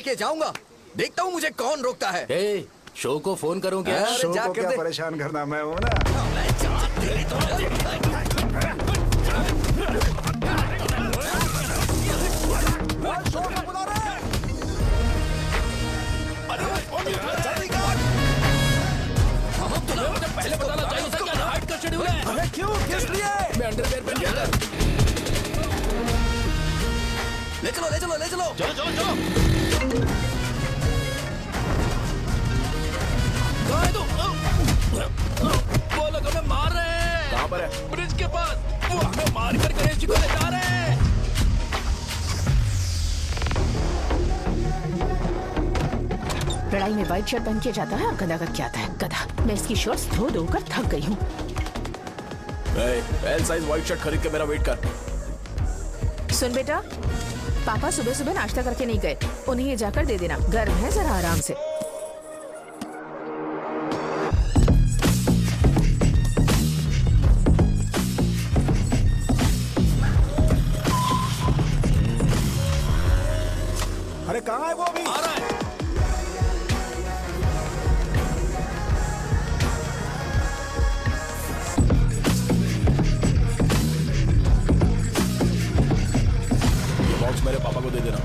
लेके जाऊंगा। देखता हूँ मुझे कौन रोकता है। ए, शो को फोन करूं क्या? शो को क्या परेशान करना, मैं हूं ना। पहले बताना चाहिए था क्या हाइट का शेड्यूल है। अरे क्यों, किस लिए? मैं अंडरवेयर पहन के आता। ले चलो ले चलो ले चलो। चलो चलो चलो। कहाँ है तू? वो लोग हमें मार रहे हैं। कहाँ पर है? ब्रिज के पास। वो हमें मार कर गणेश जी को ले जा रहे हैं। लड़ाई में व्हाइट शर्ट पहन के जाता है और गधा का क्या आता है। गधा, मैं इसकी शर्ट्स धो धोकर थक गई हूँ। एल साइज व्हाइट शर्ट खरीद के मेरा वेट कर। सुन बेटा, पापा सुबह सुबह नाश्ता करके नहीं गए, उन्हें ये जाकर दे देना। गर्म है, जरा आराम से। अरे कहाँ है वो अभी? आ रहा है। बॉक्स मेरे पापा को दे देना।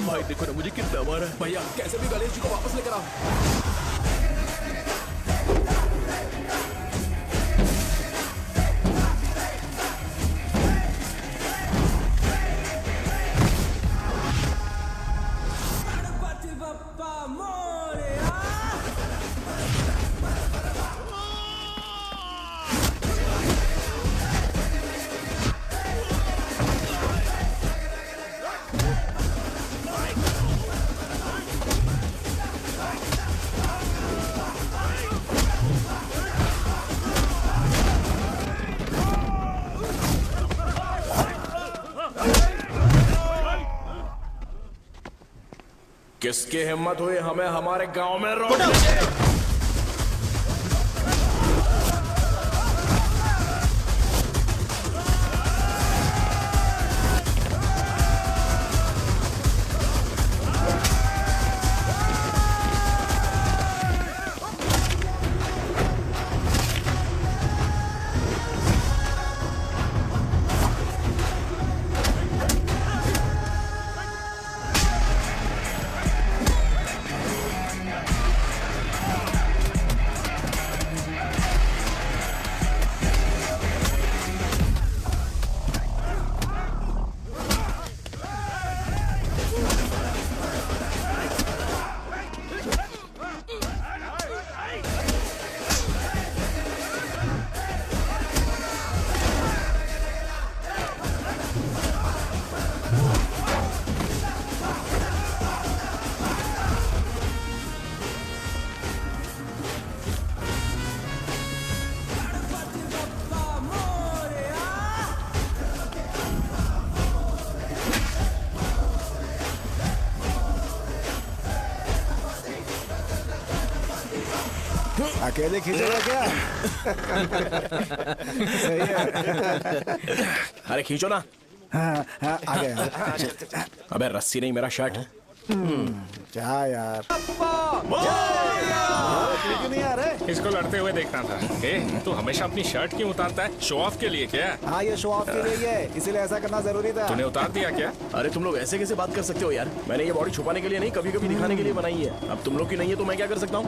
भाई देखो ना मुझे कितना मारा है। भैया कैसे भी गणेश जी को वापस लेकर आओ। किसकी हिम्मत हुई हमें हमारे गांव में रोक? अकेले खींचेगा क्या? सही है। अरे खींचो ना। हाँ, हाँ, आ गया। अबे रस्सी नहीं, मेरा शर्ट। क्या यार, क्यों नहीं आ रहे? इसको लड़ते हुए देखना था। ए, तू हमेशा अपनी शर्ट क्यों उतारता है? शो ऑफ के लिए क्या? हाँ, ये शो ऑफ के लिए ही है, इसीलिए ऐसा करना जरूरी था। तूने उतार दिया क्या? अरे तुम लोग ऐसे कैसे बात कर सकते हो यार? मैंने ये बॉडी छुपाने के लिए नहीं, कभी कभी दिखाने के लिए बनाई है। अब तुम लोग की नहीं है तो मैं क्या कर सकता हूँ?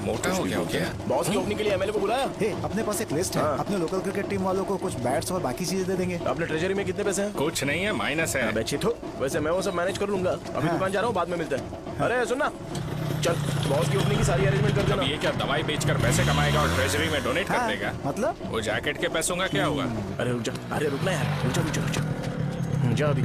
मोटा हो गया हो क्या? बॉस की ओपनिंग के लिए एमएलए को बुलाया। हे, अपने पास एक लिस्ट है। अपने लोकल क्रिकेट टीम वालों को कुछ बैट्स और बाकी चीजें दे देंगे। अपने ट्रेजरी में कितने पैसे हैं? कुछ नहीं है, माइनस है। अबे चितो, वैसे मैं वो सब मैनेज कर लूंगा। अभी दुकान जा रहा हूँ, बाद में मिलते हैं। अरे सुन ना, चल बॉस की ओपनिंग की सारी अरेंजमेंट कर देना। ये क्या दवाई बेचकर पैसे कमाएगा और ट्रेजरी में डोनेट कर देगा? मतलब वो जैकेट के पैसों का क्या हुआ? अरे रुक जा, अरे रुकना यार, रुक जा रुक जा रुक जा, जा अभी।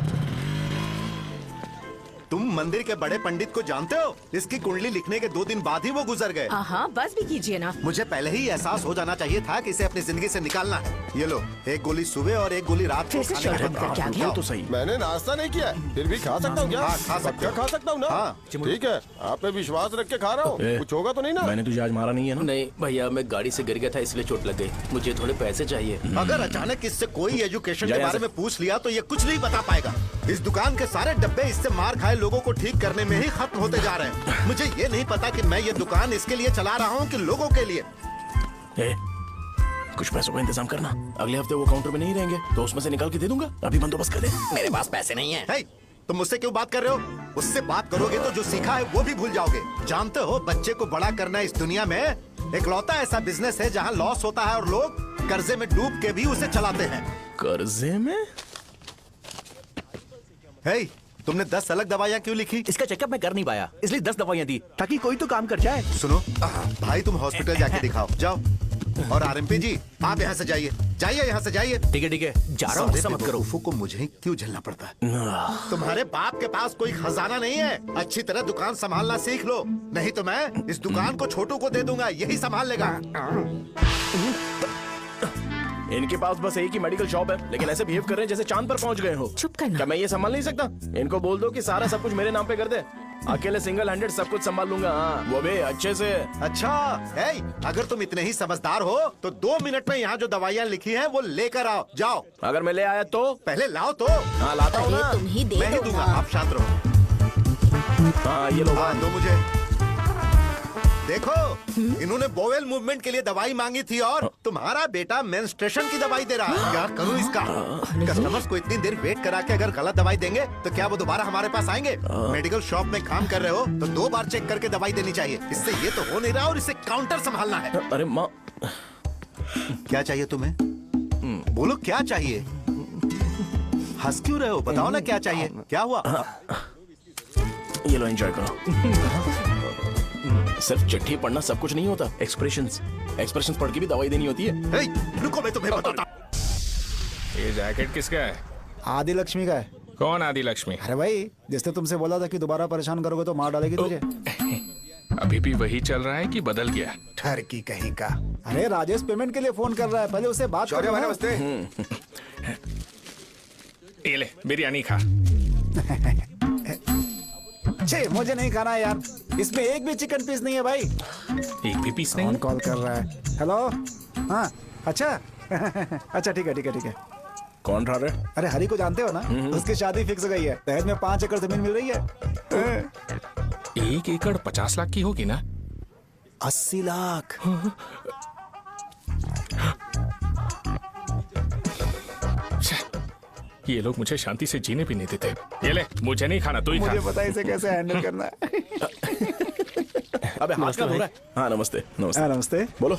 तुम मंदिर के बड़े पंडित को जानते हो? इसकी कुंडली लिखने के 2 दिन बाद ही वो गुजर गए। हाँ, बस भी कीजिए ना। मुझे पहले ही एहसास हो जाना चाहिए था कि इसे अपनी जिंदगी से निकालना है। ये लो, एक गोली सुबह और एक गोली रात को फिर से खाने के शॉर्ट बाद करके आ खाओ। गया। तो सही। मैंने नाश्ता नहीं किया, फिर भी खा सकता हूँ क्या? हाँ, खा सकते हो। खा सकता हूँ ना? हाँ। ठीक है, आप पे विश्वास रख के खा रहा हूँ। ए, कुछ होगा तो नहीं ना? मैंने तुझे आज मारा नहीं है ना? नहीं भैया, मैं गाड़ी से गिर गया था इसलिए चोट लग गई। मुझे थोड़े पैसे चाहिए। अगर अचानक इससे कोई एजुकेशन जा के यहाँ बारे से। में पूछ लिया तो ये कुछ नहीं बता पाएगा। इस दुकान के सारे डब्बे इससे मार खाए लोगों को ठीक करने में ही खत्म होते जा रहे हैं। मुझे ये नहीं पता कि मैं ये दुकान इसके लिए चला रहा हूँ कि लोगों के लिए। ए, कुछ पैसों का इंतजाम करना। अगले हफ्ते वो काउंटर में नहीं रहेंगे तो उसमें से निकाल के दे दूंगा। अभी बंदोबस्त कर दे। मेरे पास पैसे नहीं है। हे, तुम मुझसे क्यों बात कर रहे हो? उससे बात करोगे तो जो सीखा है वो भी भूल जाओगे। जानते हो, बच्चे को बड़ा करना इस दुनिया में इकलौता ऐसा बिजनेस है जहाँ लॉस होता है और लोग कर्जे में डूब के भी उसे चलाते हैं। कर्जे में? हे, तुमने 10 अलग दवाइयाँ क्यों लिखी? इसका चेकअप मैं कर नहीं पाया, इसलिए 10 दवाइयाँ दी ताकि कोई तो काम कर जाए। सुनो भाई, तुम हॉस्पिटल जाके दिखाओ, जाओ। और आरएमपी जी, आप यहाँ से जाइए, जाइए यहाँ से जाइए। ठीक है, जा रहा हूँ, गुस्सा मत करो। बेवकूफों को मुझे ही क्यों झेलना पड़ता है? तुम्हारे बाप के पास कोई खजाना नहीं है। अच्छी तरह दुकान संभालना सीख लो, नहीं तो मैं इस दुकान को छोटू को दे दूंगा, यही संभाल लेगा। इनके पास बस एक ही मेडिकल शॉप है, लेकिन ऐसे बिहेव कर रहे हैं जैसे चांद पर पहुंच गए हो। चुप करना। क्या मैं ये संभाल नहीं सकता? इनको बोल दो कि सारा सब कुछ मेरे नाम पे कर दे। अकेले सिंगल हैंडेड सब कुछ संभाल लूंगा। हाँ, वो भी अच्छे से। अच्छा, हे, अगर तुम इतने ही समझदार हो तो 2 मिनट में यहाँ जो दवाइयाँ लिखी हैं वो लेकर आओ, जाओ। अगर मैं ले आया तो? पहले लाओ तो। हाँ, लाता हूँ ना। तुम ही दे मैं ही दो दूंगा, ना। आप शांत रहो। हाँ, ये लो। हाँ, दो मुझे। देखो, इन्होंने बोवेल मूवमेंट के लिए दवाई मांगी थी और तुम्हारा बेटा मेंस्ट्रुएशन की दवाई दे रहा है। क्या करूं इसका? कस्टमर्स को इतनी देर वेट करा के अगर गलत दवाई देंगे तो क्या वो दोबारा हमारे पास आएंगे? मेडिकल शॉप में काम कर रहे हो तो 2 बार चेक करके दवाई देनी चाहिए। इससे ये तो हो नहीं रहा और इसे काउंटर संभालना है। अरे माँ, क्या चाहिए तुम्हें? बोलो, क्या चाहिए? हंस क्यों रहे हो? बताओ ना क्या चाहिए? क्या हुआ? ये लो, एंजॉय करो। सिर्फ चिट्ठी पढ़ना सब कुछ नहीं होता। एक्सप्रेशंस पढ़ के भी दवाई देनी होती है। हे, रुको, मैं तुम्हें बताता हूं। ये जैकेट किसका है? आदि लक्ष्मी का है। कौन आदि लक्ष्मी? अरे भाई, जिसने तुमसे बोला था कि दोबारा परेशान करोगे तो मार डालेगी तुझे। अभी भी वही चल रहा है कि बदल गया? ठरकी कहीं का। अरे राजेश पेमेंट के लिए फोन कर रहा है, पहले उससे बात करो। नमस्ते। ये ले, बिरयानी खा। छे, मुझे नहीं खाना है यार, इसमें एक भी चिकन पीस नहीं है भाई। एक भी पीस नहीं? कौन कॉल कर रहा है? हेलो, हाँ, अच्छा। अच्छा, ठीक है। कौन रहा है? अरे हरी को जानते हो ना, उसकी शादी फिक्स हो गई है। दहेज में 5 एकड़ जमीन मिल रही है। 1 एकड़ 50 लाख की होगी ना? 80 लाख। ये लोग मुझे शांति से जीने भी नहीं देते। ये ले, मुझे नहीं खाना, तू ही खा। मुझे पता है इसे कैसे हैंडल करना है। अबे हाथ का हो रहा है। हाँ, नमस्ते। हाँ, नमस्ते। बोलो।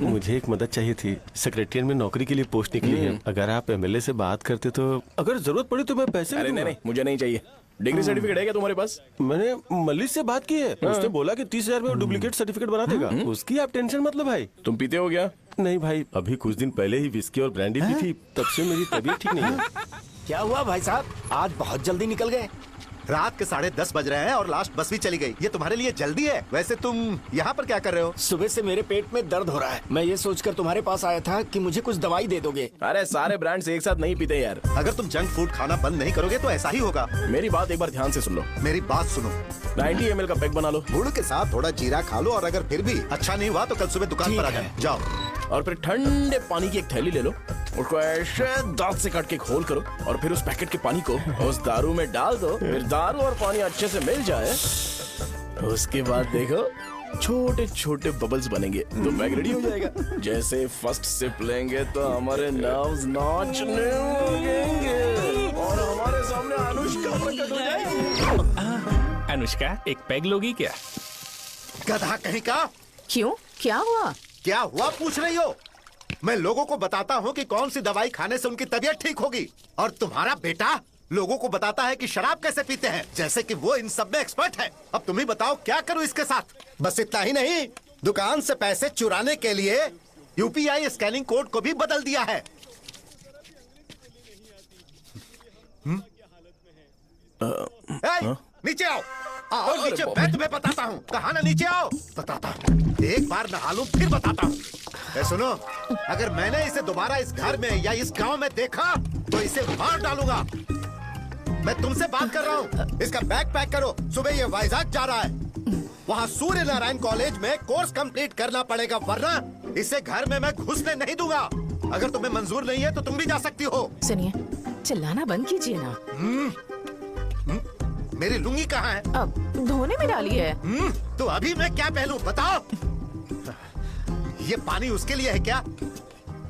मुझे एक मदद चाहिए थी। सेक्रेटरिएट में नौकरी के लिए पोस्ट निकली है। अगर आप एमएलए से बात करते तो अगर जरूरत पड़ी तो मैं पैसे अरे नहीं, मुझे नहीं चाहिए। डिग्री सर्टिफिकेट है क्या तुम्हारे पास? मैंने मलिक से बात की है। उसने बोला कि 30,000 में डुप्लीकेट सर्टिफिकेट बना देगा। उसकी आप टेंशन मत लो भाई। तुम पीते हो क्या? नहीं भाई, अभी कुछ दिन पहले ही विस्की और ब्रांडी पी थी, तब से मेरी तबीयत ठीक नहीं है। क्या हुआ भाई साहब, आज बहुत जल्दी निकल गए? रात के 10:30 बज रहे हैं और लास्ट बस भी चली गई। ये तुम्हारे लिए जल्दी है? वैसे तुम यहाँ पर क्या कर रहे हो? सुबह से मेरे पेट में दर्द हो रहा है। मैं ये सोचकर तुम्हारे पास आया था कि मुझे कुछ दवाई दे दोगे। अरे सारे ब्रांड्स एक साथ नहीं पीते यार। अगर तुम जंक फूड खाना बंद नहीं करोगे तो ऐसा ही होगा। मेरी बात एक बार ध्यान से सुन लो। मेरी बात सुनो, 90 ml का पैक बना लो। गुड़ के साथ थोड़ा जीरा खा लो और अगर फिर भी अच्छा नहीं हुआ तो कल सुबह दुकान पर आ जाओ। और फिर ठंडे पानी की एक थैली ले लो, उसको ऐसे दांत से काट के घोल करो और फिर उस पैकेट के पानी को उस दारू में डाल दो। फिर दारू और पानी अच्छे से मिल जाए, उसके बाद देखो छोटे छोटे बबल्स बनेंगे तो पैक रेडी हो जाएगा। जैसे फर्स्ट सिप लेंगे तो हमारे नर्व्स नाचने लगेंगे और हमारे सामने अनुष्का प्रकट हो जाएगी। अनुष्का, एक पैग लोगी क्या? गधा कहीं का। क्यों, क्या हुआ? क्या हुआ पूछ रही हो? मैं लोगों को बताता हूँ कि कौन सी दवाई खाने से उनकी तबीयत ठीक होगी और तुम्हारा बेटा लोगों को बताता है कि शराब कैसे पीते हैं, जैसे कि वो इन सब में एक्सपर्ट है। अब तुम ही बताओ क्या करूं इसके साथ? बस इतना ही नहीं, दुकान से पैसे चुराने के लिए यूपीआई स्कैनिंग कोड को भी बदल दिया है। नीचे आओ। आओ नीचे, मैं तुम्हें बताता हूँ। कहा ना नीचे आओ, बताता हूँ। एक बार नहा लूं फिर बताता हूँ। सुनो, अगर मैंने इसे दोबारा इस घर में या इस गांव में देखा तो इसे मार डालूंगा। मैं तुमसे बात कर रहा हूँ। इसका बैग पैक करो, सुबह ये वाइजाग जा रहा है। वहाँ सूर्य नारायण कॉलेज में कोर्स कंप्लीट करना पड़ेगा, वरना इसे घर में मैं घुसने नहीं दूंगा। अगर तुम्हें मंजूर नहीं है तो तुम भी जा सकती हो। सुनिए, चिल्लाना बंद कीजिए ना। मेरी लुंगी कहाँ है? अब धोने में डाली है। तो अभी मैं क्या पहनूं बताओ? ये पानी उसके लिए है क्या?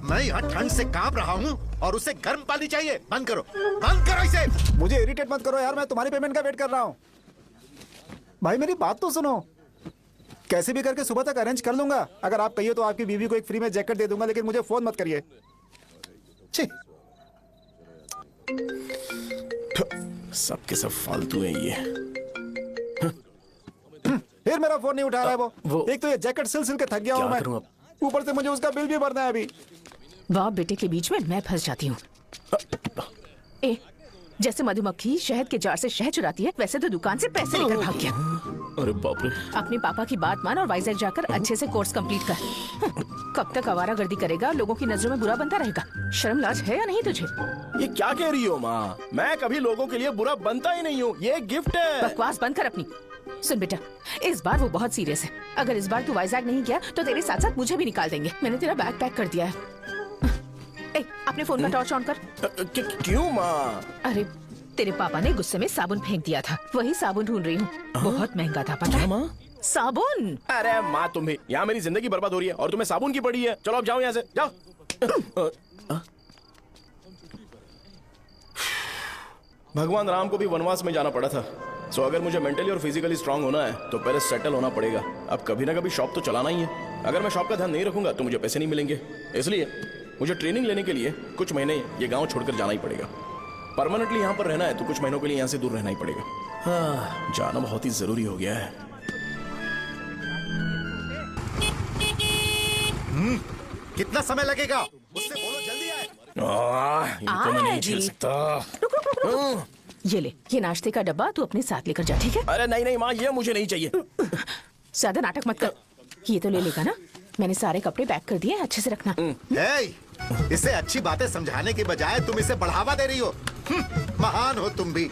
मैं यहाँ ठंड से कांप रहा हूँ और उसे गर्म पानी चाहिए। बंद करो, बंद करो इसे। मुझे इरिटेट मत करो यार, मैं तुम्हारी पेमेंट का वेट कर रहा हूँ। भाई मेरी बात तो सुनो। कैसे भी करके सुबह तक अरेंज कर लूंगा। अगर आप कहिए तो आपकी बीवी को एक फ्री में जैकेट दे दूंगा, लेकिन मुझे फोन मत करिए। छी। सबके सब फालतू है ये। फिर मेरा फोन नहीं उठा रहा है वो। वो- एक तो ये जैकेट सिल सिल के थक गया हूँ क्या करूं मैं, अब? ऊपर से मुझे उसका बिल भी भरना है अभी। बाप बेटे के बीच में मैं फंस जाती हूँ। ए, जैसे मधुमक्खी शहद के जार से शहद चुराती है, वैसे तो दुकान से पैसे लेकर भाग गया। अरे बाप रे। अपने पापा की बात मान और वाइजैक जाकर अच्छे से कोर्स कंप्लीट कर। कब तक आवारागर्दी करेगा, लोगों की नजरों में बुरा बनता रहेगा। शर्म लाज है या नहीं तुझे? ये क्या कह रही हो माँ? मैं कभी लोगों के लिए बुरा बनता ही नहीं हूँ। ये गिफ्ट है। बकवास बंद कर अपनी। सुन बेटा, इस बार वो बहुत सीरियस है। अगर इस बार तू वाइजैक नहीं गया तो तेरे साथ साथ मुझे भी निकाल देंगे। मैंने तेरा बैग पैक कर दिया है। ए, अपने फोन का टॉर्च ऑन कर। क्यों माँ? अरे तेरे पापा ने गुस्से में साबुन फेंक दिया था, वही साबुन ढूंढ रही हूँ। बहुत महंगा था, पता है? माँ? साबुन। अरे माँ, तुम भी यहाँ मेरी जिंदगी बर्बाद हो रही है और तुम्हें साबुन की पड़ी है। चलो अब जाओ यहाँ से, जाओ। भगवान राम को भी वनवास में जाना पड़ा था। सो अगर मुझे मेंटली और फिजिकली स्ट्रांग होना है तो पहले सेटल होना पड़ेगा। अब कभी ना कभी शॉप तो चलाना ही है। अगर मैं शॉप का ध्यान नहीं रखूंगा तो मुझे पैसे नहीं मिलेंगे। इसलिए मुझे ट्रेनिंग लेने के लिए कुछ महीने ये गांव छोड़कर जाना ही पड़ेगा। परमानेंटली यहाँ पर रहना है तो कुछ महीनों के लिए यहाँ से दूर रहना ही पड़ेगा। हाँ, जाना बहुत ही जरूरी हो गया है। कितना समय लगेगा? मुझसे बोलो, जल्दी आए। इनको मैं नहीं झेल सकता। रुक रुक रुक रुक। ये ले, ये नाश्ते का डब्बा तू अपने साथ लेकर जा, ठीक है? अरे नहीं नहीं माँ, ये मुझे नहीं चाहिए। ज्यादा नाटक मत कर। ये तो ले लेगा ना? मैंने सारे कपड़े पैक कर दिए, अच्छे से रखना। हे, इसे अच्छी बातें समझाने के बजाय तुम इसे बढ़ावा दे रही हो। महान हो तुम भी।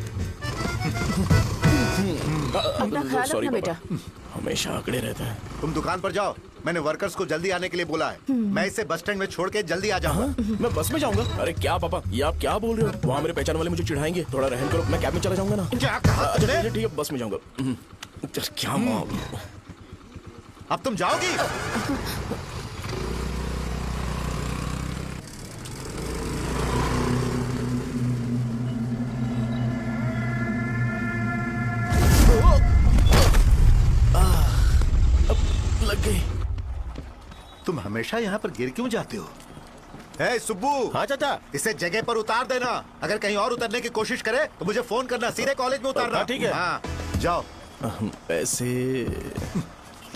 अपना ख्याल Sorry, रखना बेटा। पापा। हमेशा अकड़े रहता है। तुम दुकान पर जाओ, मैंने वर्कर्स को जल्दी आने के लिए बोला है। मैं इसे बस स्टैंड में छोड़ के जल्दी आ जाऊंगा। मैं बस में जाऊंगा? अरे क्या पापा, ये आप क्या बोल रहे हो? वहाँ मेरे पहचान वाले मुझे चिढ़ाएंगे। थोड़ा रहम करो, मैं कैब में चला जाऊंगा ना। क्या कहा अच्छा तुमने? ठीक है, बस में जाऊंगा। क्या माँ? अब तुम जाओगी? लग गई। तुम हमेशा यहाँ पर गिर क्यों जाते हो? ए सुब्बू, हाँ चाचा। इसे जगह पर उतार देना। अगर कहीं और उतरने की कोशिश करे तो मुझे फोन करना। सीधे कॉलेज में उतारना। हाँ, ठीक है। हाँ, जाओ। पैसे?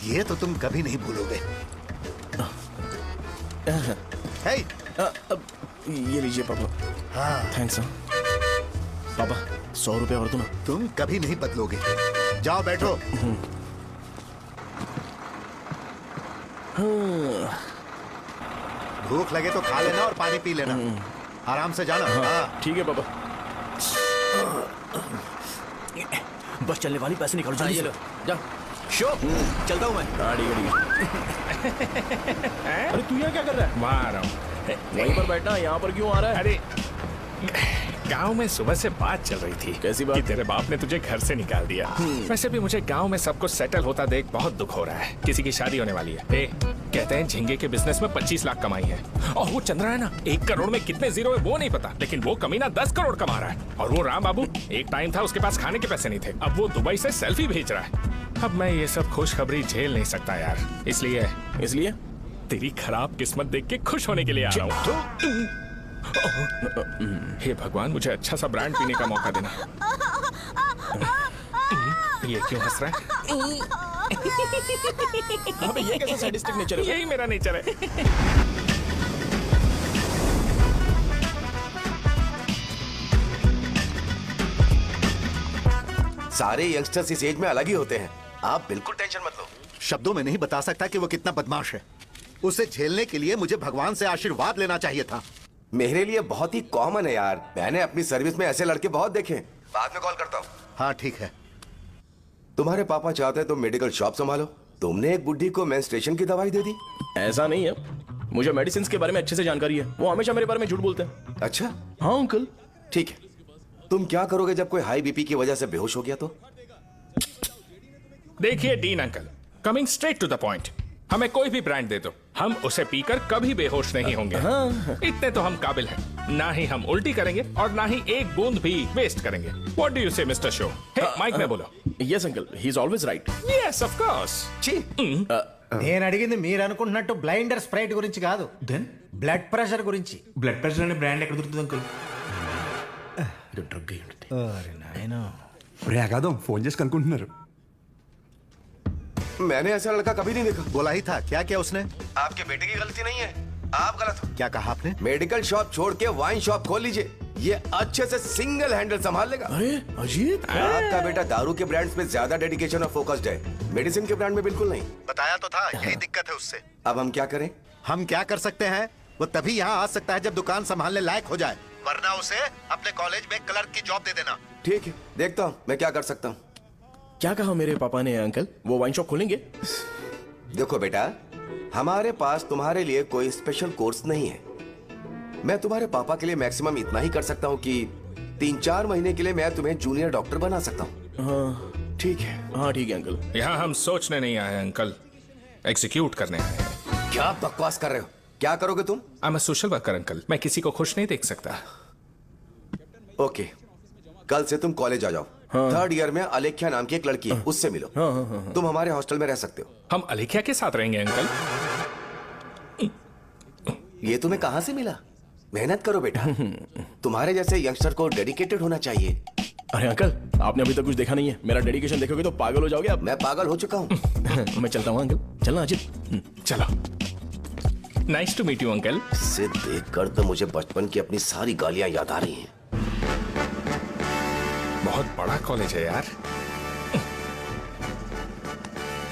ये तो तुम कभी नहीं भूलोगे। हे, ये लीजिए पापा। हाँ, थैंक्स। पापा 100 रुपए और दो ना। तुम कभी नहीं बदलोगे। जाओ बैठो। भूख लगे तो खा लेना और पानी पी लेना। आराम से जाना। हाँ। ठीक है पापा। बस चलने वाली, पैसे निकालो जल्दी से। जा। शो, चलता हूँ मैं। गाड़ी अरे तू यहाँ क्या कर रहा है? वहाँ आ रहा हूँ। वहीं पर बैठना, यहाँ पर क्यों आ रहा है? अरे गांव में सुबह से बात चल रही थी। कैसी बात? कि तेरे बाप ने तुझे घर से निकाल दिया। वैसे भी मुझे गांव में सब कुछ सेटल होता देख बहुत दुख हो रहा है। किसी की शादी होने वाली है। कहते हैं झींगे के बिजनेस में 25 लाख कमाई है। और वो चंद्रा है ना, 1 करोड़ में कितने जीरो है वो नहीं पता, लेकिन वो कमीना 10 करोड़ कमा रहा है। और वो राम बाबू, एक टाइम था उसके पास खाने के पैसे नहीं थे, अब वो दुबई से सेल्फी भेज रहा है। अब मैं ये सब खुशखबरी झेल नहीं सकता यार। इसलिए तेरी खराब किस्मत देख के खुश होने के लिए आ रहा हूँ। हे भगवान, मुझे अच्छा सा ब्रांड पीने का मौका देना। ये क्यों हंस रहा है? अबे ये कैसा सैडिस्टिक नेचर है? यही मेरा नेचर है। सारे यंगस्टर्स इस एज में अलग ही होते हैं। आप बिल्कुल टेंशन मत लो। शब्दों में नहीं बता सकता कि वो कितना बदमाश है। उसे झेलने के लिए मुझे भगवान से आशीर्वाद लेना चाहिए था। मेरे लिए बहुत ही कॉमन है यार, मैंने अपनी सर्विस में ऐसे लड़के बहुत देखे। बाद में कॉल करता हूँ। हाँ ठीक है। तुम्हारे पापा चाहते हैं तुम मेडिकल शॉप संभालो, तुमने एक बुढ़ी को मेंस्ट्रुएशन की दवाई दे दी। ऐसा नहीं है, मुझे मेडिसिन के बारे में अच्छे से जानकारी है। वो हमेशा मेरे बारे में झूठ बोलते हैं। अच्छा हाँ अंकल। ठीक है, तुम क्या करोगे जब कोई हाई बीपी की वजह से बेहोश हो गया तो? देखिए Dean uncle, coming straight to the point, हमें कोई भी ब्रांड दे दो, हम उसे पीकर कभी बेहोश नहीं होंगे। इतने तो हम काबिल हैं। ना ही हम उल्टी करेंगे और ना ही एक बूंद भी वेस्ट करेंगे। व्हाट डू यू से मिस्टर शो? माइक में बोलो। Yes uncle, he is always right. Yes of course. నేను అడిగింది మీరు అనుకుంటున్నట్టు బ్లైండర్ స్ప్రైట్ గురించి కాదు, దెన్ బ్లడ్ ప్రెషర్ గురించి. బ్లడ్ ప్రెషర్ అనే బ్రాండ్ ఎక్కడ దొరుకుతుంది అంకుల్? డ్రగ్ అరే నాయనా, రే అగాదం ఫోన్ చేసి కనుక్కుంటున్నారు. मैंने ऐसा लड़का कभी नहीं देखा। बोला ही था। क्या किया उसने? आपके बेटे की गलती नहीं है, आप गलत हो। क्या कहा आपने? मेडिकल शॉप छोड़ के वाइन शॉप खोल लीजिए, ये अच्छे से सिंगल हैंडल संभाल लेगा। अरे अजीत, आपका बेटा दारू के ब्रांड्स पे ज्यादा डेडिकेशन और फोकस्ड है, मेडिसिन के ब्रांड में बिल्कुल नहीं। बताया तो था, यही दिक्कत है उससे। अब हम क्या करें? हम क्या कर सकते हैं? वो तभी यहाँ आ सकता है जब दुकान संभालने लायक हो जाए, वरना उसे अपने कॉलेज में क्लर्क की जॉब दे देना। ठीक है, देखता हूँ मैं क्या कर सकता हूँ। क्या कहा मेरे पापा ने अंकल? वो वाइन शॉप खोलेंगे? देखो बेटा, हमारे पास तुम्हारे लिए कोई स्पेशल कोर्स नहीं है। मैं तुम्हारे पापा के लिए मैक्सिमम इतना ही कर सकता हूँ कि 3-4 महीने के लिए मैं तुम्हें जूनियर डॉक्टर बना सकता हूँ। हाँ ठीक है। हाँ ठीक है अंकल। यहाँ हम सोचने नहीं आए अंकल, एग्जीक्यूट करने आए हैं। क्या बकवास कर रहे हो? क्या करोगे तुम? I am a social worker uncle, मैं किसी को खुश नहीं देख सकता। ओके, कल से तुम कॉलेज आ जाओ। थर्ड ईयर में अलेख्या नाम की एक लड़की है, उससे मिलो। तुम हमारे हॉस्टल में रह सकते हो। हम अलेख्या के साथ रहेंगे अंकल। ये तुम्हें कहां से मिला? मेहनत करो बेटा, तुम्हारे जैसे यंगस्टर को डेडिकेटेड होना चाहिए। अरे अंकल, आपने अभी तक कुछ देखा नहीं है। मेरा डेडिकेशन देखोगे तो पागल हो जाओगे आप। मैं पागल हो चुका हूँ। मैं चलता हूँ अंकल। चलना अजित। चलो। Nice to meet you uncle. इसे देखकर तो मुझे बचपन की अपनी सारी गालियां याद आ रही हैं। बहुत बड़ा कॉलेज है यार।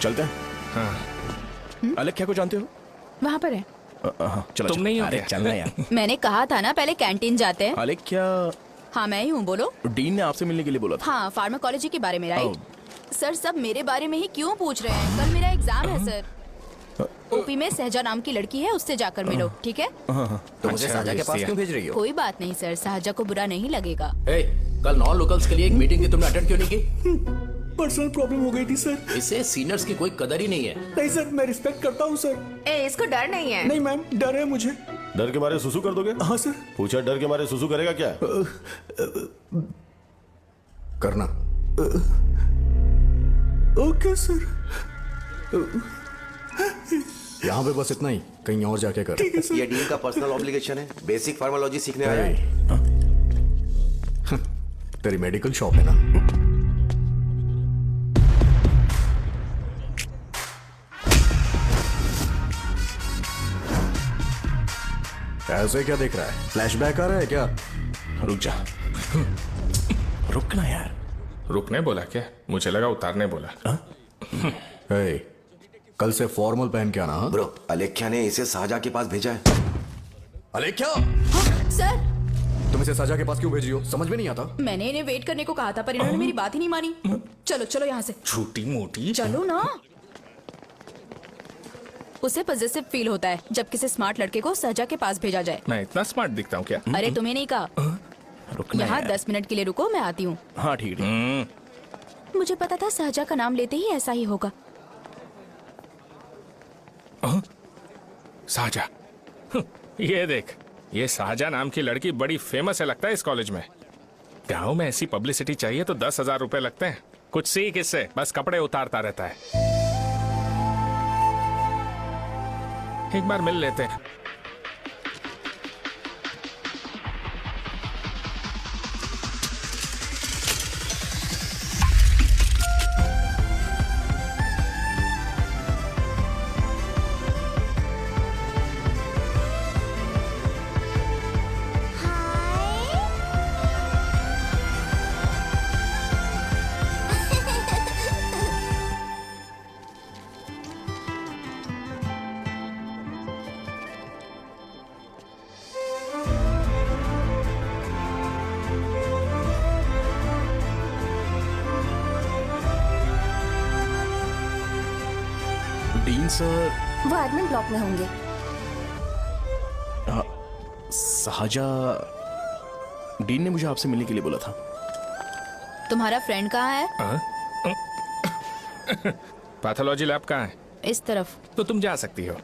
चलते हैं। हाँ। अलेख्या को जानते हो? वहाँ पर है। चलो तुम नहीं हो अरे क्या? चलना यार। मैंने कहा था ना पहले कैंटीन जाते हैं। अलेख्या, हाँ मैं ही हूँ, बोलो। डीन ने आपसे मिलने के लिए बोला था। हाँ, फार्माकोलॉजी के बारे में, राइट? सर सब मेरे बारे में ही क्यों पूछ रहे हैं? कल मेरा एग्जाम है सर। ओपी में सहजा नाम की लड़की है, उससे जाकर मिलो, ठीक है? तो मुझे साजा के पास क्यों भेज रही हो? कोई बात नहीं सर, सहजा को बुरा नहीं लगेगा। कल नॉन लोकल्स के लिए एक मीटिंग थी, तुमने अटेंड क्यों नहीं की? पर्सनल प्रॉब्लम हो गई थी सर। इसे सीनियर्स की कोई कदर ही नहीं है। नहीं सर, मैं रिस्पेक्ट करता हूँ सर। इसको डर नहीं है। नहीं मैम, डर है मुझे। डर के मारे सुसु कर दोगे? हाँ सर। पूछा डर के मारे सुसु करेगा क्या? करना। Okay sir. यहाँ पे बस इतना ही, कहीं और जाके कर। ये डील का पर्सनल ऑब्लिगेशन है, बेसिक फार्माकोलॉजी सीखने आया है। तेरी मेडिकल शॉप है ना? ऐसे क्या देख रहा है? फ्लैशबैक आ रहा है क्या? रुक जा। रुकना यार। रुकने बोला क्या? मुझे लगा उतारने बोला। कल से फॉर्मल पहन के आना। हाँ? ब्रो, अलेख्या ने इसे साजा के पास भेजा है। अलेख्या, सर तुम इसे साजा के पास क्यों भेज रही हो? समझ में नहीं आता। मैंने इन्हें वेट करने को कहा था, पर इन्होंने मेरी बात ही नहीं मानी। चलो चलो यहाँ से। छोटी मोटी। चलो ना। उसे पॉजिटिव फील होता है जब किसी स्मार्ट लड़के को सहजा के पास भेजा जाए। मैं इतना स्मार्ट दिखता हूँ क्या? अरे तुम्हें नहीं कहा। रुकना यहाँ यार। 10 मिनट के लिए रुको, मैं आती हूँ। हाँ ठीक है। मुझे पता था सहजा का नाम लेते ही ऐसा ही होगा। साजा। ये देख, ये साजा नाम की लड़की बड़ी फेमस है लगता है इस कॉलेज में। गांव में ऐसी पब्लिसिटी चाहिए तो 10,000 रुपए लगते हैं। कुछ सीख इससे, बस कपड़े उतारता रहता है। एक बार मिल लेते हैं। सर। वो एडमिन ब्लॉक में होंगे। साजा, डीन ने मुझे आपसे मिलने के लिए बोला था। तुम्हारा फ्रेंड कहाँ है? पैथोलॉजी लैब कहाँ है? इस तरफ। तो तुम जा सकती हो।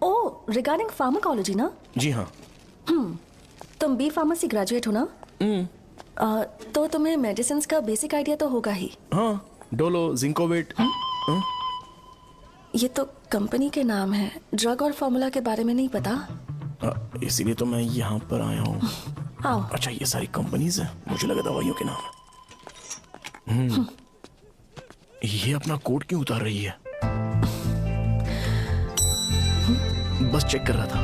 ओ, रिगार्डिंग फार्माकोलॉजी ना? जी हाँ। तुम बी फार्मेसी ग्रेजुएट हो ना? तो तुम्हें मेडिसिन का बेसिक आइडिया तो होगा ही। हाँ, डोलो, जिंकोवेट। ये तो कंपनी के नाम है, ड्रग और फॉर्मूला के बारे में नहीं पता। इसीलिए तो मैं यहाँ पर आया हूँ। आओ। अच्छा, ये सारी कंपनीज है, मुझे लगा दवाइयों के नाम। ये अपना कोट क्यों उतार रही है? बस चेक कर रहा था।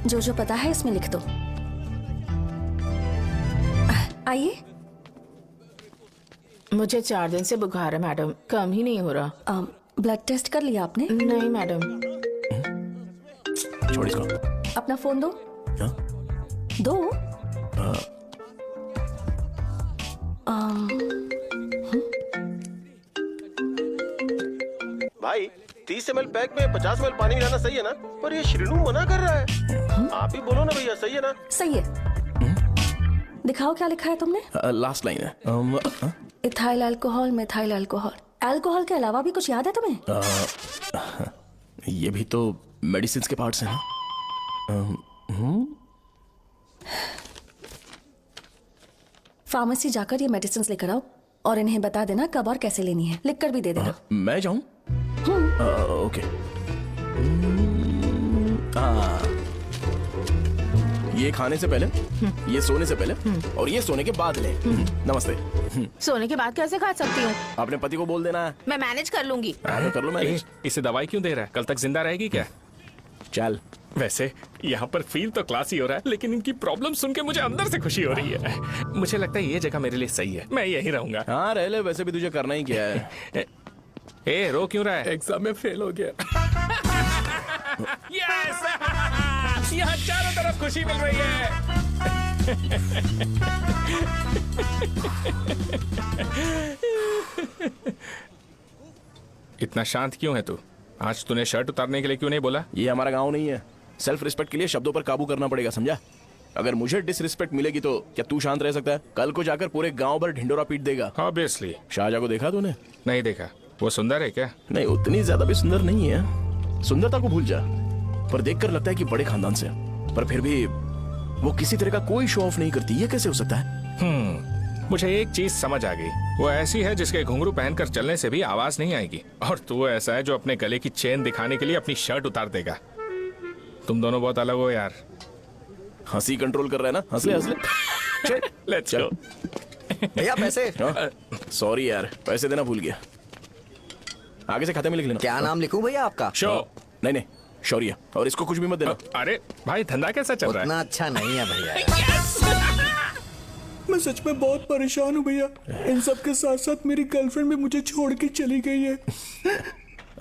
जो पता है इसमें लिख दो। आइए। मुझे 4 दिन से बुखार है मैडम, कम ही नहीं हो रहा। ब्लड टेस्ट कर लिया आपने? नहीं मैडम। छोड़ इसको। अपना फोन दो। हाँ? दो। भाई 30 ml पैक में 50 ml पानी मिलाना सही है ना? पर ये श्रीनू मना कर रहा है। आप ही बोलो ना भैया, सही है ना? सही है। दिखाओ क्या लिखा है तुमने? लास्ट लाइन है। Ethyl alcohol, methyl alcohol. Alcohol के अलावा भी कुछ याद है तुम्हें? ये भी तो मेडिसिन के पार्ट्स हैं ना? फार्मेसी जाकर ये मेडिसिन लेकर आओ और इन्हें बता देना कब और कैसे लेनी है। लिख कर भी दे देना। मैं जाऊं? ओके। ये खाने से पहले, ये सोने से पहले और ये सोने के बाद ले। नमस्ते। सोने के बाद कैसे खा सकती हूँ? अपने पति को बोल देना। मैं मैनेज कर लूंगी। कर लो मैनेज। इसे दवाई क्यों दे रहा है? कल तक जिंदा रहेगी क्या? चल। वैसे यहाँ पर फील तो क्लासी हो रहा है, लेकिन इनकी प्रॉब्लम सुन के मुझे अंदर से खुशी हो रही है। मुझे लगता है ये जगह मेरे लिए सही है, मैं यहीं रहूंगा। हाँ रह ले, वैसे भी तुझे करना ही क्या है। ए, रो क्यों रहा है? एग्जाम में फेल हो गया। यस! यहाँ चारों तरफ खुशी मिल रही है। इतना शांत क्यों है तू? आज तूने शर्ट उतारने के लिए क्यों नहीं बोला? ये हमारा गांव नहीं है। सेल्फ रिस्पेक्ट के लिए शब्दों पर काबू करना पड़ेगा, समझा? अगर मुझे डिसरिस्पेक्ट मिलेगी तो क्या तू शांत रह सकता है? कल को जाकर पूरे गांव भर ढिंडोरा पीट देगा। ऑब्वियसली। शाहजहां को देखा तूने? नहीं देखा। वो सुंदर है क्या? नहीं, उतनी ज्यादा भी सुंदर नहीं है। सुंदरता को भूल जा, पर देखकर लगता है कि बड़े खानदान से, पर फिर भी वो किसी तरह का कोई शो ऑफ नहीं करती। ये कैसे हो सकता है? मुझे एक चीज समझ आ गई। वो ऐसी है जिसके घुंघरू पहनकर चलने से भी आवाज नहीं आएगी, और तू ऐसा है जो अपने गले की चेन दिखाने के लिए अपनी शर्ट उतार देगा। तुम दोनों बहुत अलग हो यार। हंसी कंट्रोल कर रहा है ना? हंस ले हंस ले। Let's go. भैया पैसे। सॉरी यार, पैसे देना भूल गया। आगे से खाते में लिख लेना। क्या नाम लिखूं भैया आपका? शो। नहीं, शौर्य। और इसको कुछ भी मत देना। अरे भाई, धंधा कैसा चल रहा है? उतना अच्छा नहीं है भैया। मैं सच में बहुत परेशान हूँ भैया। इन सब के साथ साथ मेरी गर्लफ्रेंड भी मुझे छोड़ के चली गई है।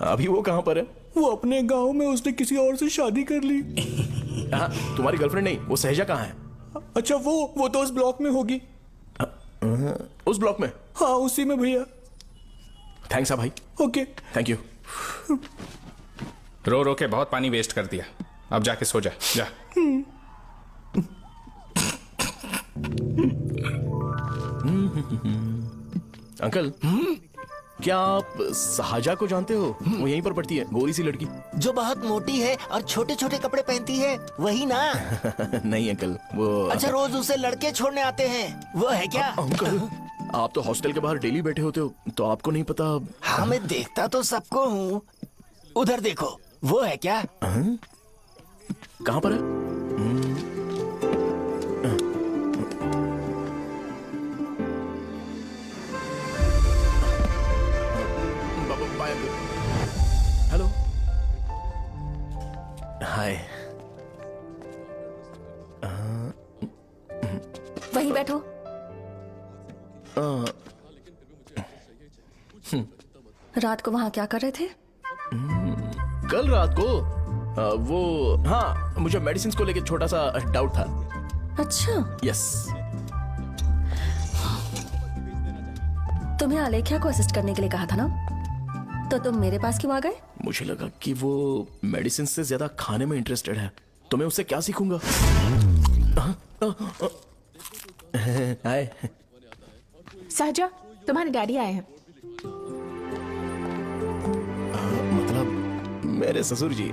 अभी वो कहाँ पर है? वो अपने गांव में, उसने किसी और से शादी कर ली। हाँ, तुम्हारी गर्लफ्रेंड नहीं, वो सहजा कहाँ है? अच्छा, वो तो उस ब्लॉक में होगी। उस ब्लॉक में? हाँ, उसी में भैया। थैंक्स भाई। Okay, thank you. रो रो के बहुत पानी वेस्ट कर दिया, अब जाके सो जा। जा। अंकल, क्या आप साजा को जानते हो? वो यहीं पर पढ़ती है, गोरी सी लड़की जो बहुत मोटी है और छोटे छोटे कपड़े पहनती है, वही ना? नहीं अंकल, वो अच्छा, रोज उसे लड़के छोड़ने आते हैं, वो है क्या? अंकल, आप तो हॉस्टल के बाहर डेली बैठे होते हो, तो आपको नहीं पता? हाँ, मैं देखता तो सबको हूँ। उधर देखो, वो है क्या? कहाँ पर है? हेलो, हाय। वहीं बैठो। रात को वहां क्या कर रहे थे? कल रात को वो, हाँ, मुझे मेडिसिन को लेके छोटा सा डाउट था। अच्छा। यस। तुम्हें आलेख्या को असिस्ट करने के लिए कहा था ना, तो तुम मेरे पास क्यों आ गए? मुझे लगा कि वो मेडिसिन से ज्यादा खाने में इंटरेस्टेड है, तो मैं उससे क्या सीखूंगा। हाय। सहजा, तुम्हारे डैडी आए हैं। मतलब मेरे ससुर जी।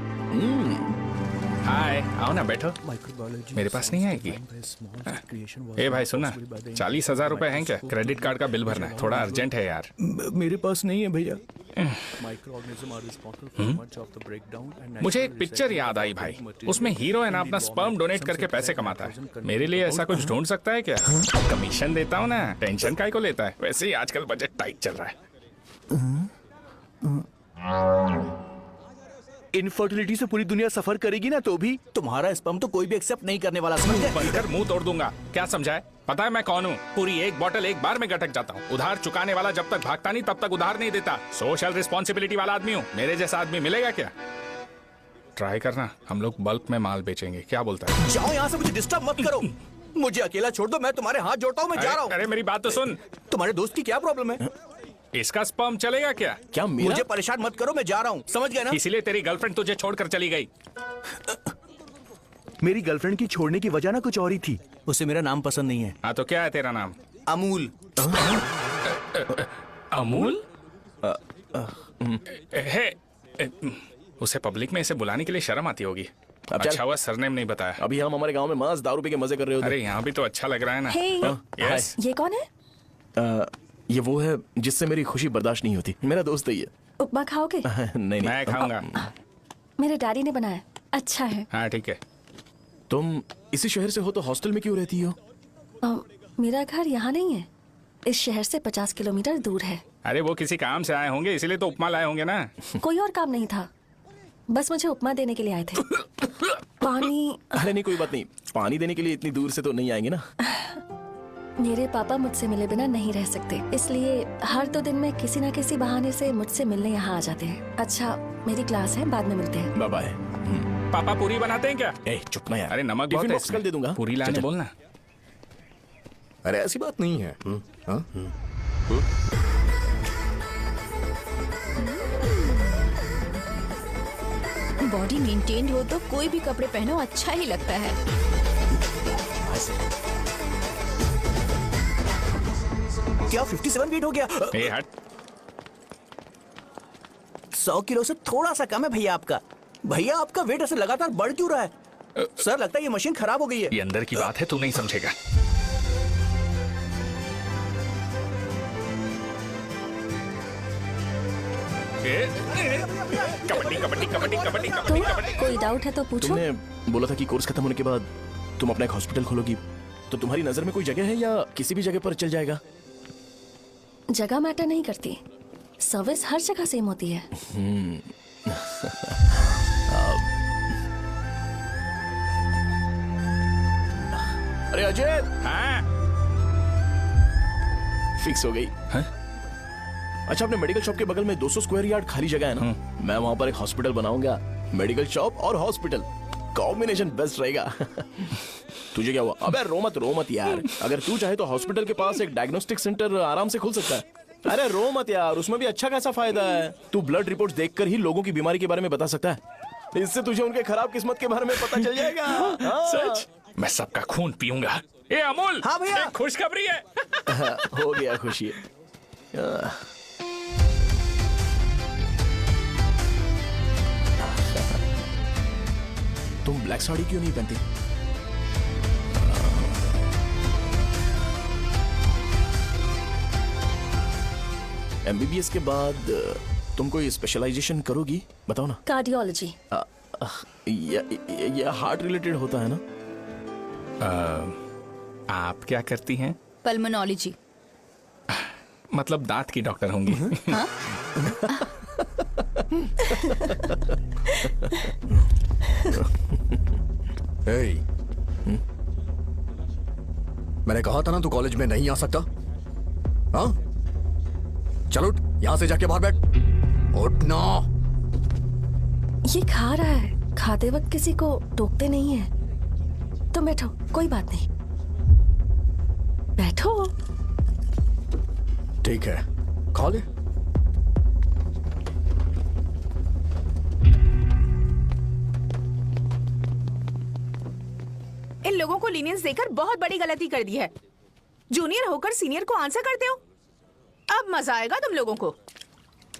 हाय, आओ ना, बैठो। मेरे पास नहीं आएगी। ए भाई सुनना, 40,000 रुपए हैं क्या? क्रेडिट कार्ड का बिल भरना है, थोड़ा अर्जेंट है यार। मेरे पास नहीं है भैया। मुझे एक पिक्चर याद आई भाई, उसमें हीरोइन अपना स्पर्म डोनेट करके पैसे कमाता है। मेरे लिए ऐसा कुछ ढूंढ सकता है क्या? कमीशन देता हूँ ना, टेंशन काय को लेता है। वैसे ही आजकल बजट टाइट चल रहा है। इनफर्टिलिटी से पूरी दुनिया सफर करेगी ना, तो भी तुम्हारा स्पर्म तो कोई भी एक्सेप्ट नहीं करने वाला। समझ गए? बनकर मुंह तोड़ दूंगा। क्या समझाए? पता है मैं कौन हूँ? पूरी एक बोतल एक बार में गटक जाता हूँ। उधार चुकाने वाला जब तक भागता नहीं तब तक उधार नहीं देता। सोशल रिस्पॉन्सिबिलिटी वाला आदमी हूँ। मेरे जैसा आदमी मिलेगा क्या? ट्राई करना, हम लोग बल्क में माल बेचेंगे। क्या बोलता है? जाओ यहाँ से, मुझे डिस्टर्ब मत करो। मुझे अकेला छोड़ दो, मैं तुम्हारे हाथ जोड़ता हूँ, मैं जा रहा हूँ। अरे मेरी बात तो सुन। तुम्हारे दोस्त की क्या प्रॉब्लम है? इसका स्पर्म चलेगा क्या? क्या मेरा? मुझे परेशान मत करो, मैं जा रहा हूँ। समझ गए ना? इसीलिए तेरी गर्लफ्रेंड तुझे छोड़कर चली गई। मेरी गर्लफ्रेंड की छोड़ने की वजह ना कुछ और ही थी। उसे मेरा नाम पसंद नहीं है। हाँ तो क्या है तेरा नाम? अमूल। अमूल? उसे पब्लिक में इसे बुलाने के लिए शर्म आती होगी। अच्छा हुआ सरनेम नहीं बताया। अभी हम हमारे गांव में मांस दारू पी के मजे कर रहे होते। अरे यहाँ भी तो अच्छा लग रहा है ना। Hey, yes. ये कौन है? ये वो है जिससे मेरी खुशी बर्दाश्त नहीं होती। मेरा दोस्त ही है। उपमा खाओगे? नहीं। मैं खाऊंगा। मेरे डैडी ने बनाया, अच्छा है। हाँ ठीक है। तुम इसी शहर से हो तो हॉस्टल में क्यों रहती हो? मेरा घर यहाँ नहीं है, इस शहर से 50 किलोमीटर दूर है। अरे वो किसी काम से आए होंगे, इसीलिए तो उपमा लाए होंगे ना। कोई और काम नहीं था, बस मुझे उपमा देने के लिए आए थे। पानी? अरे नहीं, कोई बात नहीं। पानी देने के लिए इतनी दूर से तो नहीं आएंगे ना। मेरे पापा मुझसे मिले बिना नहीं रह सकते, इसलिए हर 2 दिन में किसी न किसी बहाने से मुझसे मिलने यहाँ आ जाते हैं। अच्छा, मेरी क्लास है, बाद में मिलते हैं। Bye bye. पापा पूरी बनाते हैं क्या? चुप ना यार। अरे नमक टिफिन बहुत है बॉक्स कल दे दूंगा। पूरी लाने बोलना। अरे ऐसी बात नहीं है। बॉडी मेंटेन्ड हो तो कोई भी कपड़े पहनो अच्छा ही लगता है। क्या 57 फीट हो गया? ए हट। 100 किलो से थोड़ा सा कम है भैया आपका। भैया आपका वेट ऐसे लगातार बढ़ क्यों रहा है? सर लगता है ये मशीन खराब हो गई है। ये अंदर की बात है, तू नहीं समझेगा। कबड्डी कबड्डी कबड्डी कबड्डी कबड्डी कबड्डी। कोई डाउट है तो पूछो। तुमने बोला था कि कोर्स खत्म होने के बाद तुम अपना एक हॉस्पिटल खोलोगी, तो तुम्हारी नजर में कोई जगह है या किसी भी जगह पर चल जाएगा? जगह मैटर नहीं करती, सर्विस हर जगह सेम होती है। अरे अजय। हाँ? फिक्स हो गई। हाँ? अच्छा, अपने मेडिकल शॉप के बगल में 200 स्क्वायर यार्ड खाली जगह है ना, मैं वहां पर एक हॉस्पिटल बनाऊंगा। मेडिकल शॉप और हॉस्पिटल कॉम्बिनेशन बेस्ट रहेगा। तुझे क्या हुआ? अबे रो मत यार। अगर तू चाहे तो हॉस्पिटल के पास एक डायग्नोस्टिक सेंटर आराम से खुल सकता है। अरे रो मत यार, उसमें भी अच्छा खासा फायदा है। तू ब्लड रिपोर्ट्स देखकर ही लोगों की बीमारी के बारे में बता सकता है। इससे तुझे उनके खराब किस्मत के बारे में पता चल जाएगा। हाँ। सच? मैं सबका खून पीऊंगा। ए अमूल। हाँ भैया। एक खुशखबरी है। हो गया खुशी। तुम ब्लैक साड़ी क्यों नहीं पहनती? एमबीबीएस के बाद तुम कोई स्पेशलाइजेशन करोगी? बताओ ना। कार्डियोलॉजी। ये हार्ट रिलेटेड होता है ना? आप क्या करती हैं? पल्मोनोलॉजी। मतलब दांत की डॉक्टर होंगी। हाँ? मैंने कहा था ना तू कॉलेज में नहीं आ सकता। हाँ, चलो यहां से जाके बाहर बैठ। उठना। ये खा रहा है, खाते वक्त किसी को टोकते नहीं है। तुम बैठो, कोई बात नहीं, बैठो। ठीक है। खा ले। इन लोगों को लीनियंस देकर बहुत बड़ी गलती कर दी है। जूनियर होकर सीनियर को आंसर करते हो। अब मजा आएगा तुम लोगों को।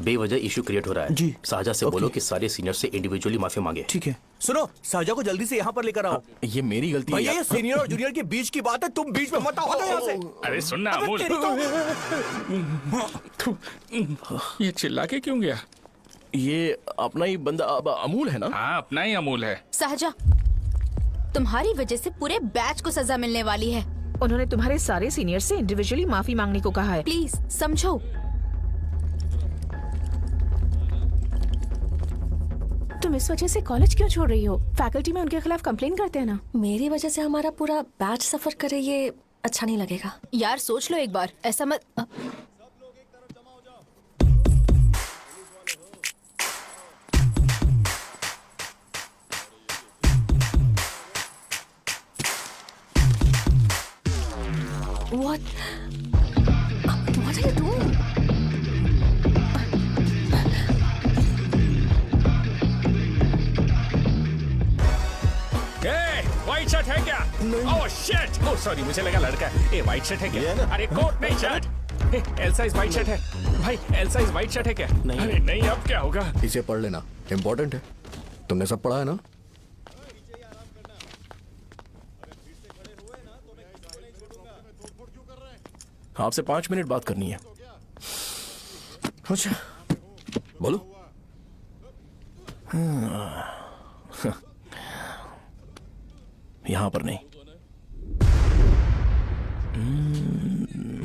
बेवजह इशू क्रिएट हो रहा है जी। साजा से बोलो कि सारे सीनियर से इंडिविजुअली माफी मांगे। ठीक है। सुनो, साजा को जल्दी से यहाँ पर लेकर आओ। ये मेरी गलती है। भैया ये सीनियर और जूनियर के बीच की बात है, तुम बीच में मत आओ यहाँ से। अरे सुनना अमूल, ये चिल्ला के क्यों गया? ये अपना ही बंदा अमूल है ना? हाँ, अपना ही अमूल है। साजा, तुम्हारी वजह से पूरे बैच को सजा मिलने वाली है। उन्होंने तुम्हारे सारे सीनियर से इंडिविजुअली माफी मांगने को कहा है। प्लीज समझो। तुम इस वजह से कॉलेज क्यों छोड़ रही हो? फैकल्टी में उनके खिलाफ कंप्लेन करते हैं ना। मेरी वजह से हमारा पूरा बैच सफर करे, ये अच्छा नहीं लगेगा। यार सोच लो एक बार, ऐसा मत। What are you doing? White shirt है क्या? Oh shit! ओह सॉरी, मुझे लगा लड़का है। व्हाइट शर्ट है क्या? अरे कोट नहीं, shirt. L size white shirt है भाई। एल साइज व्हाइट शर्ट है क्या? नहीं। अरे नहीं, अब क्या होगा? इसे पढ़ लेना, इम्पोर्टेंट है। तुमने सब पढ़ा है ना? आपसे 5 मिनट बात करनी है। अच्छा बोलो। यहां पर नहीं।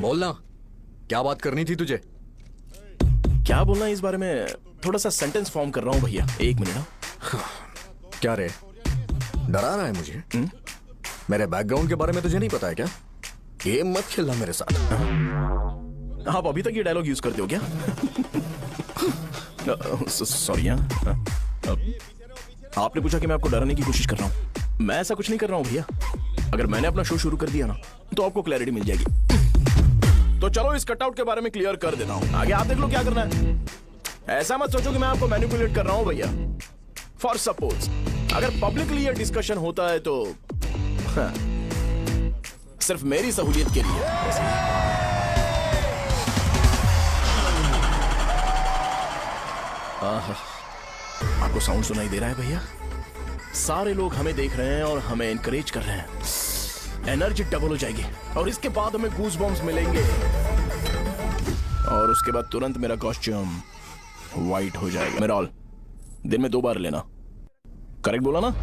बोलना, क्या बात करनी थी तुझे? क्या बोलना है इस बारे में? थोड़ा सा सेंटेंस फॉर्म कर रहा हूं भैया, 1 मिनट। क्या रे, डरा रहा है मुझे? मेरे बैकग्राउंड के बारे में तुझे नहीं पता है क्या? गेम मत खेलना मेरे साथ। आप अभी तक ये डायलॉग यूज करते हो क्या? सॉरी। आपने पूछा कि मैं आपको डराने की कोशिश कर रहा हूं। मैं ऐसा कुछ नहीं कर रहा हूं भैया। अगर मैंने अपना शो शुरू कर दिया ना, तो आपको क्लैरिटी मिल जाएगी। तो चलो इस कटआउट के बारे में क्लियर कर देता हूं। आगे आप देख लो क्या करना है। ऐसा मत सोचो कि मैं आपको मैनिपुलेट कर रहा हूं भैया। फॉर सपोज अगर पब्लिकली ये डिस्कशन होता है तो सिर्फ मेरी सहूलियत के लिए। आपको साउंड सुनाई दे रहा है भैया? सारे लोग हमें देख रहे हैं और हमें एनकरेज कर रहे हैं। एनर्जी डबल हो जाएगी और इसके बाद हमें गूज बॉम्ब्स मिलेंगे और उसके बाद तुरंत मेरा कॉस्ट्यूम वाइट हो जाएगा। मेरा ऑल दिन में 2 बार लेना। करेक्ट बोला ना?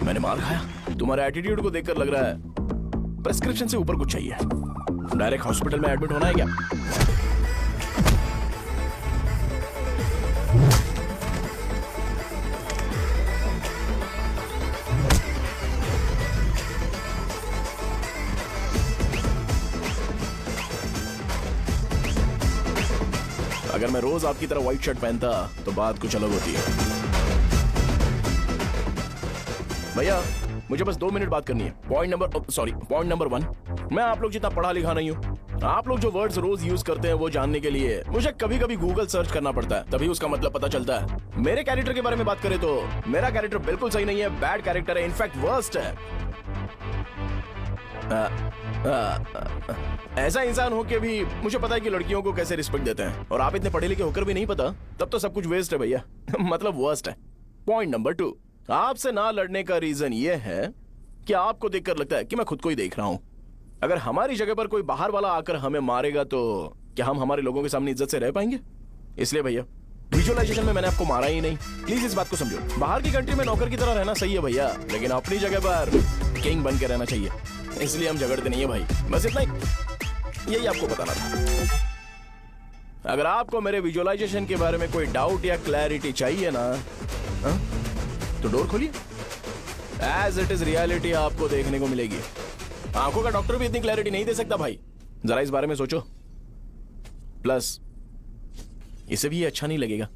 मैंने मार खाया। तुम्हारे एटीट्यूड को देखकर लग रहा है प्रेस्क्रिप्शन से ऊपर कुछ चाहिए। डायरेक्ट हॉस्पिटल में एडमिट होना है क्या? अगर मैं रोज आपकी तरह व्हाइट शर्ट पहनता तो बात कुछ अलग होती है। भैया मुझे बस 2 मिनट बात करनी है। पॉइंट नंबर 1, मैं आप लोग जितना पढ़ा लिखा नहीं हूँ। आप लोग जो वर्ड्स रोज यूज करते हैं वो जानने के लिए मुझे कभी कभी गूगल सर्च करना पड़ता है, तभी उसका मतलब पता चलता है। मेरे कैरेक्टर के बारे में बात करें तो मेरा कैरेक्टर बिल्कुल सही नहीं है, बैड कैरेक्टर है, इनफैक्ट वर्स्ट है। ऐसा इंसान हो के भी मुझे पता है कि लड़कियों को कैसे रिस्पेक्ट देते हैं, और आप इतने पढ़े लिखे होकर भी नहीं पता, तब तो सब कुछ वेस्ट है भैया। मतलब वर्स्ट है। पॉइंट नंबर 2, आपसे ना लड़ने का रीजन ये है कि आपको देखकर लगता है कि मैं खुद को ही देख रहा हूं। अगर हमारी जगह पर कोई बाहर वाला आकर हमें मारेगा तो क्या हम हमारे लोगों के सामने इज्जत से रह पाएंगे? इसलिए भैया विजुअलाइजेशन में मैंने आपको मारा ही नहीं, प्लीज इस बात को समझो। बाहर की कंट्री में नौकर की तरह रहना सही है भैया, लेकिन अपनी जगह पर किंग बन के रहना चाहिए। इसलिए हम झगड़ते नहीं है भाई, बस इतना ही, यही आपको बताना था। अगर आपको मेरे विजुअलाइजेशन के बारे में कोई डाउट या क्लैरिटी चाहिए ना, तो डोर खोलिए। एज इट इज रियलिटी आपको देखने को मिलेगी। आंखों का डॉक्टर भी इतनी क्लैरिटी नहीं दे सकता भाई, जरा इस बारे में सोचो। प्लस इसे भी ये अच्छा नहीं लगेगा।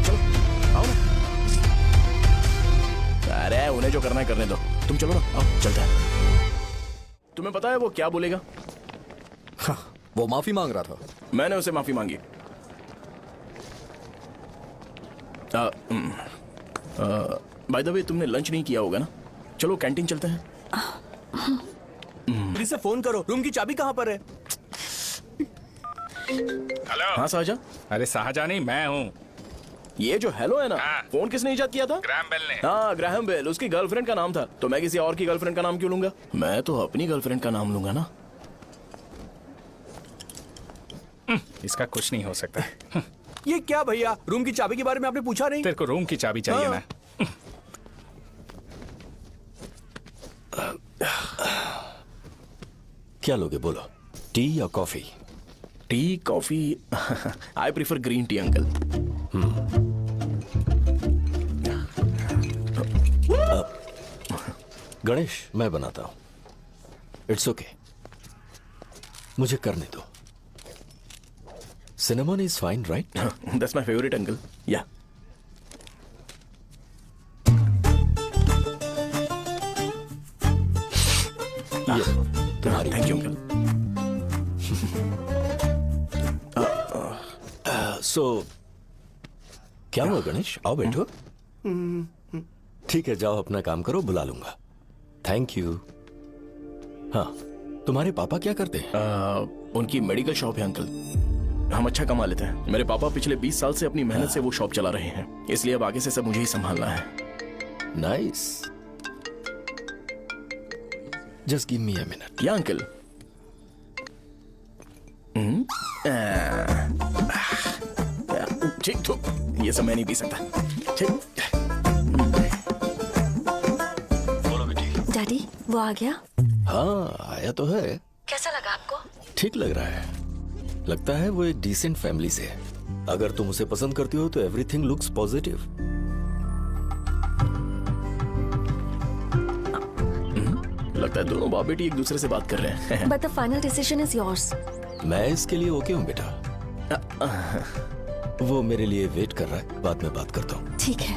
चलो आओ ना। अरे उन्हें जो करना है करने दो, तुम चलो ना, आओ चलते हैं। तुम्हें पता है वो क्या बोलेगा? वो माफी मांग रहा था। मैंने उसे माफी मांगी। बाय द वे तुमने लंच नहीं किया होगा ना? चलो कैंटीन चलते हैं। प्लीज से फोन करो, रूम की चाबी कहाँ पर है? हेलो। हाँ शाहजहां। अरे शाहजहां नहीं, मैं हूँ। ये जो हेलो है ना, फोन किसने इजाद किया था? ग्राहम बेल ने। हाँ ग्राहम बेल, उसकी गर्लफ्रेंड का नाम था, तो मैं किसी और की गर्लफ्रेंड का नाम क्यों लूंगा? मैं तो अपनी गर्लफ्रेंड का नाम लूंगा ना। इसका कुछ नहीं हो सकता। ये क्या भैया, रूम की चाबी के बारे में आपने पूछा नहीं? तेरे को रूम की चाबी चाहिए ना? क्या लोगे बोलो, टी या coffee? Tea coffee? I prefer green tea uncle. Ganesh मैं बनाता हूं, इट्स ओके, मुझे करने दो। Cinnamon is fine right? That's my favourite uncle. या तुम्हारी। Thank you uncle. सो क्या हुआ गणेश, आओ बैठो। ठीक है जाओ अपना काम करो, बुला लूंगा। Thank you. हाँ तुम्हारे पापा क्या करते हैं? उनकी मेडिकल शॉप है अंकल, हम अच्छा कमा लेते हैं। मेरे पापा पिछले 20 साल से अपनी मेहनत से वो शॉप चला रहे हैं, इसलिए अब आगे से सब मुझे ही संभालना है। Nice, just give me a minute. या अंकल। ठीक तो ये सब मैं नहीं पी सकता। ठीक। डैडी वो आ गया? हाँ आया तो है। कैसा लगा आपको? ठीक लग रहा है, लगता है वो एक डिसेंट फैमिली से है। अगर तुम उसे पसंद करती हो तो एवरीथिंग लुक्स पॉजिटिव। लगता है दोनों बाप बेटी एक दूसरे से बात कर रहे हैं। But the final decision is yours. मैं इसके लिए ओके हूँ बेटा। वो मेरे लिए वेट कर रहा है, बाद में बात करता हूँ। ठीक है।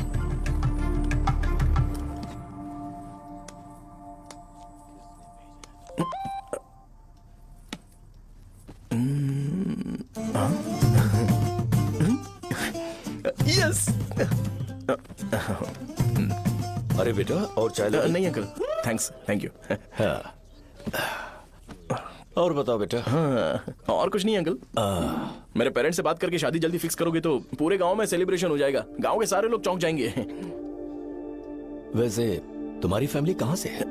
यस। अरे बेटा और चाय लो? नहीं अंकल थैंक्स, थैंक यू। हाँ। और बताओ बेटा। हाँ, और कुछ नहीं अंकल। मेरे पेरेंट्स से बात करके शादी जल्दी फिक्स करोगे तो पूरे गांव में सेलिब्रेशन हो जाएगा, गांव के सारे लोग चौंक जाएंगे। वैसे तुम्हारी फैमिली कहाँ से है?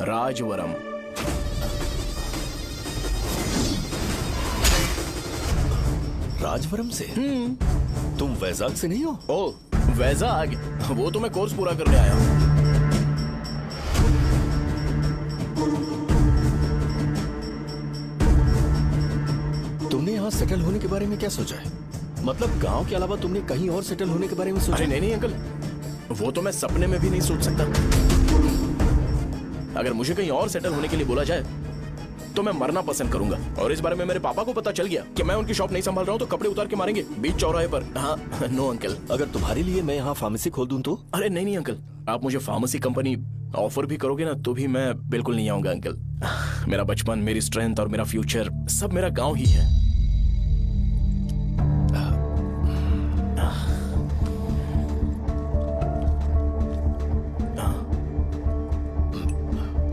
राजवरम। राजवरम से? तुम वैजाग से नहीं हो? ओ वैजाग, वो तो मैं कोर्स पूरा करने आया हूँ। तुमने यहाँ सेटल होने के बारे में क्या सोचा है? मतलब गांव के अलावा तुमने कहीं और सेटल होने के बारे में सोचा? अरे नहीं अंकल, वो तो मैं सपने में भी नहीं सोच सकता। अगर मुझे कहीं और सेटल होने के लिए बोला जाए तो मैं मरना पसंद करूंगा। और इस बारे में मेरे पापा को पता चल गया कि मैं उनकी शॉप नहीं संभाल रहा हूँ तो कपड़े उतार के मारेंगे बीच चौराहे पर। हाँ, नो अंकल। अगर तुम्हारे लिए मैं यहाँ फार्मेसी खोल दूं तो? अरे नहीं नहीं अंकल, आप मुझे फार्मेसी कंपनी ऑफर भी करोगे ना तो भी मैं बिल्कुल नहीं आऊंगा अंकल। मेरा बचपन, मेरी स्ट्रेंथ और मेरा फ्यूचर सब मेरा गांव ही है।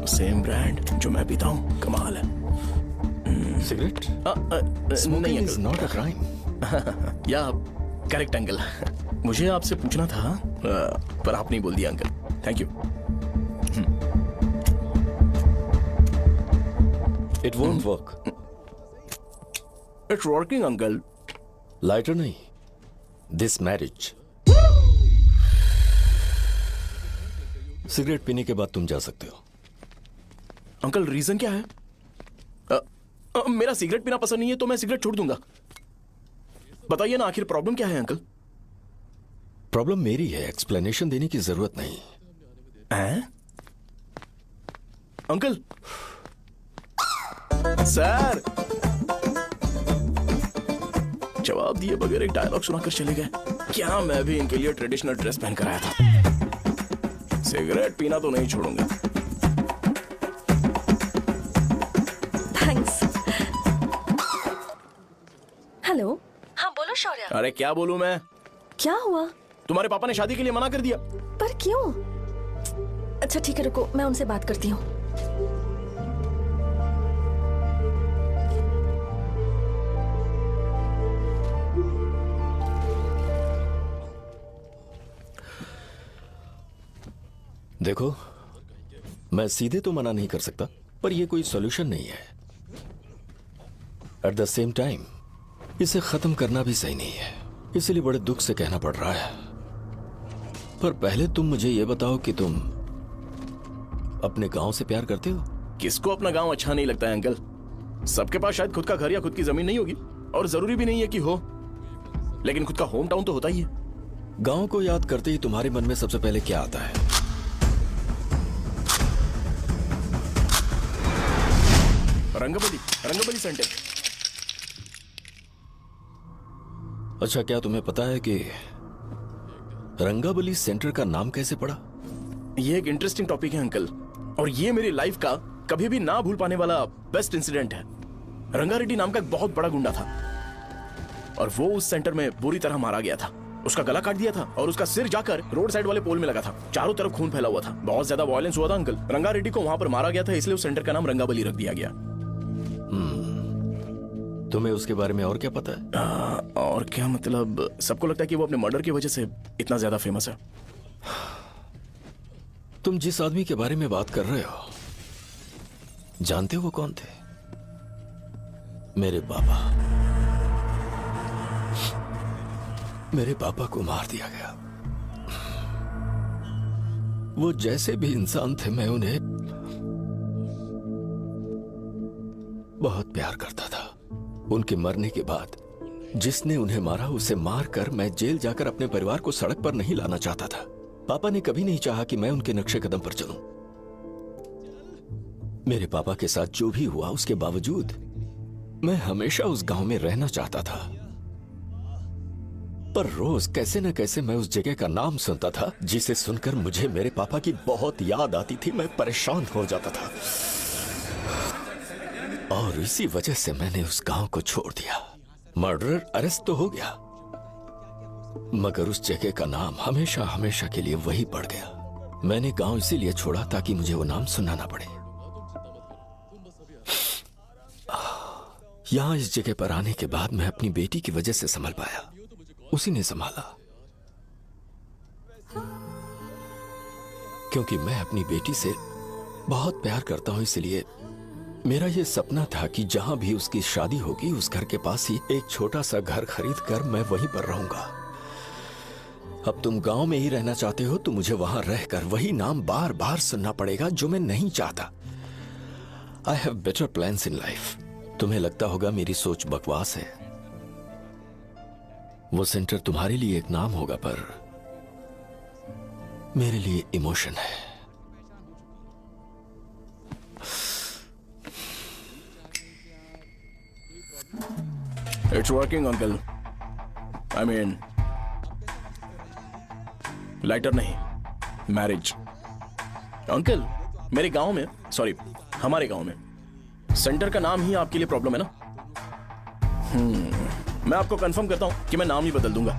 सेम ब्रांड जो मैं पीता हूँ, कमाल है। सिगरेट? नहीं इज नॉट अ क्राइम। या करेक्ट अंकल। मुझे आपसे पूछना था पर आप नहीं बोल दिया uncle. Thank you. It won't work. It's working uncle. Lighter नहीं, दिस मैरिज। सिगरेट पीने के बाद तुम जा सकते हो। अंकल रीजन क्या है? मेरा सिगरेट पीना पसंद नहीं है तो मैं सिगरेट छोड़ दूंगा। बताइए ना आखिर प्रॉब्लम क्या है अंकल? प्रॉब्लम मेरी है, एक्सप्लेनेशन देने की जरूरत नहीं। अंकल सर जवाब दिए बगैर एक डायलॉग सुनाकर चले गए। क्या मैं भी इनके लिए ट्रेडिशनल ड्रेस पहन कर आया था। सिगरेट पीना तो नहीं छोड़ूंगा। थैंक्स। हेलो। हाँ बोलो शौर्य। अरे क्या बोलूं मैं? क्या हुआ? तुम्हारे पापा ने शादी के लिए मना कर दिया। पर क्यों? अच्छा ठीक है रुको, मैं उनसे बात करती हूँ। देखो, मैं सीधे तो मना नहीं कर सकता, पर यह कोई सॉल्यूशन नहीं है। एट द सेम टाइम इसे खत्म करना भी सही नहीं है, इसलिए बड़े दुख से कहना पड़ रहा है। पर पहले तुम मुझे यह बताओ कि तुम अपने गांव से प्यार करते हो? किसको अपना गांव अच्छा नहीं लगता है अंकल? सबके पास शायद खुद का घर या खुद की जमीन नहीं होगी, और जरूरी भी नहीं है कि हो, लेकिन खुद का होम टाउन तो होता ही है। गांव को याद करते ही तुम्हारे मन में सबसे पहले क्या आता है? रंगबली सेंटर। अच्छा, क्या तुम्हें पता है कि रंगाबली सेंटर का नाम कैसे पड़ा? ये एक इंटरेस्टिंग टॉपिक है अंकल, और ये मेरी लाइफ का कभी भी ना भूल पाने वाला बेस्ट इंसिडेंट है। रंगारेड्डी नाम का एक बहुत बड़ा गुंडा था, और वो उस सेंटर में बुरी तरह मारा गया था। उसका गला काट दिया था और उसका सिर जाकर रोड साइड वाले पोल में लगा था। चारों तरफ खून फैला हुआ था, बहुत ज्यादा वायलेंस हुआ था अंकल। रंगारेड्डी को वहां पर मारा गया था, इसलिए उस सेंटर का नाम रंगाबली रख दिया गया। तुम्हें उसके बारे में और क्या पता है? और क्या मतलब, सबको लगता है कि वो अपने मर्डर की वजह से इतना ज्यादा फेमस है। तुम जिस आदमी के बारे में बात कर रहे हो, जानते हो वो कौन थे? मेरे पापा। मेरे पापा को मार दिया गया। वो जैसे भी इंसान थे, मैं उन्हें बहुत प्यार करता था। उनके मरने के बाद जिसने उन्हें मारा उसे मारकर मैं जेल जाकर अपने परिवार को सड़क पर नहीं लाना चाहता था। पापा ने कभी नहीं चाहा कि मैं उनके नक्शे कदम पर चलूं। मेरे पापा के साथ जो भी हुआ उसके बावजूद मैं हमेशा उस गांव में रहना चाहता था। पर रोज कैसे न कैसे मैं उस जगह का नाम सुनता था, जिसे सुनकर मुझे मेरे पापा की बहुत याद आती थी। मैं परेशान हो जाता था, और इसी वजह से मैंने उस गांव को छोड़ दिया। मर्डरर अरेस्ट तो हो गया, मगर उस जगह का नाम हमेशा हमेशा के लिए वही पड़ गया। मैंने गांव इसीलिए छोड़ा ताकि मुझे वो नाम सुनना ना पड़े। यहां इस जगह पर आने के बाद मैं अपनी बेटी की वजह से संभल पाया, उसी ने संभाला। क्योंकि मैं अपनी बेटी से बहुत प्यार करता हूं, इसलिए मेरा यह सपना था कि जहां भी उसकी शादी होगी उस घर के पास ही एक छोटा सा घर खरीद कर मैं वहीं पर रहूंगा। अब तुम गांव में ही रहना चाहते हो तो मुझे वहां रहकर वही नाम बार बार सुनना पड़ेगा, जो मैं नहीं चाहता। I have better plans in life. तुम्हें लगता होगा मेरी सोच बकवास है। वो सेंटर तुम्हारे लिए एक नाम होगा, पर मेरे लिए इमोशन है। It's working uncle. I mean lighter नहीं, मैरिज। अंकल मेरे गांव में, सॉरी हमारे गांव में सेंटर का नाम ही आपके लिए प्रॉब्लम है ना? मैं आपको कंफर्म करता हूं कि मैं नाम ही बदल दूंगा।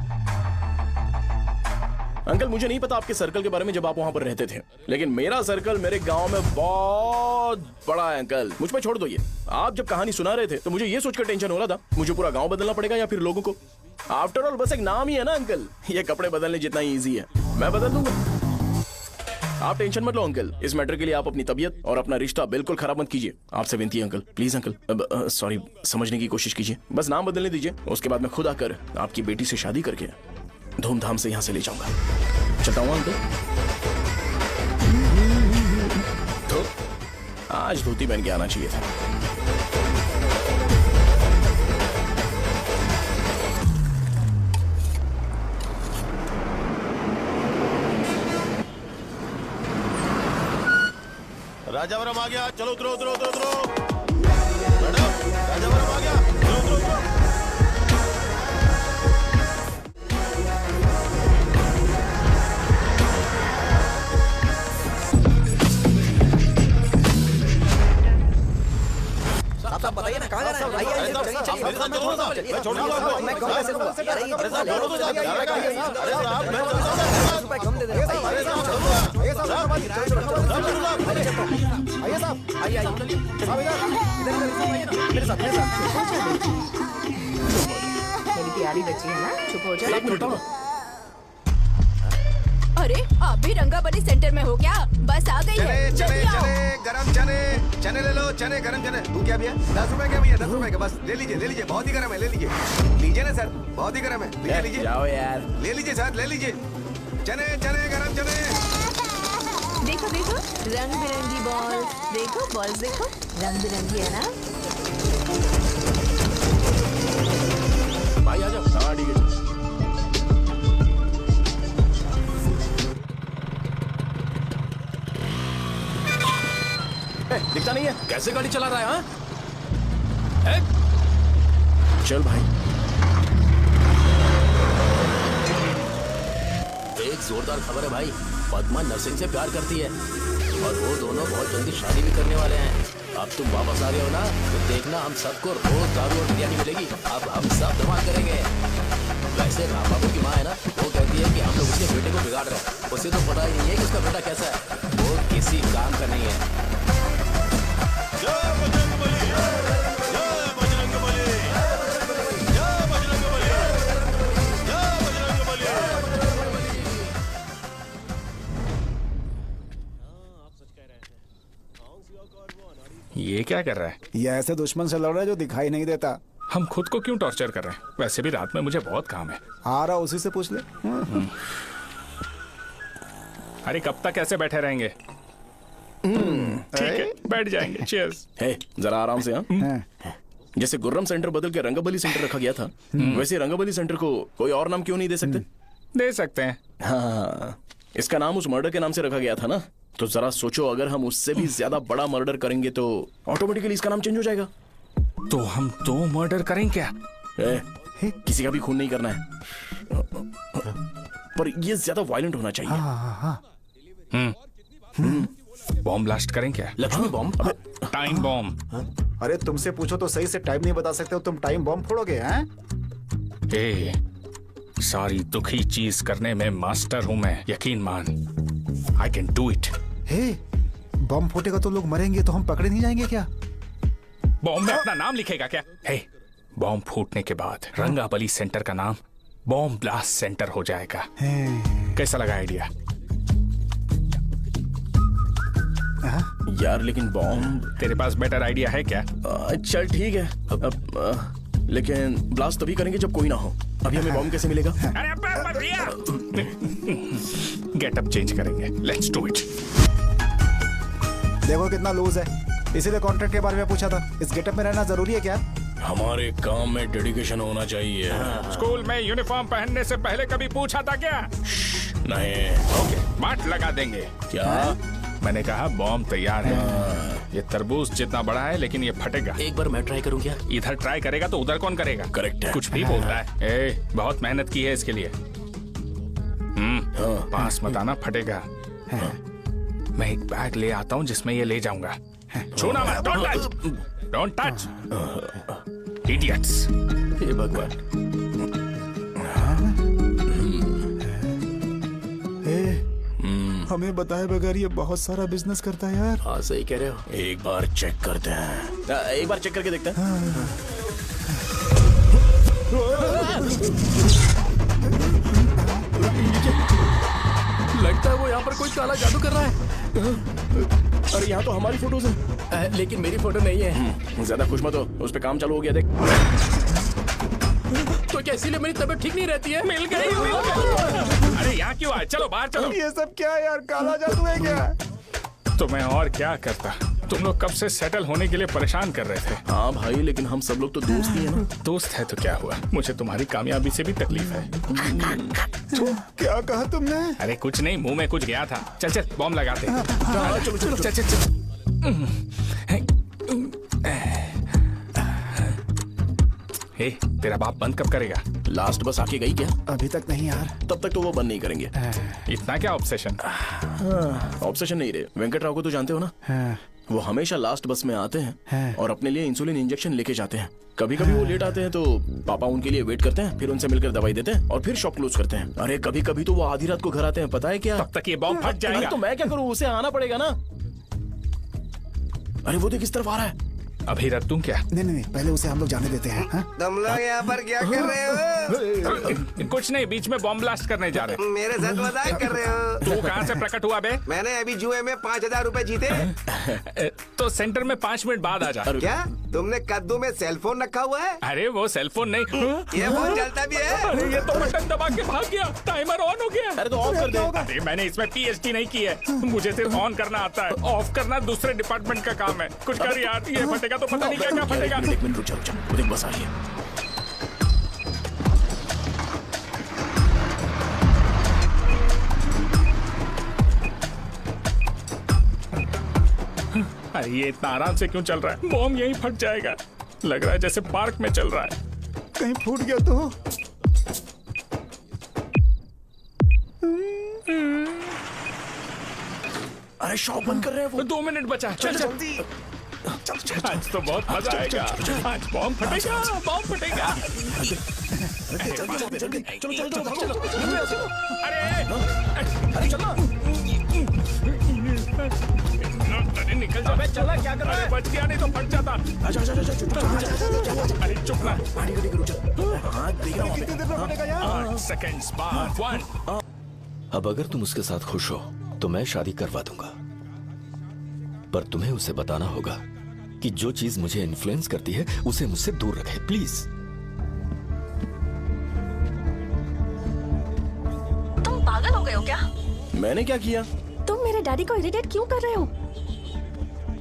अंकल मुझे नहीं पता आपके सर्कल के बारे में जब आप वहां पर रहते थे, लेकिन मेरा सर्कल मेरे गांव में बहुत बड़ा है अंकल। मुझ पे छोड़ दो ये। आप जब कहानी सुना रहे थे तो मुझे ये सोचकर टेंशन हो रहा था मुझे पूरा गांव बदलना पड़ेगा या फिर लोगों को। आफ्टर ऑल बस एक नाम ही है ना अंकल, ये कपड़े बदलने जितना ही ईजी है, मैं बदल दूंगा। आप टेंशन मत लो अंकल, इस मैटर के लिए आप अपनी तबीयत और अपना रिश्ता बिल्कुल खराब मत कीजिए। आपसे विनती है अंकल, प्लीज अंकल, सॉरी समझने की कोशिश कीजिए। बस नाम बदलने दीजिए, उसके बाद मैं खुद आकर आपकी बेटी से शादी करके धूमधाम से यहाँ से ले जाऊंगा। चलता हूँ अंकल। तो आज धोती पहन के आना चाहिए था। राजावरम आ गया, चलो उतरो उतरो उतरो उतरो। मैडम राजावरम आ गया, चलो उतरो उतरो। साहब बताइए ना कहाँ जाना है? आइए चलिए मेरे साथ चलो ना, मैं छोड़ दूंगा आपको। मैं कम कैसे दूंगा? अरे साहब छोड़ो तो साहब, अरे साहब मैं रुपए कम दे दे। अरे साहब आइए साहब, आइए आइए साहब इधर मेरे साथ मेरी प्यारी बच्ची है ना, चुप हो जाओ। अरे आप भी रंगाबली सेंटर में हो क्या? बस आ गई है, चने जल्दी आओ। गरम चने ले लो, चने गरम चने। तू क्या भैया? 10 रुपए का भैया, 10 रुपए का बस ले लीजिए, बहुत ही गरम है, ले लीजिए ना सर, बहुत ही गरम है, लीजिए जाओ यार, ले लीजिए सर, ले लीजिए। चने गरम चने। देखो देखो रंग बिरंगी बॉल्स, देखो बॉल्स देखो रंग बिरंगी है ना। भाई आ जाओ। हाँ ठीक है। दिखता नहीं है, कैसे गाड़ी चला रहा है? हाँ चल भाई। एक जोरदार खबर है भाई, पद्मा नरसिंह से प्यार करती है और वो दोनों बहुत जल्दी शादी भी करने वाले हैं। अब तुम वापस आ रहे हो ना, तो देखना हम सबको रोज दारू और बिरयानी मिलेगी। अब हम सब धमाल करेंगे। वैसे राम बाबू की माँ है ना, वो कहती है कि हम लोग उसके बेटे को बिगाड़ रहे हैं। उसे तो पता ही नहीं है कि उसका बेटा कैसा है, वो किसी काम का नहीं है। ये क्या कर रहा है? ये ऐसे दुश्मन से लड़ रहा है जो दिखाई नहीं देता। हम खुद को क्यों टॉर्चर कर रहे हैं? वैसे भी रात में मुझे बहुत काम है। आ रहा उसी से पूछ ले। अरे कब तक ऐसे बैठे रहेंगे? ठीक है बैठ जाएंगे। चीयर्स। हे जरा आराम से। हाँ जैसे गुर्रम सेंटर बदल के रंगाबली सेंटर रखा गया था, वैसे रंगाबली सेंटर को कोई और नाम क्यों नहीं दे सकते? दे सकते हैं। हाँ इसका नाम उस मर्डर के नाम से रखा गया था ना, तो जरा सोचो अगर हम उससे भी ज्यादा बड़ा मर्डर करेंगे तो ऑटोमेटिकली इसका नाम चेंज हो जाएगा। तो हम 2 मर्डर करें क्या? किसी का भी खून नहीं करना है, पर ये ज्यादा वायलेंट होना चाहिए। बॉम्ब ब्लास्ट करें क्या? लक्ष्मी बॉम्ब? Time bomb. अरे तुमसे पूछो तो सही से टाइम नहीं बता सकते हो, तुम टाइम बॉम्ब फोड़ोगे? हैं सारी दुखी चीज करने में मास्टर हूं मैं, यकीन मान। I can do it. Bomb फूटेगा तो लोग मरेंगे, तो हम पकड़े नहीं जाएंगे क्या? बॉम्ब में अपना नाम लिखेगा क्या? बॉम्ब फूटने के बाद रंगाबली सेंटर का नाम बॉम्ब ब्लास्ट सेंटर हो जाएगा। कैसा लगा आइडिया? यार लेकिन बॉम्ब, तेरे पास बेटर आइडिया है क्या? चल ठीक है, लेकिन ब्लास्ट तभी करेंगे जब कोई ना हो। अभी हमें बॉम्ब कैसे मिलेगा? गेटअप चेंज करेंगे। Let's do it. देखो कितना लूज है, इसीलिए कॉन्ट्रैक्ट के बारे में पूछा था। इस गेटअप में रहना जरूरी है क्या? हमारे काम में डेडिकेशन होना चाहिए। स्कूल में यूनिफॉर्म पहनने से पहले कभी पूछा था क्या? नहीं। ओके, बाट लगा देंगे। क्या? मैंने कहा बॉम्ब तैयार है। ये तरबूज जितना बड़ा है लेकिन ये फटेगा। एक बार मैं ट्राई करूं क्या? इधर ट्राई करेगा तो उधर कौन करेगा? करेक्ट है। कुछ भी बोलता है। बहुत मेहनत की है इसके लिए। पास मत आना, फटेगा। मैं एक बैग ले आता हूँ जिसमें ये ले जाऊंगा। छूना मत, don't touch, don't touch, idiots. हे भगवान। हमें बताए बगैर ये बहुत सारा बिजनेस करता है यार। हाँ सही कह रहे हो। एक बार चेक करते हैं। एक बार चेक करके देखते हैं। लगता है वो यहाँ पर कोई काला जादू कर रहा है। अरे यहाँ तो हमारी फोटोज हैं, लेकिन मेरी फोटो नहीं है। ज्यादा खुश मत हो, उस पे काम चालू हो गया देख। तो क्या इसीलिए मेरी तबीयत ठीक नहीं रहती है? मिल गई, मिल गई। अरे यहाँ क्यों आए? चलो बाहर चलो। ये सब क्या है यार? काला जादू है क्या? तो मैं और क्या करता? तुम लोग कब से सेटल होने के लिए परेशान कर रहे थे। हाँ भाई, लेकिन हम सब लोग तो दोस्त ही हैं ना। दोस्त है तो क्या हुआ? मुझे तुम्हारी कामयाबी से भी तकलीफ है। क्या कहा तुमने? अरे कुछ नहीं, मुंह में कुछ गया था। चल चल बॉम्ब लगाते हैं। चलो चलो चल चल चल। हे, तेरा बाप बंद कब करेगा? लास्ट बस आके गई क्या? अभी तक नहीं यार। तब तक तो वो बंद नहीं करेंगे। इतना क्या ऑब्सेशन? ऑब्सेशन नहीं रहे। वेंकट राव को तो जानते हो ना? वो हमेशा लास्ट बस में आते हैं और अपने लिए इंसुलिन इंजेक्शन लेके जाते हैं। कभी कभी वो लेट आते हैं तो पापा उनके लिए वेट करते हैं, फिर उनसे मिलकर दवाई देते हैं और फिर शॉप क्लोज करते हैं। अरे कभी कभी तो वो आधी रात को घर आते हैं, पता है क्या? तब तक ये बॉम्ब फट जाएगा। तो मैं क्या करूँ? उसे आना पड़ेगा ना। अरे वो देख किस तरफ आ रहा है। अभी रख दूं क्या? नहीं, पहले उसे हम लोग जाने देते हैं। तुम लोग यहाँ पर क्या कर रहे हो? कुछ नहीं, बीच में बॉम्ब ब्लास्ट करने जा रहे। मेरे साथ मजाक कर रहे हो? तू कहाँ से प्रकट हुआ बे? मैंने अभी जुए में 5,000 रुपए जीते। तो सेंटर में 5 मिनट बाद आ जा। क्या तुमने कद्दू में सेलफोन रखा हुआ है? अरे वो सेलफोन नहीं, ये फोन चलता भी है। अरे ये तो बटन दबा के भाग गया, टाइमर ऑन हो गया। अरे तो ऑफ कर दे। अरे मैंने इसमें PhD नहीं की है, मुझे सिर्फ ऑन करना आता है। ऑफ करना दूसरे डिपार्टमेंट का काम है। कुछ कर यार, ये फटेगा तो पता नहीं क्या क्या फटेगा। एक मिनट रुक जा, वो देख बस आ रही है। अरे ये इतना आराम से क्यों चल रहा है? बॉम्ब यहीं फट जाएगा। लग रहा है जैसे पार्क में चल रहा है। कहीं फूट गया तो? अरे शॉप बंद कर रहे हैं वो। 2 मिनट बचा, चल जल्दी। आज तो बहुत मजा आएगा। आज बॉम्ब फटेगा, बॉम्ब फटेगा। चलो। अरे चलो, निकल जा। चला क्या कर रहा है? बच गया, नहीं तो फट जाता। अरे चुप ना। 8 सेकंड्स बाद 1। अब अगर तुम उसके साथ खुश हो तो मैं शादी करवा दूंगा, पर तुम्हें उसे बताना होगा कि जो चीज मुझे इन्फ्लुएंस करती है उसे मुझसे दूर रखे, प्लीज। तुम पागल हो गए हो क्या? मैंने क्या किया? तुम मेरे डैडी को इरिटेट क्यों कर रहे हो?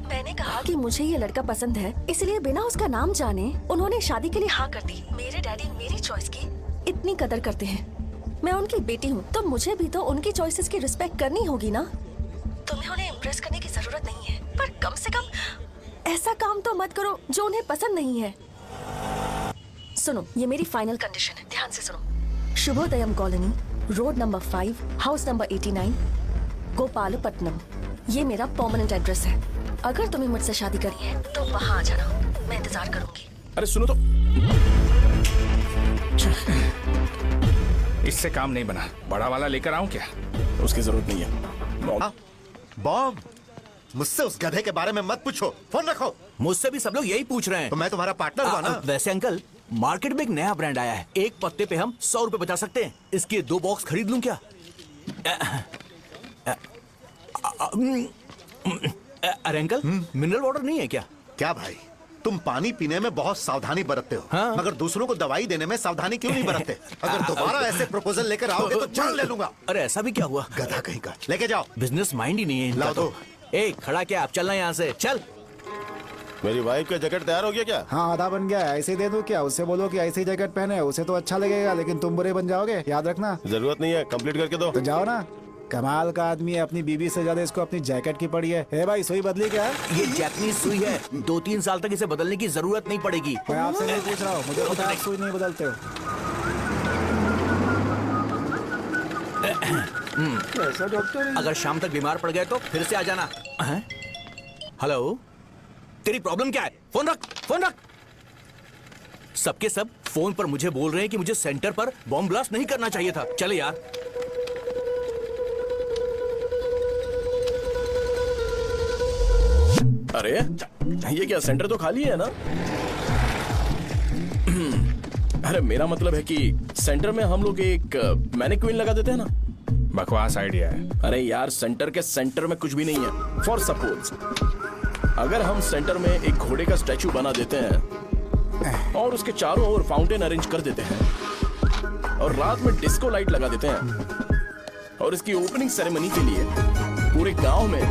मैंने कहा कि मुझे ये लड़का पसंद है, इसलिए बिना उसका नाम जाने उन्होंने शादी के लिए हाँ कर दी। मेरे डैडी मेरी चॉइस की इतनी कदर करते हैं। मैं उनकी बेटी हूँ, तो मुझे भी तो उनकी चॉइसेस की रिस्पेक्ट करनी होगी ना। तुम्हें उन्हें इम्प्रेस करने की जरूरत नहीं है, पर कम से कम ऐसा काम तो मत करो जो उन्हें पसंद नहीं है। सुनो, ये मेरी फाइनल कंडीशन है, ध्यान से सुनो। Shubhodayam colony, road number 5, house number 89, Gopalapatnam. ये मेरा परमानेंट एड्रेस है। अगर तुम्हें मुझसे शादी करनी है तो वहाँ आ जाना, मैं इंतजार करूंगी। अरे सुनो तो। इससे काम नहीं बना, बड़ा वाला लेकर आऊं क्या? उसकी जरूरत नहीं है। बॉम्ब? मुझसे उस गधे के बारे में मत पूछो, फोन रखो। मुझसे भी सब लोग यही पूछ रहे हैं। तो मैं तुम्हारा पार्टनर हुआ ना। वैसे अंकल, मार्केट में एक नया ब्रांड आया है, एक पत्ते पे हम 100 रुपए बचा सकते हैं। इसके 2 बॉक्स खरीद लूं क्या? अरे अंकल, मिनरल वाटर नहीं है क्या? क्या भाई, तुम पानी पीने में बहुत सावधानी बरतते हो, हाँ? मगर दूसरों को दवाई देने में सावधानी क्यों नहीं बरतते? अगर दोबारा ऐसे प्रपोजल लेकर आओगे तो जान ले लूंगा। अरे ऐसा भी क्या हुआ? गधा कहीं का, लेके जाओ। बिजनेस माइंड ही नहीं है इनका। लाओ दो। ए, खड़ा क्या? आप चलना यहाँ से, चल। मेरी वाइफ का जैकेट तैयार हो गया क्या? हाँ, आधा बन गया है। ऐसे ही दे दो क्या? उससे बोलो कि ऐसे ही जैकेट पहने, उसे तो अच्छा लगेगा, लेकिन तुम बुरे बन जाओगे, याद रखना। जरूरत नहीं है, कंप्लीट करके दो। तो जाओ ना। कमाल का आदमी है, अपनी बीवी से ज्यादा इसको अपनी जैकेट की पड़ी है। हे भाई सुई बदली क्या? ये जैपनीज सुई है, 2-3 साल तक इसे बदलने की जरूरत नहीं पड़ेगी। मैं आपसे नहीं पूछ रहा हूँ, मुझे पता है आप सुई नहीं बदलते हो। कैसा डॉक्टर? अगर शाम तक बीमार पड़ गए तो फिर से आ जाना। हेलो, तेरी प्रॉब्लम क्या है? फोन रख, फोन रख। सबके सब फोन पर मुझे बोल रहे हैं कि मुझे सेंटर पर बॉम्ब ब्लास्ट नहीं करना चाहिए था। चले यार। अरे ये क्या, सेंटर तो खाली है ना? अरे मेरा मतलब है कि सेंटर में हम लोग एक मैनिक्विन लगा देते हैं ना। बकवास आइडिया है। अरे यार, सेंटर के सेंटर में कुछ भी नहीं है। फॉर सपोज अगर हम सेंटर में एक घोड़े का स्टैचू बना देते हैं और उसके चारों ओर फाउंटेन अरेंज कर देते हैं और रात में डिस्को लाइट लगा देते हैं और इसकी ओपनिंग सेरेमनी के लिए पूरे गांव में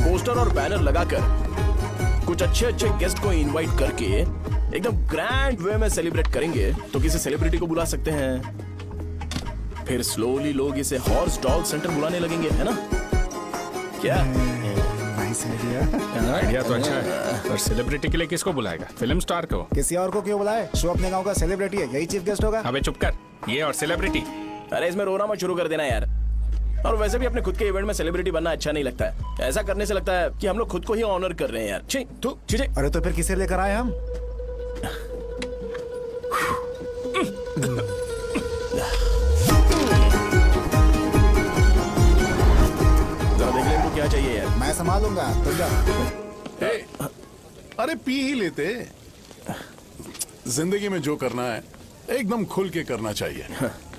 पोस्टर और बैनर लगाकर कुछ अच्छे अच्छे गेस्ट को इनवाइट करके एकदम ग्रैंड वे में सेलिब्रेट करेंगे, तो किसी सेलिब्रिटी को बुला सकते हैं। फिर स्लोली लोग इसे हॉर्स डॉग सेंटर बुलाने लगेंगे, है ना? क्या आइडिया तो अच्छा है, पर सेलिब्रिटी के लिए किसको बुलाएगा? फिल्म स्टार को? किसी और को क्यों बुलाए? शो अपने गांव का सेलिब्रिटी है, यही चीफ गेस्ट होगा। अबे चुप कर, ये और सेलिब्रिटी। अरे इसमें रोना मत शुरू कर देना यार। और वैसे भी अपने खुद के इवेंट में सेलिब्रिटी बनना अच्छा नहीं लगता है। ऐसा करने से लगता है कि हम लोग खुद को ही ऑनर कर रहे हैं यार। छी, तू छी। अरे तो फिर किसे लेकर आए हम? जरा देख ले इनको क्या चाहिए यार। मैं संभालूंगा, तुम जा। अरे पी ही लेते। जिंदगी में जो करना है एकदम खुल के करना चाहिए।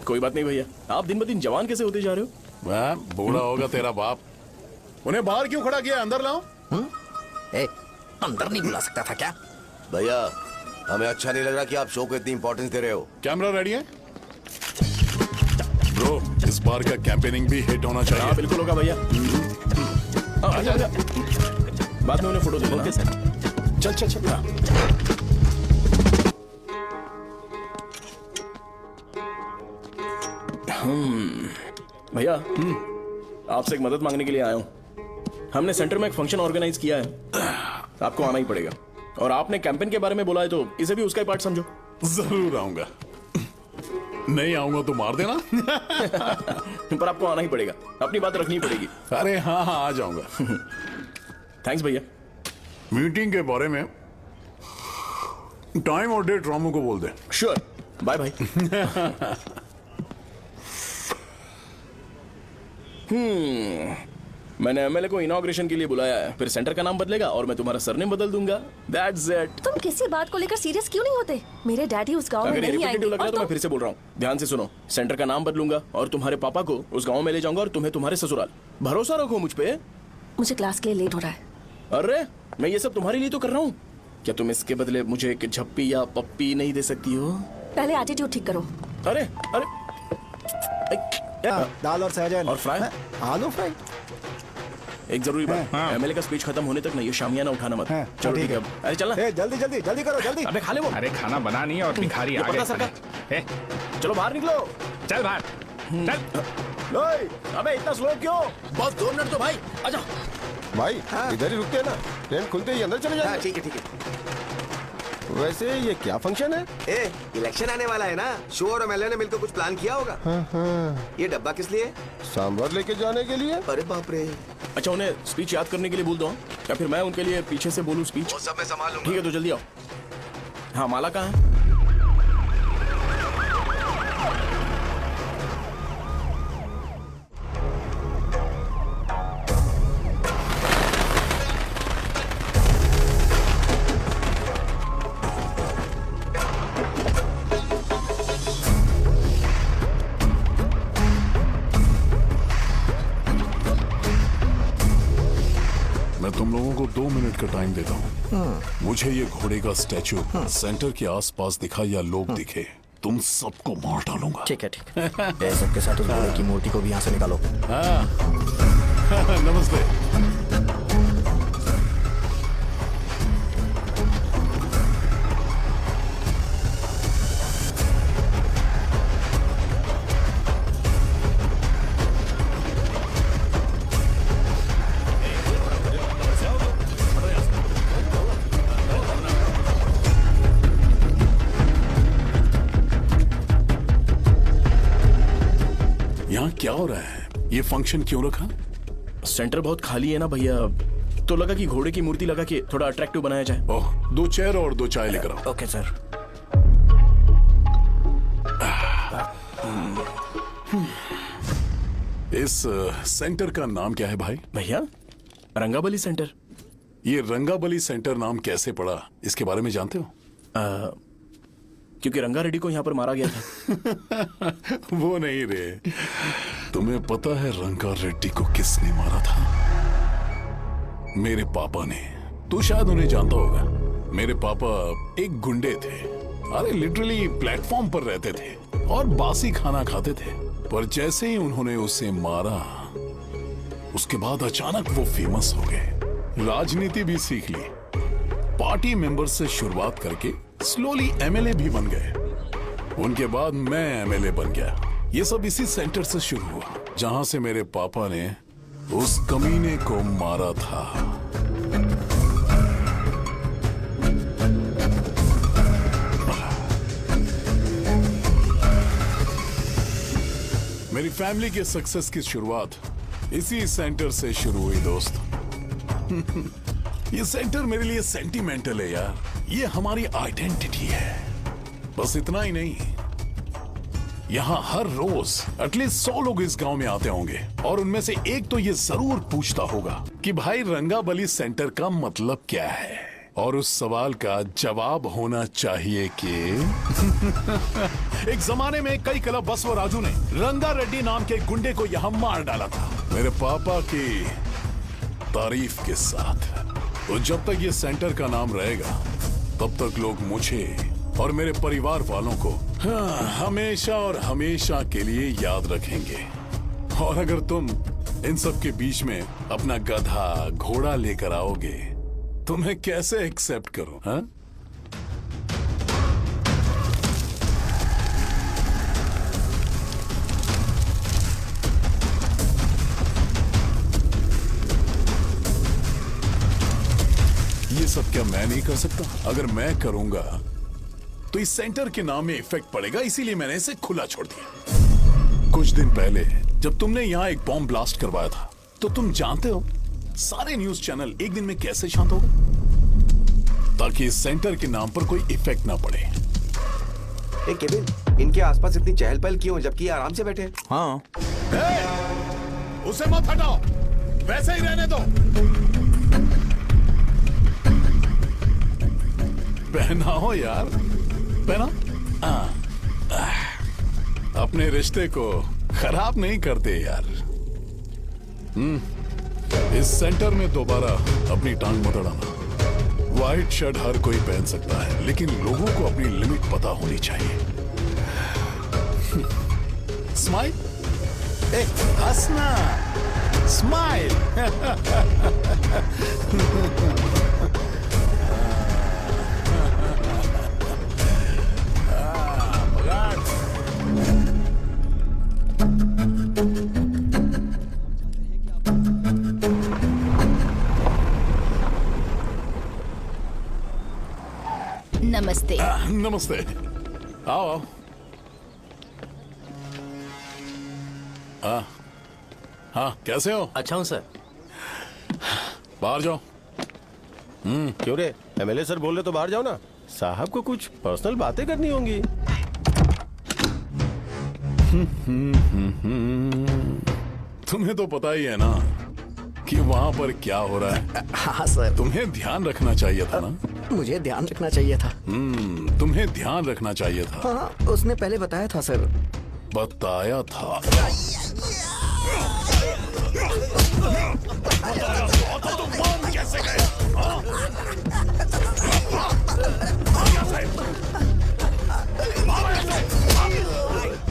कोई बात नहीं भैया, आप दिन ब दिन जवान कैसे होते जा रहे हो? बूढ़ा होगा तेरा बाप। उन्हें बाहर क्यों खड़ा किया? अंदर लाओ। अंदर नहीं बुला सकता था क्या? भैया हमें अच्छा नहीं लग रहा कि आप शो को इतनी इंपॉर्टेंस दे रहे हो। कैमरा रेडी है? ब्रो, इस बार का कैंपेनिंग भी हिट होना चाहिए। हाँ बिल्कुल होगा भैया। आजा। बाद में उन्हें फोटो दे देना। चल चल चल। भैया आपसे एक मदद मांगने के लिए आया हूँ। हमने सेंटर में एक फंक्शन ऑर्गेनाइज किया है, आपको आना ही पड़ेगा। और आपने कैंपेन के बारे में बोला है तो इसे भी उसका ही पार्ट समझो। जरूर आऊंगा। नहीं आऊंगा तो मार देना। पर आपको आना ही पड़ेगा, अपनी बात रखनी पड़ेगी। अरे हाँ हाँ आ जाऊंगा। थैंक्स भैया। मीटिंग के बारे में टाइम और डेट रामू को बोल दे। श्योर, बाय भाई। मैंने एमएलए को इनॉग्रेशन के लिए बुलाया है, फिर सेंटर का नाम बदलेगा और मैं तुम्हारा सरनेम बदल दूंगा। That's it। तुम किसी बात को लेकर सीरियस क्यों नहीं होते? मेरे डैडी उस गांव में अगर नहीं आएंगे। रिपीटेटिव लग रहा है तो मैं फिर से बोल रहा हूँ, ध्यान से सुनो। सेंटर का नाम बदलूंगा और तुम्हारे पापा को उस गाँव में ले जाऊंगा और तुम्हें तुम्हारे ससुराल। भरोसा रखो मुझ पे। मुझे क्लास के लिए लेट हो रहा है। अरे मैं ये सब तुम्हारे लिए तो कर रहा हूँ। क्या तुम इसके बदले मुझे एक झप्पी या पप्पी नहीं दे सकती हो? पहले एटीट्यूड ठीक करो। अरे अरे दाल और सहजन और फ्राई, आलू फ्राई। एक जरूरी बात, एमएलए का स्पीच खत्म होने तक ना ये शामियाना उठाना मत। चलो ठीक है। अरे चलना। जल्दी जल्दी जल्दी करो जल्दी। अबे खा ले वो। अरे खाना बना नहीं और भिखारी आ गए। चलो बाहर निकलो। चल बाहर चल। अबे इतना स्लो क्यों? बस 2 मिनट तो भाई। आजा भाई इधर ही रुकते हैं ना, ट्रेन खुलते ही अंदर चले जाएंगे। ठीक है ठीक है। वैसे ये क्या फंक्शन है? इलेक्शन आने वाला है ना, शो और एमएलए ने मिलकर कुछ प्लान किया होगा। ये डब्बा किस लिए? सांभर लेके जाने के लिए। अरे बाप रे। अच्छा उन्हें स्पीच याद करने के लिए बोल दो या फिर मैं उनके लिए पीछे से बोलूं स्पीच? वो सब मैं संभालूंगा। ठीक है तो जल्दी आओ। हाँ माला कहाँ है? तुम लोगों को 2 मिनट का टाइम देता हूँ। मुझे ये घोड़े का स्टैचू सेंटर के आसपास दिखा या लोग दिखे, तुम सबको मार डालूंगा। ठीक है ठीक है। सबके साथ उस घोड़े की मूर्ति को भी यहाँ से निकालो। नमस्ते। क्या हो रहा है? ये फंक्शन क्यों रखा? सेंटर बहुत खाली है ना भैया, तो लगा कि घोड़े की मूर्ति लगा के थोड़ा अट्रैक्टिव बनाया जाए। ओह, 2 चेयर और 2 चाय लेकर आओ। Okay sir. इस सेंटर का नाम क्या है भाई? भैया रंगाबली सेंटर। ये रंगाबली सेंटर नाम कैसे पड़ा, इसके बारे में जानते हो? क्योंकि रंगा रेड्डी को यहाँ पर मारा गया था। वो नहीं रे, तुम्हें पता है रंगा रेड्डी को किसने मारा था? मेरे पापा ने। तू शायद उन्हें जानता होगा। मेरे पापा एक गुंडे थे। अरे लिटरली प्लेटफॉर्म पर रहते थे और बासी खाना खाते थे। पर जैसे ही उन्होंने उसे मारा, उसके बाद अचानक वो फेमस हो गए। राजनीति भी सीख ली, पार्टी मेंबर से शुरुआत करके स्लोली एमएलए भी बन गए। उनके बाद मैं एमएलए बन गया। ये सब इसी सेंटर से शुरू हुआ, जहां से मेरे पापा ने उस कमीने को मारा था। मेरी फैमिली के सक्सेस की शुरुआत इसी सेंटर से शुरू हुई दोस्त। ये सेंटर मेरे लिए सेंटिमेंटल है यार। ये हमारी आइडेंटिटी है। बस इतना ही नहीं, यहाँ हर रोज एटलीस्ट 100 लोग इस गांव में आते होंगे और उनमें से एक तो ये जरूर पूछता होगा कि भाई रंगाबली सेंटर का मतलब क्या है। और उस सवाल का जवाब होना चाहिए कि एक जमाने में कई क्लब बसव राजू ने रंगा रेड्डी नाम के गुंडे को यहाँ मार डाला था, मेरे पापा की तारीफ के साथ। तो जब तक ये सेंटर का नाम रहेगा, तब तक लोग मुझे और मेरे परिवार वालों को हमेशा और हमेशा के लिए याद रखेंगे। और अगर तुम इन सब के बीच में अपना गधा घोड़ा लेकर आओगे तो मैं कैसे एक्सेप्ट करूं? हाँ? ये सब क्या मैं नहीं कर सकता? अगर मैं करूंगा तो इस सेंटर के नाम में इफेक्ट पड़ेगा, इसीलिए मैंने इसे खुला छोड़ दिया। कुछ दिन पहले जब तुमने यहां एक बॉम्ब ब्लास्ट करवाया था, तो तुम जानते हो सारे न्यूज चैनल एक दिन में कैसे शांत हो गए? ताकि इस सेंटर के नाम पर कोई इफेक्ट ना पड़े। केविन, इनके आसपास इतनी चहल पहल क्यों, जबकि आराम से बैठे? हाँ। उसे मत हटाओ, वैसे ही रहने दो। पहनाओ यार, पहना। अपने रिश्ते को खराब नहीं करते यार। इस सेंटर में दोबारा अपनी टांग मत अड़ाना। व्हाइट शर्ट हर कोई पहन सकता है, लेकिन लोगों को अपनी लिमिट पता होनी चाहिए। स्माइल, हंसना, स्माइल। नमस्ते। नमस्ते, आओ आओ। हाँ, कैसे हो? अच्छा हूँ सर। बाहर जाओ। क्यों रे, एमएलए सर बोल रहे तो बाहर जाओ ना। साहब को कुछ पर्सनल बातें करनी होंगी। तुम्हें तो पता ही है ना कि वहाँ पर क्या हो रहा है। हाँ सर। तुम्हें ध्यान रखना चाहिए था ना। मुझे ध्यान रखना चाहिए था। तुम्हें ध्यान रखना चाहिए था। हाँ, उसने पहले बताया था सर। बताया था। कैसे गए?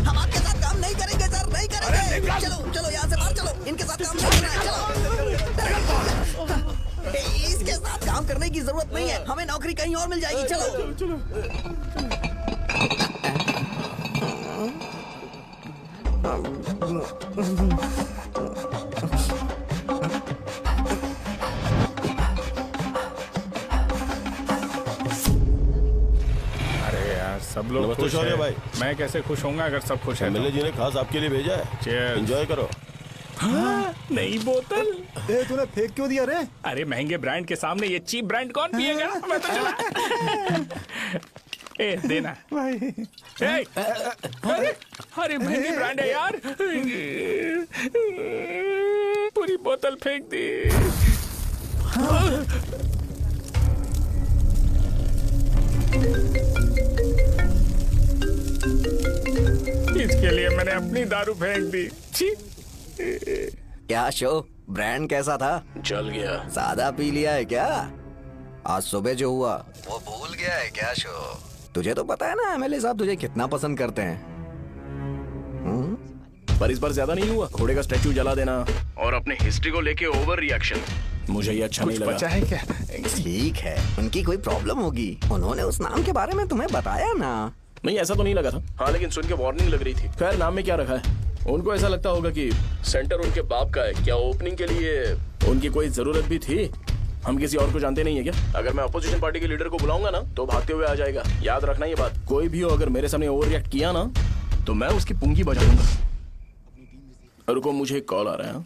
हम आपके साथ काम नहीं करेंगे सर, नहीं करेंगे। चलो चलो यहाँ से बाहर चलो, इनके साथ काम नहीं करना है। चलो, इसके साथ काम करने की जरूरत नहीं है, हमें नौकरी कहीं और मिल जाएगी। चलो सब लोग नमस्ते खुश शौर्य हैं। भाई। मैं कैसे खुश होऊंगा अगर सब खुश हैं एमएलए जी ने खास आपके लिए भेजा है। Cheers। एंजॉय करो। नई बोतल। तूने फेंक क्यों दिया रे? अरे महंगे ब्रांड के सामने ये चीप ब्रांड कौन पिएगा? मैं तो चला। ए देना भाई। अरे महंगी ब्रांड है यार। पूरी बोतल फेंक दी। इसके लिए मैंने अपनी दारू फेंक दी। छी। क्या शो, ब्रांड कैसा था? चल गया। सादा पी लिया है क्या? आज सुबह जो हुआ वो भूल गया है क्या शो? तुझे तो पता है ना एमएलए साहब तुझे कितना पसंद करते हैं। पर इस बार ज्यादा नहीं हुआ। घोड़े का स्टैचू जला देना और अपने हिस्ट्री को लेके ओवर रिएक्शन, मुझे ये अच्छा नहीं लगा। बचा है क्या? ठीक है, उनकी कोई प्रॉब्लम होगी। उन्होंने उस नाम के बारे में तुम्हें बताया ना? नहीं, ऐसा तो नहीं लगा था। हाँ, लेकिन सुन के वार्निंग लग रही थी। खैर, नाम में क्या रखा है? उनको ऐसा लगता होगा कि सेंटर उनके बाप का है। क्या ओपनिंग के लिए उनकी कोई जरूरत भी थी? हम किसी और को जानते नहीं है क्या? अगर मैं अपोजिशन पार्टी के लीडर को बुलाऊंगा ना तो भागते हुए आ जाएगा। याद रखना ये बात। कोई भी हो अगर मेरे सामने ओवर रिएक्ट किया ना तो मैं उसकी पुंगी बजा दूंगा। रुको, मुझे एक कॉल आ रहा है।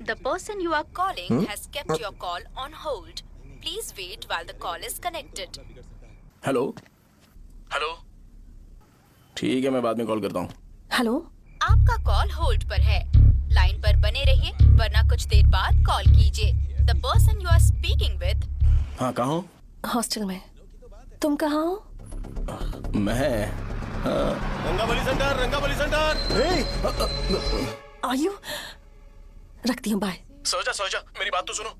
The person you are calling has kept your call on hold. Please wait while the call is connected. Hello hello, ठीक है, मैं बाद में कॉल करता हूँ। हेलो, आपका कॉल होल्ड पर है। लाइन पर बने रहिए वरना कुछ देर बाद कॉल कीजिए। The person you are speaking with। हाँ, कहाँ हो? हॉस्टल में। तुम कहाँ हो? मैं रंगाबली सेंटर, रंगाबली सेंटर। आयु, रखती हूँ, बाय। सोचा, मेरी बात तो सुनो।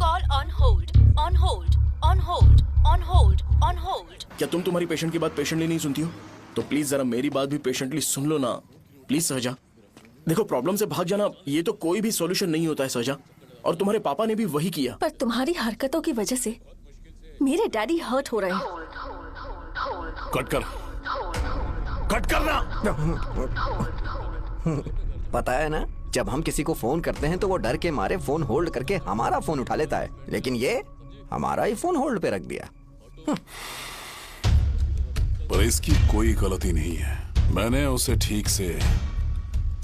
Call on hold, on hold, on hold, on hold, on hold। क्या तुम तुम्हारी पेशेंट की बात पेशेंटली नहीं सुनती हो? तो प्लीज जरा मेरी बात भी पेशेंटली सुन लो ना। प्लीज सहजा, देखो, प्रॉब्लम से भाग जाना ये तो कोई भी सॉल्यूशन नहीं होता है सहजा। और तुम्हारे पापा ने भी वही किया। पर तुम्हारी हरकतों की वजह से मेरे डैडी हर्ट हो रहे हैं। कट करना। पता है ना, जब हम किसी को फोन करते हैं तो वो डर के मारे फोन होल्ड करके हमारा फोन उठा लेता है, लेकिन ये हमारा ही फोन होल्ड पे रख दिया। पर इसकी कोई गलती नहीं है। मैंने उसे ठीक से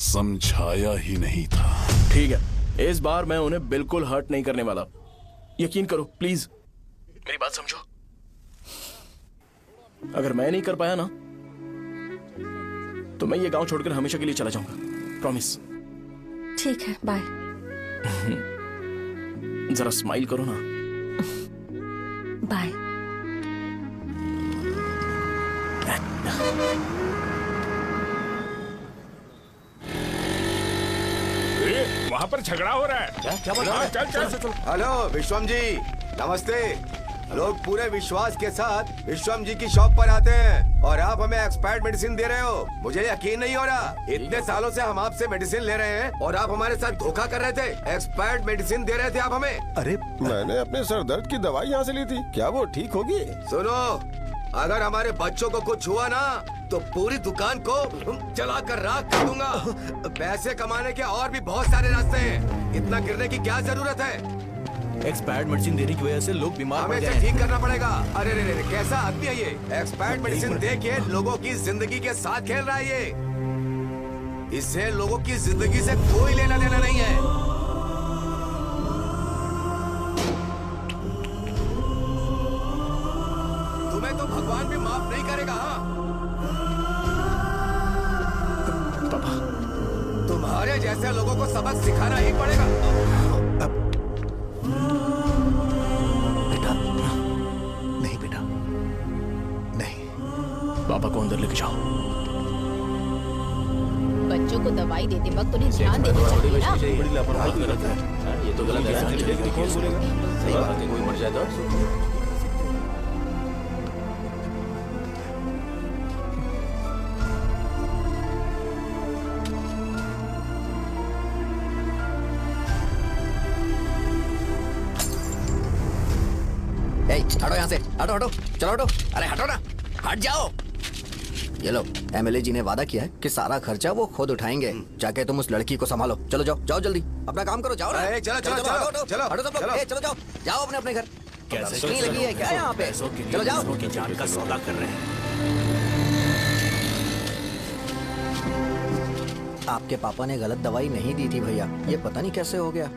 समझाया ही नहीं था। ठीक है, इस बार मैं उन्हें बिल्कुल हर्ट नहीं करने वाला। यकीन करो प्लीज, मेरी बात समझो। अगर मैं नहीं कर पाया ना तो मैं ये गांव छोड़कर हमेशा के लिए चला जाऊंगा। प्रॉमिस। ठीक है, बाय। जरा स्माइल करो ना। बाय। वहाँ पर झगड़ा हो रहा है। क्या बोल रहा है? चल। हेलो विश्वम जी, नमस्ते। लोग पूरे विश्वास के साथ विश्वम जी की शॉप पर आते हैं और आप हमें एक्सपायर्ड मेडिसिन दे रहे हो। मुझे यकीन नहीं हो रहा। इतने सालों से हम आपसे मेडिसिन ले रहे हैं और आप हमारे साथ धोखा कर रहे थे। एक्सपायर्ड मेडिसिन दे रहे थे आप हमें। अरे, मैंने अपने सर दर्द की दवाई यहाँ से ली थी। क्या वो ठीक होगी? सुनो, अगर हमारे बच्चों को कुछ हुआ ना तो पूरी दुकान को जला कर राख कर दूंगा। पैसे कमाने के और भी बहुत सारे रास्ते हैं। इतना गिरने की क्या जरूरत है? एक्सपायर्ड मेडिसिन देने की वजह से लोग बीमार पड़ हमें गए हैं। ठीक करना पड़ेगा। अरे रे रे, कैसा आदमी है ये? एक्सपायर्ड मेडिसिन दे के लोगों की जिंदगी के साथ खेल रहा है ये। इससे लोगों की जिंदगी से कोई लेना देना नहीं है। तुम्हें तो भगवान भी माफ नहीं करेगा। पापा, तुम्हारे जैसे लोगों को सबक सिखाना ही पड़ेगा। पापा को अंदर लेके जाओ। बच्चों को दवाई देते वक्त उन्हें ध्यान देना चाहिए ना। बड़ी लापरवाही गलत है। ये तो गलत है। कौन बोलेगा? सही बात है, कोई मर जाए तो। हटो यहाँ से, हटो। चलो हटो। अरे हटो ना, हट जाओ। ये लो, एमएलए जी ने वादा किया है कि सारा खर्चा वो खुद उठाएंगे। जाके तुम उस लड़की को संभालो। चलो जाओ जल्दी, अपना काम करो। जाओ ना। चलो हटो सब लोग। जाओ अपने घर। कैसे नहीं लगी है क्या यहाँ पे? चलो जाओ। की जान का सौदा कर रहे हैं। आपके पापा ने गलत दवाई नहीं दी थी भैया, ये पता नहीं कैसे हो गया।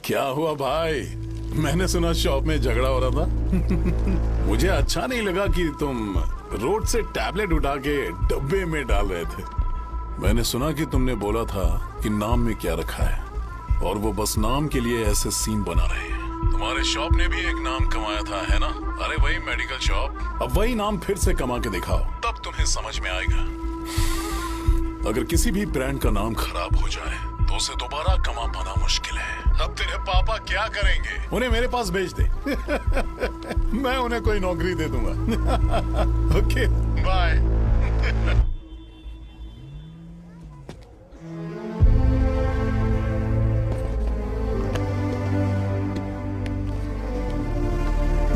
क्या हुआ भाई? मैंने सुना शॉप में झगड़ा हो रहा था। मुझे अच्छा नहीं लगा कि तुम रोड से टैबलेट उठा के डब्बे में डाल रहे थे। मैंने सुना कि तुमने बोला था कि नाम में क्या रखा है, और वो बस नाम के लिए ऐसे सीन बना रहे हैं। तुम्हारे शॉप ने भी एक नाम कमाया था, है ना? अरे वही मेडिकल शॉप, अब वही नाम फिर से कमा के दिखाओ, तब तुम्हें समझ में आएगा। अगर किसी भी ब्रांड का नाम खराब हो जाए तो उसे दोबारा कमा पाना मुश्किल है। अब तेरे पापा क्या करेंगे? उन्हें मेरे पास भेज दे। मैं उन्हें कोई नौकरी दे दूंगा। Okay, bye.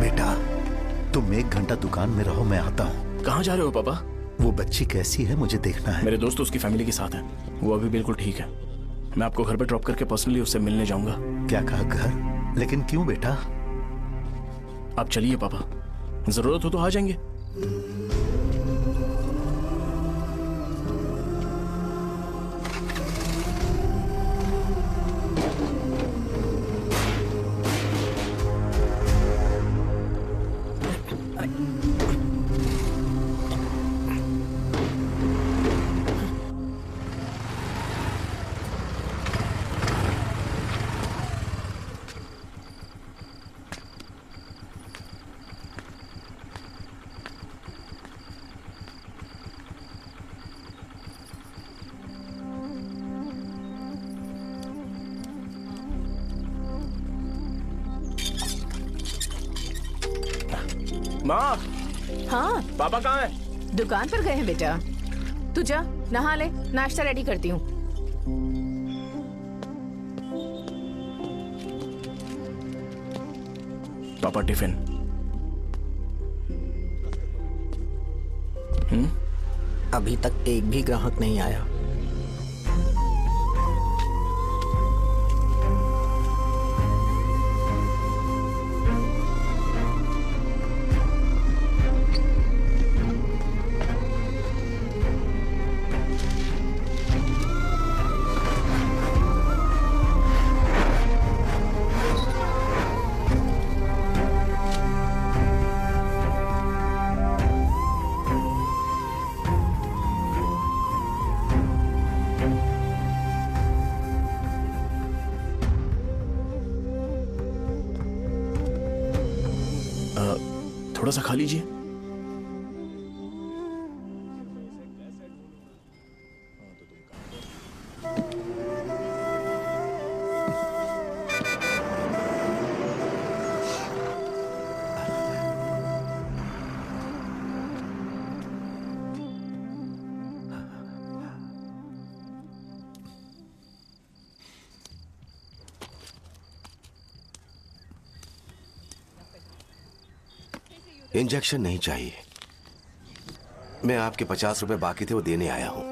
बेटा, तुम 1 घंटा दुकान में रहो, मैं आता हूँ। कहाँ जा रहे हो पापा? वो बच्ची कैसी है मुझे देखना है। मेरे दोस्त उसकी फैमिली के साथ है, वो अभी बिल्कुल ठीक है। मैं आपको घर पे ड्रॉप करके पर्सनली उससे मिलने जाऊंगा। क्या कहा घर? लेकिन क्यों बेटा? आप चलिए पापा, जरूरत हो तो आ जाएंगे। माँ, हाँ पापा कहाँ हैं? दुकान पर गए हैं बेटा। तू जा नहा ले, नाश्ता रेडी करती हूँ। पापा टिफिन। अभी तक एक भी ग्राहक नहीं आया। थोड़ा सा खा लीजिए। इंजेक्शन नहीं चाहिए। मैं आपके 50 रुपए बाकी थे, वो देने आया हूं।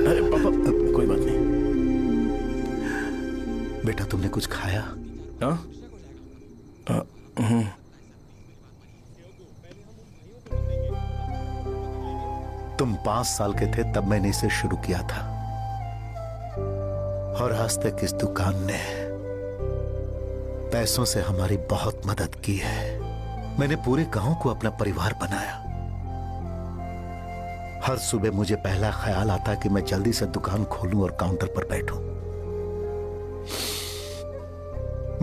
अरे पापा, कोई बात नहीं। बेटा, तुमने कुछ खाया? हाँ? तुम 5 साल के थे तब मैंने इसे शुरू किया था, और आज तक इस दुकान ने पैसों से हमारी बहुत मदद की है। मैंने पूरे गांव को अपना परिवार बनाया। हर सुबह मुझे पहला ख्याल आता कि मैं जल्दी से दुकान खोलूं और काउंटर पर बैठूं।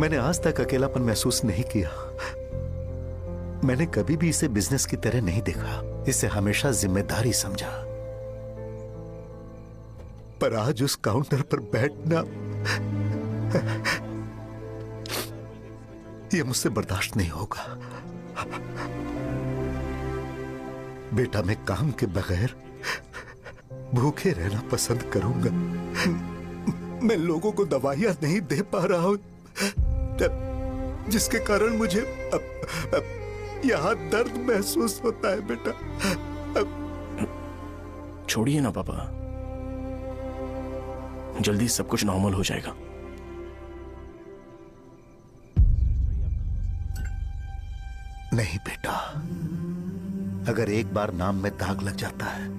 मैंने आज तक अकेलापन महसूस नहीं किया। मैंने कभी भी इसे बिजनेस की तरह नहीं देखा, इसे हमेशा जिम्मेदारी समझा। पर आज उस काउंटर पर बैठना यह मुझसे बर्दाश्त नहीं होगा। बेटा, मैं काम के बगैर भूखे रहना पसंद करूंगा। मैं लोगों को दवाइयां नहीं दे पा रहा हूं, जिसके कारण मुझे यहां दर्द महसूस होता है। बेटा, छोड़िए ना पापा, जल्दी सब कुछ नॉर्मल हो जाएगा। नहीं बेटा, अगर एक बार नाम में दाग लग जाता है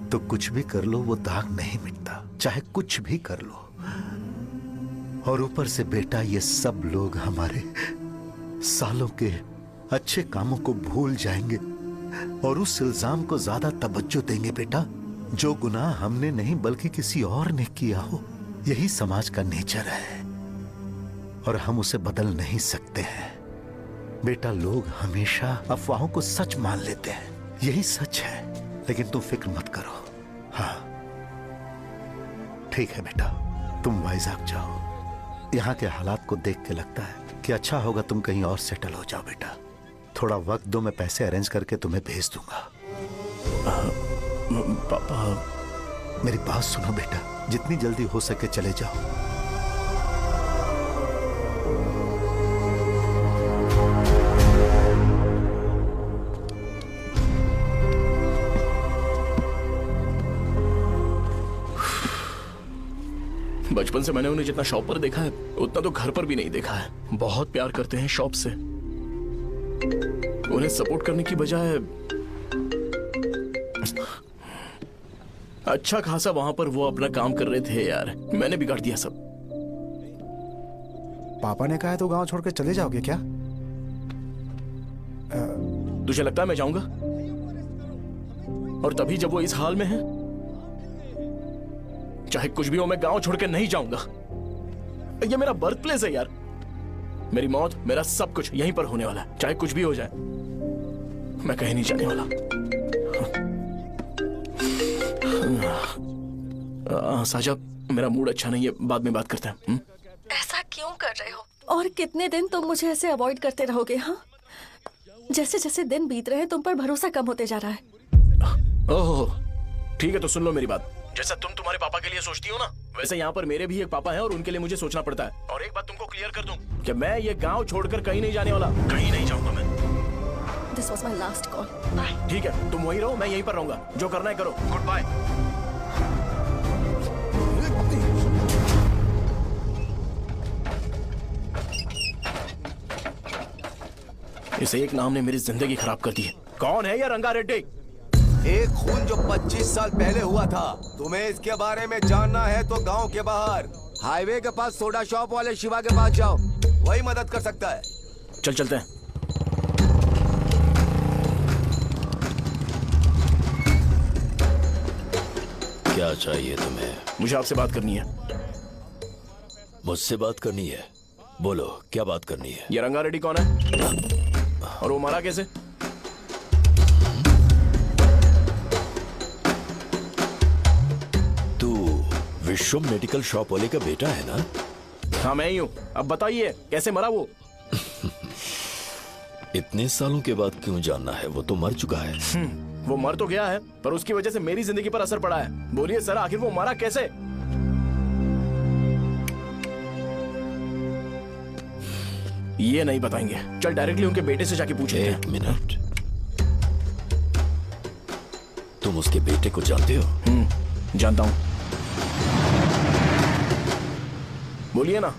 तो कुछ भी कर लो वो दाग नहीं मिटता, चाहे कुछ भी कर लो। और ऊपर से बेटा ये सब लोग हमारे सालों के अच्छे कामों को भूल जाएंगे और उस इल्जाम को ज्यादा तवज्जो देंगे बेटा जो गुनाह हमने नहीं बल्कि किसी और ने किया हो। यही समाज का नेचर है और हम उसे बदल नहीं सकते हैं। बेटा लोग हमेशा अफवाहों को सच मान लेते हैं, यही सच है, लेकिन तुम फिक्र मत करो। हाँ ठीक है बेटा, तुम वाइजाग जाओ। यहाँ के हालात को देख के लगता है कि अच्छा होगा तुम कहीं और सेटल हो जाओ बेटा। थोड़ा वक्त दो, मैं पैसे अरेंज करके तुम्हें भेज दूंगा। पापा मेरी बात सुनो बेटा, जितनी जल्दी हो सके चले जाओ। बचपन से मैंने उन्हें जितना शॉप पर देखा है उतना तो घर पर भी नहीं देखा है। बहुत प्यार करते हैं शॉप से। उन्हें सपोर्ट करने की बजाय अच्छा खासा वहां पर वो अपना काम कर रहे थे। यार मैंने बिगाड़ दिया सब। पापा ने कहा है तो गांव छोड़ के चले जाओगे क्या? तुझे लगता है मैं जाऊंगा? और तभी जब वो इस हाल में है, चाहे कुछ भी हो मैं गांव छोड़ के नहीं जाऊंगा। ये मेरा बर्थ प्लेस है यार। मेरी मौत, मेरा सब कुछ यहीं पर होने वाला है। चाहे कुछ भी हो जाए मैं कहीं नहीं जाने वाला। साजा, मेरा मूड अच्छा नहीं है, बाद में बात करते हैं। ऐसा क्यों कर रहे हो? और कितने दिन तुम मुझे ऐसे अवॉइड करते रहोगे? हाँ, जैसे जैसे दिन बीत रहे हैं तुम पर भरोसा कम होते जा रहा है। ओह ठीक है, तो सुन लो मेरी बात। जैसा तुम तुम्हारे पापा के लिए सोचती हो ना, वैसे यहाँ पर मेरे भी एक पापा हैं और उनके लिए मुझे सोचना पड़ता है। और एक बात तुमको क्लियर कर दूं कि मैं ये गांव छोड़कर कहीं नहीं जाने वाला, कहीं नहीं जाऊंगा मैं। This was my last call. ठीक है, तुम वहीं रहो, मैं यहीं पर रहूंगा। जो करना है करो। Good bye. इस एक नाम ने मेरी जिंदगी खराब कर दी है। कौन है ये रंगा रेड्डी? एक खून जो 25 साल पहले हुआ था। तुम्हें इसके बारे में जानना है तो गांव के बाहर हाईवे के पास सोडा शॉप वाले शिवा के पास जाओ, वही मदद कर सकता है। चल चलते हैं। क्या चाहिए तुम्हें? मुझे आपसे बात करनी है। मुझसे बात करनी है? बोलो क्या बात करनी है? ये रंगा रेड्डी कौन है और वो मारा कैसे? विश्व मेडिकल शॉप वाले का बेटा है ना? हाँ मैं ही हूँ। अब बताइए कैसे मरा वो? इतने सालों के बाद क्यों जानना है? वो तो मर चुका है। वो मर तो गया है पर उसकी वजह से मेरी जिंदगी पर असर पड़ा है। बोलिए सर, आखिर वो मरा कैसे? ये नहीं बताएंगे। चल डायरेक्टली उनके बेटे से जाके पूछेंगे। एक मिनट, तुम उसके बेटे को जानते हो? जानता हूँ। बोलिए ना,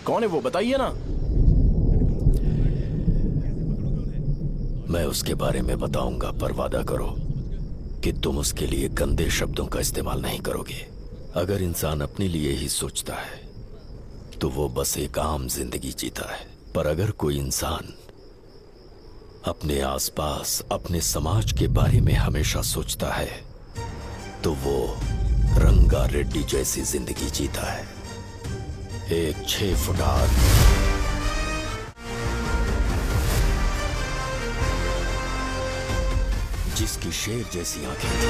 कौन है वो? बताइए ना। मैं उसके बारे में बताऊंगा, पर वादा करो कि तुम उसके लिए गंदे शब्दों का इस्तेमाल नहीं करोगे। अगर इंसान अपने लिए ही सोचता है तो वो बस एक आम जिंदगी जीता है, पर अगर कोई इंसान अपने आसपास, अपने समाज के बारे में हमेशा सोचता है तो वो रंगा रेड्डी जैसी जिंदगी जीता है। एक 6 फुट आदमी, जिसकी शेर जैसी आंखें थी।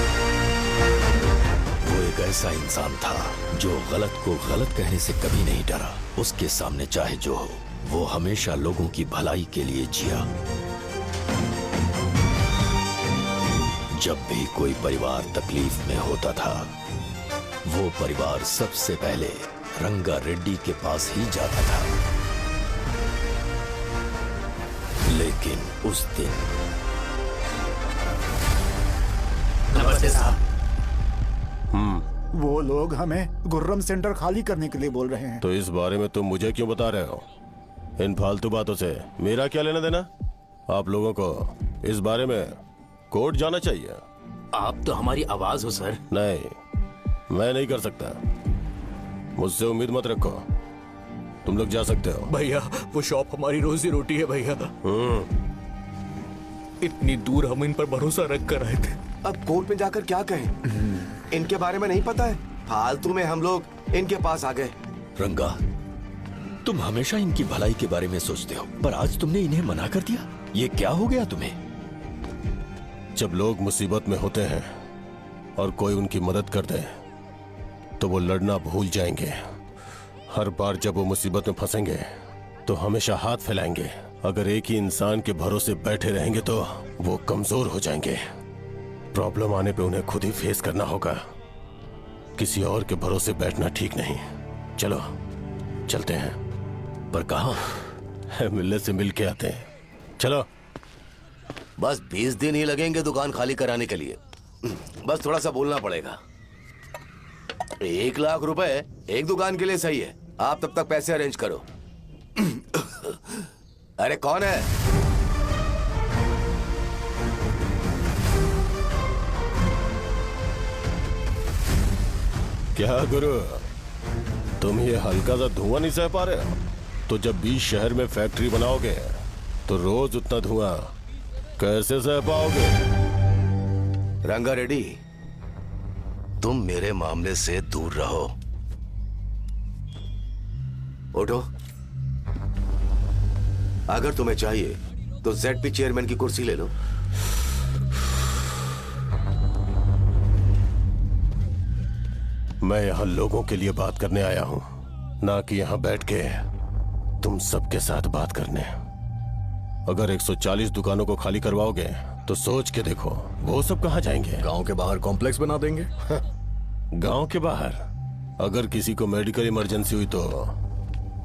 वो एक ऐसा इंसान था जो गलत को गलत कहने से कभी नहीं डरा। उसके सामने चाहे जो हो, वो हमेशा लोगों की भलाई के लिए जिया। जब भी कोई परिवार तकलीफ में होता था, वो परिवार सबसे पहले रंगा रेड्डी के पास ही जाता था। लेकिन उस दिन नमस्ते साहब। वो लोग हमें गुर्रम सेंटर खाली करने के लिए बोल रहे हैं। तो इस बारे में तुम मुझे क्यों बता रहे हो? इन फालतू बातों से मेरा क्या लेना देना? आप लोगों को इस बारे में कोर्ट जाना चाहिए। आप तो हमारी आवाज हो सर। नहीं, मैं नहीं कर सकता। मुझसे उम्मीद मत रखो। तुम लोग जा सकते हो। भैया वो शॉप हमारी रोजी रोटी है भैया। इतनी दूर हम इन पर भरोसा रख कर आए थे। अब कोर्ट में जाकर क्या कहें? इनके बारे में नहीं पता है। फालतू में हम लोग इनके पास आ गए। रंगा, तुम हमेशा इनकी भलाई के बारे में सोचते हो, पर आज तुमने इन्हें मना कर दिया। ये क्या हो गया तुम्हें? जब लोग मुसीबत में होते हैं और कोई उनकी मदद कर दे तो वो लड़ना भूल जाएंगे। हर बार जब वो मुसीबत में फंसेंगे तो हमेशा हाथ फैलाएंगे। अगर एक ही इंसान के भरोसे बैठे रहेंगे तो वो कमजोर हो जाएंगे। प्रॉब्लम आने पे उन्हें खुद ही फेस करना होगा। किसी और के भरोसे बैठना ठीक नहीं। चलो चलते हैं। पर कहाँ? मिलने से मिल के आते हैं। चलो। बस 20 दिन ही लगेंगे दुकान खाली कराने के लिए। बस थोड़ा सा बोलना पड़ेगा। 1 लाख रुपए एक दुकान के लिए सही है। आप तब तक पैसे अरेंज करो। अरे कौन है? क्या गुरु, तुम ये हल्का सा धुआं नहीं सह पा रहे हो? तो जब 20 शहर में फैक्ट्री बनाओगे तो रोज उतना धुआं कैसे सह पाओगे? रंगा रेड्डी, तुम मेरे मामले से दूर रहो। उठो। अगर तुम्हें चाहिए तो ZP चेयरमैन की कुर्सी ले लो। मैं यहां लोगों के लिए बात करने आया हूं, ना कि यहां बैठ के तुम सबके साथ बात करने। अगर 140 दुकानों को खाली करवाओगे तो सोच के देखो वो सब कहां जाएंगे? गांव के बाहर कॉम्प्लेक्स बना देंगे। गांव के बाहर? अगर किसी को मेडिकल इमरजेंसी हुई तो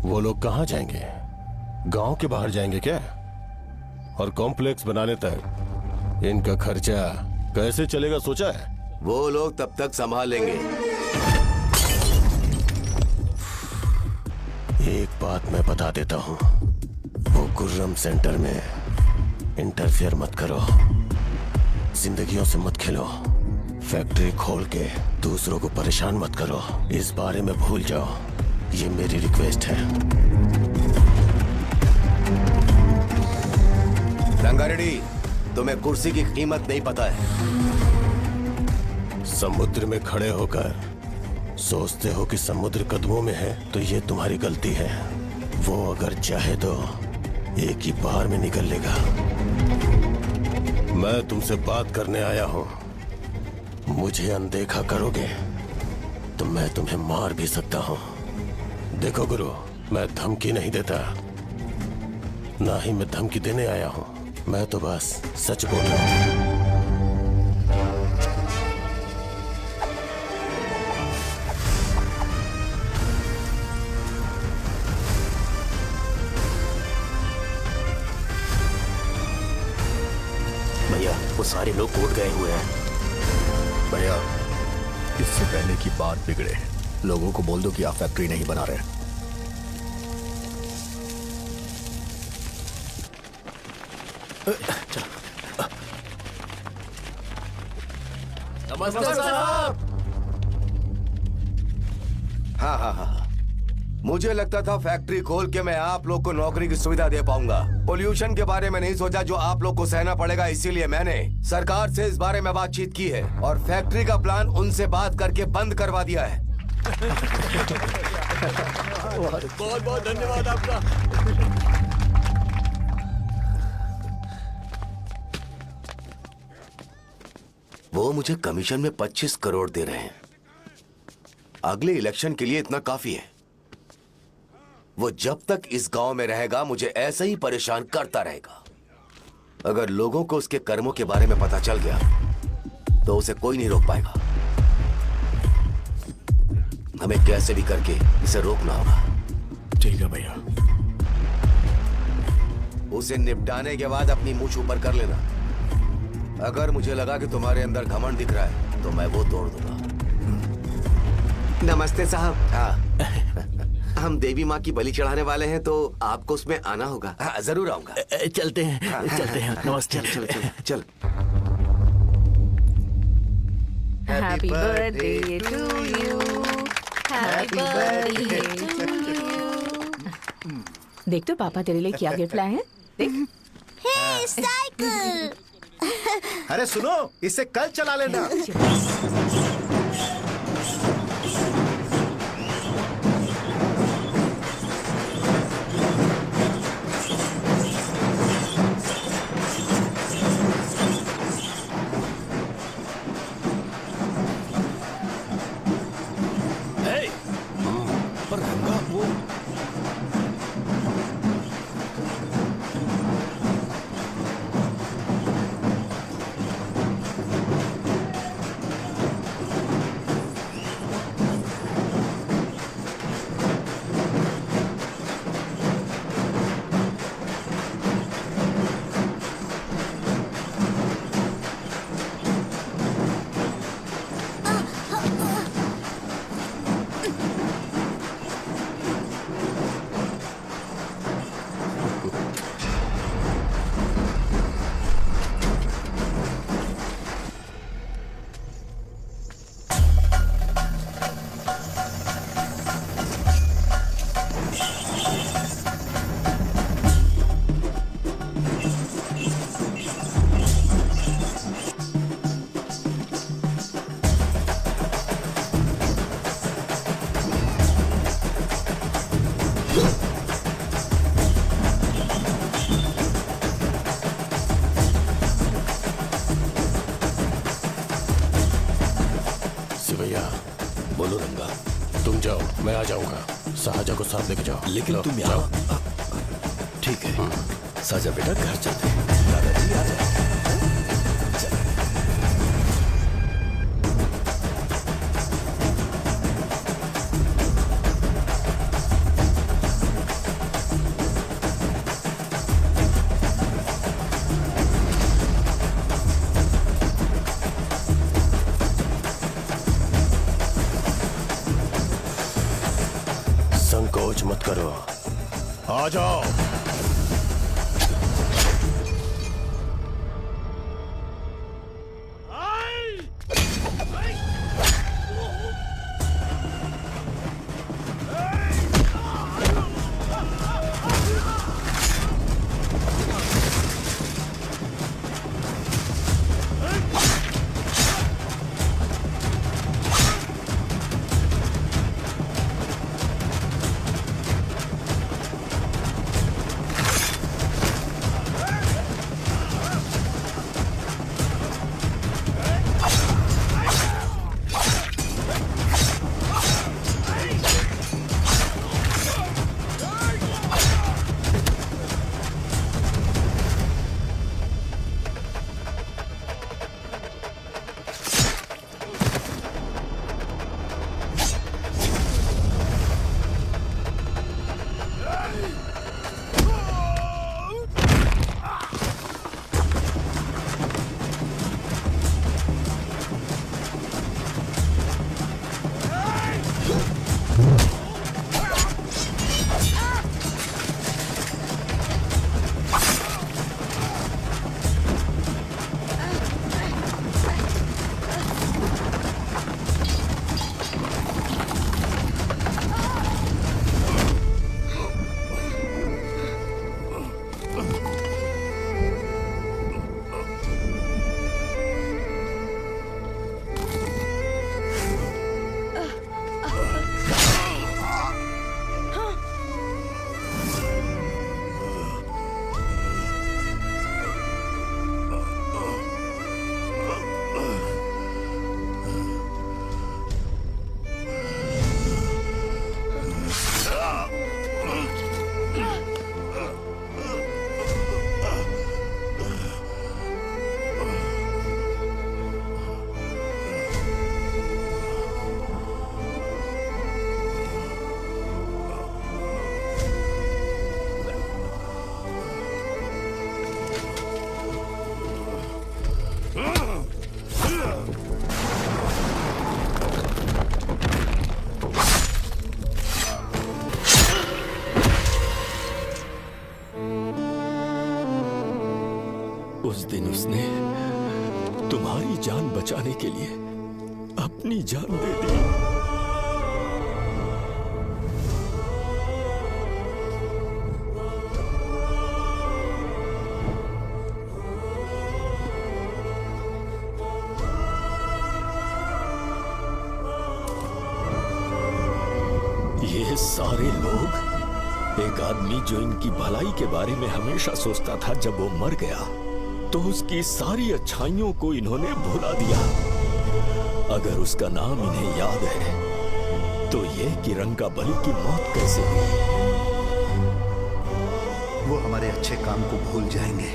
वो लोग कहां जाएंगे? गांव के बाहर जाएंगे क्या? और कॉम्प्लेक्स बनाने तक इनका खर्चा कैसे चलेगा सोचा है? वो लोग तब तक संभाल लेंगे। एक बात मैं बता देता हूं, वो गुर्रम सेंटर में इंटरफेयर मत करो। जिंदगियों से मत खेलो। फैक्ट्री खोल के दूसरों को परेशान मत करो। इस बारे में भूल जाओ। ये मेरी रिक्वेस्ट है। रंगा रेड्डी, तुम्हें कुर्सी की कीमत नहीं पता है। समुद्र में खड़े होकर सोचते हो कि समुद्र कदमों में है तो ये तुम्हारी गलती है। वो अगर चाहे तो एक ही बार में निकल लेगा। मैं तुमसे बात करने आया हूं। मुझे अनदेखा करोगे तो मैं तुम्हें मार भी सकता हूं। देखो गुरु, मैं धमकी नहीं देता, ना ही मैं धमकी देने आया हूं। मैं तो बस सच बोल रहा हूं। भैया वो सारे लोग कोर्ट गए हुए हैं। भैया, इससे पहले की बात बिगड़े, लोगों को बोल दो कि आप फैक्ट्री नहीं बना रहे। नमस्ते साहब। हाँ हाँ हाँ, मुझे लगता था फैक्ट्री खोल के मैं आप लोग को नौकरी की सुविधा दे पाऊंगा। पोल्यूशन के बारे में नहीं सोचा जो आप लोग को सहना पड़ेगा, इसीलिए मैंने सरकार से इस बारे में बातचीत की है और फैक्ट्री का प्लान उनसे बात करके बंद करवा दिया है। बहुत बहुत धन्यवाद आपका। वो मुझे कमीशन में 25 करोड़ दे रहे हैं। अगले इलेक्शन के लिए इतना काफी है। वो जब तक इस गांव में रहेगा मुझे ऐसे ही परेशान करता रहेगा। अगर लोगों को उसके कर्मों के बारे में पता चल गया तो उसे कोई नहीं रोक पाएगा। हमें कैसे भी करके इसे रोकना होगा। ठीक है भैया। उसे निपटाने के बाद अपनी मूंछ ऊपर कर लेना। अगर मुझे लगा कि तुम्हारे अंदर घमंड दिख रहा है तो मैं वो तोड़ दूंगा। नमस्ते साहब। हम देवी माँ की बलि चढ़ाने वाले हैं, तो आपको उसमें आना होगा। हाँ, जरूर आऊंगा। चलते हैं, चलते हैं। नमस्ते। चल चल चल। Happy birthday to you, happy birthday to you. देख तो पापा तेरे लिए क्या गिफ्ट लाए हैं, देख। हे साइकिल। अरे सुनो, इसे कल चला लेना। पर रंगा वो बोलो रंगा, तुम जाओ, मैं आ जाऊंगा। साजा को साथ लेके जाओ। लेकिन तुम यहाँ। ठीक है साजा बेटा, घर चलते हैं। दादाजी आ जाए। संकोच मत करो, आ जाओ। उस दिन उसने तुम्हारी जान बचाने के लिए अपनी जान दे दी। ये सारे लोग, एक आदमी जो इनकी भलाई के बारे में हमेशा सोचता था, जब वो मर गया तो उसकी सारी अच्छाइयों को इन्होंने भुला दिया। अगर उसका नाम इन्हें याद है तो ये कि रंगाबली की मौत कैसे हुई। वो हमारे अच्छे काम को भूल जाएंगे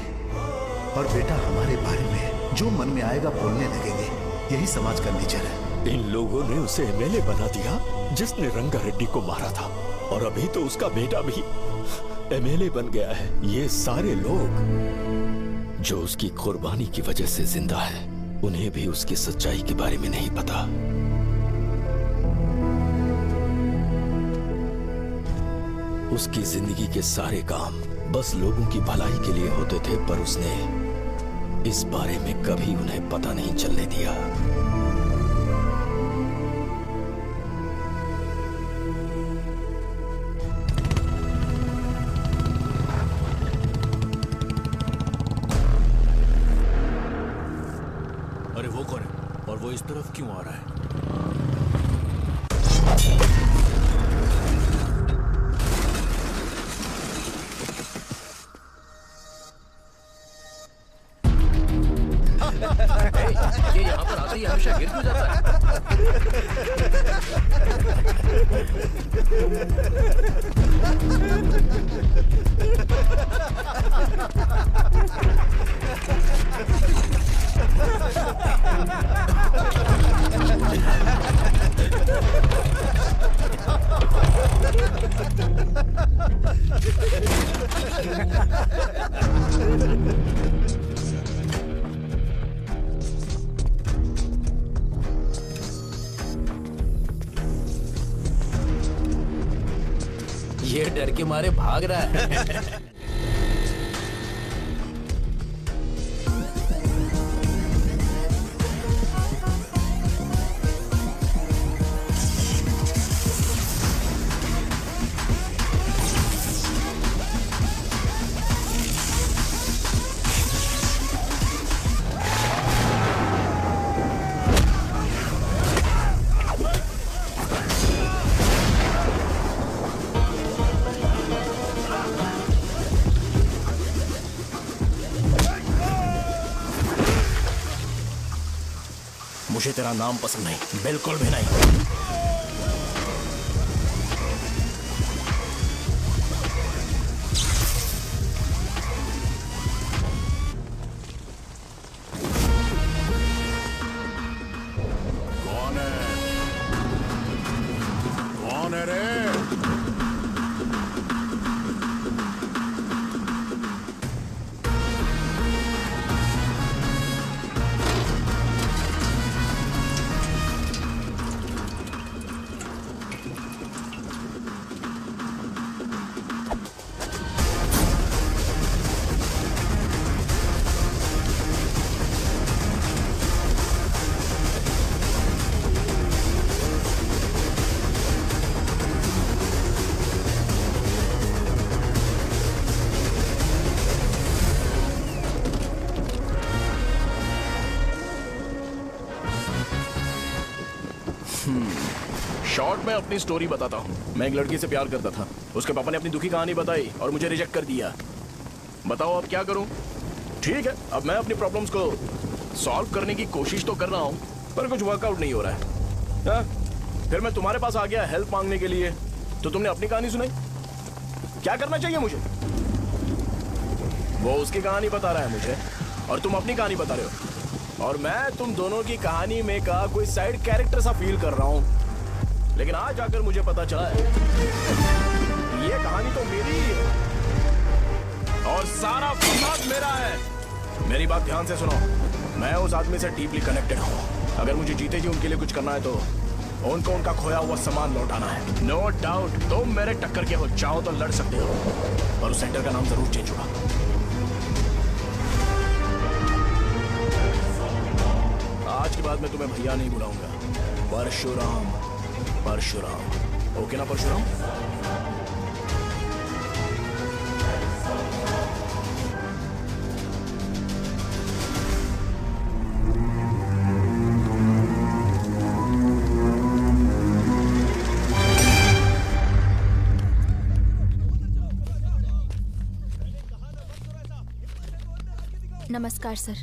और बेटा हमारे बारे में जो मन में आएगा बोलने लगेंगे। यही समाज का नेचर है। इन लोगों ने उसे एमएलए बना दिया जिसने रंगा रेड्डी को मारा था, और अभी तो उसका बेटा भी एमएलए बन गया है। ये सारे लोग जो उसकी कुर्बानी की वजह से जिंदा है, उन्हें भी उसकी सच्चाई के बारे में नहीं पता। उसकी जिंदगी के सारे काम बस लोगों की भलाई के लिए होते थे, पर उसने इस बारे में कभी उन्हें पता नहीं चलने दिया। अरे वो कौन है और वो इस तरफ क्यों आ रहा है? ये यहाँ पर आते ही हमेशा गिर क्यों जाता है? ये डर के मारे भाग रहा है। मुझे तेरा नाम पसंद नहीं, बिल्कुल भी नहीं। कौन है? कौन है रे? शॉर्ट में अपनी स्टोरी बताता हूँ। मैं एक लड़की से प्यार करता था। उसके पापा ने अपनी दुखी कहानी बताई और मुझे रिजेक्ट कर दिया। बताओ अब क्या करूँ? ठीक है, अब मैं अपनी प्रॉब्लम्स को सॉल्व करने की कोशिश तो कर रहा हूँ, पर कुछ वर्कआउट नहीं हो रहा है। हाँ? फिर मैं तुम्हारे पास आ गया हेल्प मांगने के लिए, तो तुमने अपनी कहानी सुनाई। क्या करना चाहिए मुझे? वो उसकी कहानी बता रहा है मुझे और तुम अपनी कहानी बता रहे हो, और मैं तुम दोनों की कहानी में का कोई साइड कैरेक्टर सा फील कर रहा हूँ। लेकिन आज आकर मुझे पता चला है ये कहानी तो मेरी ही है और सारा फसाद मेरा है। मेरी बात ध्यान से सुनो, मैं उस आदमी से डीपली कनेक्टेड हूँ। अगर मुझे जीते जी उनके लिए कुछ करना है तो उनको उनका खोया हुआ सामान लौटाना है। नो डाउट तुम मेरे टक्कर के हो, चाहो तो लड़ सकते हो, और उस सेंटर का नाम जरूर चेंज होगा। आज के बाद मैं तुम्हें भैया नहीं बुलाऊंगा, परशुराम। परशुराम, ओके ना परशुराम? नमस्कार सर।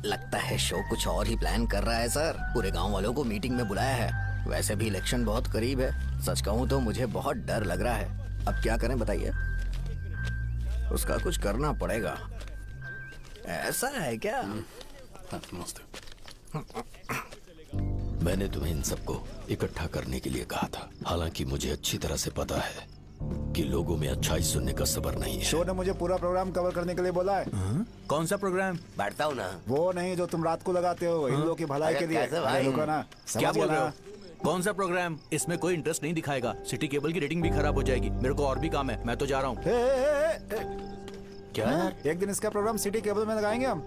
लगता है शो कुछ और ही प्लान कर रहा है सर। पूरे गांव वालों को मीटिंग में बुलाया है। वैसे भी इलेक्शन बहुत करीब है। सच कहूँ तो मुझे बहुत डर लग रहा है। अब क्या करें बताइए? उसका कुछ करना पड़ेगा। ऐसा है क्या? मैंने तुम्हें इन सबको इकट्ठा करने के लिए कहा था। हालांकि मुझे अच्छी तरह से पता है कि लोगों में अच्छाई सुनने का सब्र नहीं है। शो ने मुझे पूरा प्रोग्राम कवर करने के लिए बोला है। कौन सा प्रोग्राम? बैठता हूँ ना। वो नहीं जो तुम रात को लगाते हो इन लोगों की भलाई के लिए। रुको ना, क्या समझ बोल रहे गया हो? कौन सा प्रोग्राम? इसमें कोई इंटरेस्ट नहीं दिखाएगा। सिटी केबल की रेटिंग भी खराब हो जाएगी। मेरे को और भी काम है, मैं तो जा रहा हूँ। क्या? एक दिन इसका प्रोग्राम सिटी केबल में लगाएंगे हम।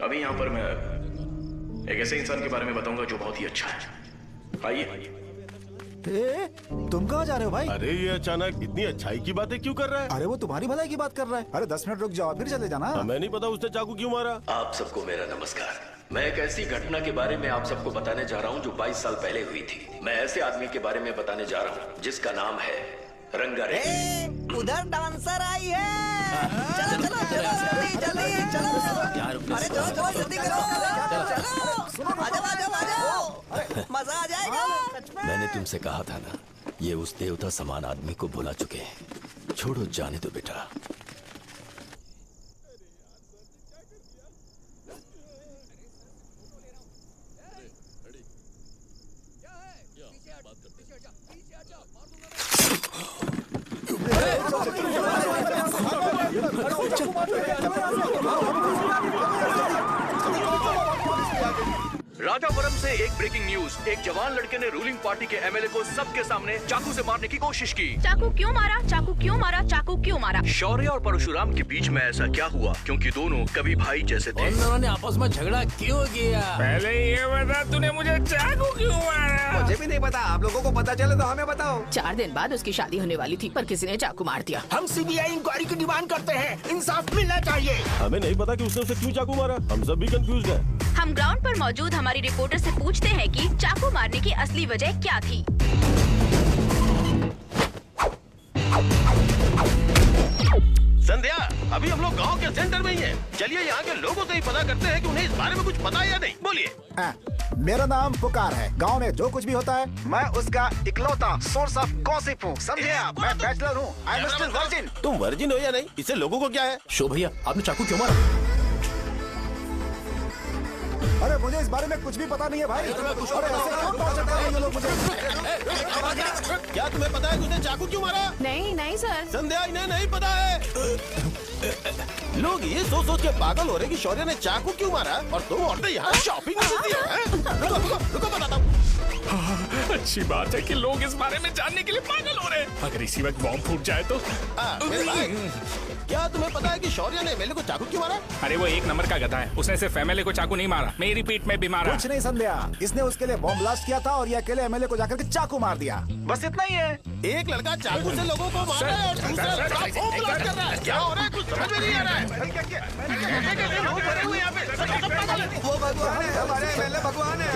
अभी यहाँ पर मैं एक ऐसे इंसान के बारे में बताऊंगा जो बहुत ही अच्छा है। आइए। तुम कहाँ जा रहे हो भाई? अरे ये अचानक इतनी अच्छाई की बातें क्यों कर रहा है? अरे वो तुम्हारी भलाई की बात कर रहा है। अरे 10 मिनट रुक जाओ फिर चले जाना। हमें नहीं पता उसने चाकू क्यों मारा। आप सबको मेरा नमस्कार। मैं एक ऐसी घटना के बारे में आप सबको बताने जा रहा हूँ जो 22 साल पहले हुई थी। मैं ऐसे आदमी के बारे में बताने जा रहा हूँ जिसका नाम है रंगारेड्डी। उधर डांसर आई है। चलो चलो चलो जल्दी चलो। अरे चलो चलो जल्दी करो। चलो आ जाओ। मजा आ जाएगा। मैंने तुमसे कहा था ना, ये उस देवता समान आदमी को भुला चुके हैं। छोड़ो, जाने दो बेटा। राजापुरम से एक ब्रेकिंग न्यूज। एक जवान लड़के ने रूलिंग पार्टी के एमएलए को सबके सामने चाकू से मारने की कोशिश की। चाकू क्यों मारा? चाकू क्यों मारा? चाकू क्यों मारा? शौर्य और परशुराम के बीच में ऐसा क्या हुआ? क्योंकि दोनों कभी भाई जैसे थे। उन दोनों ने आपस में झगड़ा क्यों किया? पहले ये बता, तूने मुझे चाकू क्यों मारा? मुझे भी नहीं पता। आप लोगों को पता चले तो हमें बताओ। 4 दिन बाद उसकी शादी होने वाली थी पर किसी ने चाकू मार दिया। हम सीबीआई इंक्वायरी की डिमांड करते हैं। इंसाफ मिलना चाहिए। हमें नहीं पता कि उसने उसे क्यों चाकू मारा। हम सब भी कंफ्यूज हैं। हम ग्राउंड पर मौजूद हमारी रिपोर्टर से पूछते हैं कि चाकू मारने की असली वजह क्या थी। संध्या, अभी हम लोग गांव के सेंटर में ही हैं। चलिए यहाँ के लोगों से ही पता करते हैं कि उन्हें इस बारे में कुछ पता है या नहीं। बोलिए। मेरा नाम पुकार है। गांव में जो कुछ भी होता है मैं उसका इकलौता सोर्स ऑफ गॉसिप हूँ। समझे आप? मैं बैचलर हूँ। I am still virgin. तुम वर्जिन हो या नहीं, इससे लोगों को क्या है? शो भैया, आपने चाकू क्यों मारा? अरे मुझे इस बारे में कुछ भी पता नहीं है भाई। अरे ऐसे क्यों टॉर्चर कर रहे हैं ये लोग मुझे? क्या तुम्हें पता है कि उसने चाकू क्यों मारा? नहीं सर। संध्या, इन्हें नहीं पता है। लोग ये सोच सोच के पागल हो रहे कि शौर्य ने चाकू क्यों मारा और तुम औरतें यहाँ शॉपिंग में होती है। रुको बताता हूँ। अच्छी बात है कि लोग इस बारे में जानने के लिए पागल हो रहे हैं। अगर इसी वक्त बॉम्ब फूट जाए तो? मेरे भाई, क्या तुम्हें पता है कि शौर्य ने एमएलए को चाकू क्यों मारा? अरे वो एक नंबर का गधा है। उसने सिर्फ एमएलए को चाकू नहीं मारा, मेरी पीठ में भी मारा। कुछ नहीं संध्या, इसने उसके लिए बॉम्ब ब्लास्ट किया था और ये अकेले एमएलए को जाकर के चाकू मार दिया। बस इतना ही है। एक लड़का चाकू से लोगों को मार रहा है और दूसरा लड़का बॉम्ब ब्लास्ट कर रहा है। क्या हो रहा है? कुछ समझ में नहीं आ रहा है। लोग भरे हुए यहाँ पे। वो भगवान है, हमारे एमएलए भगवान है।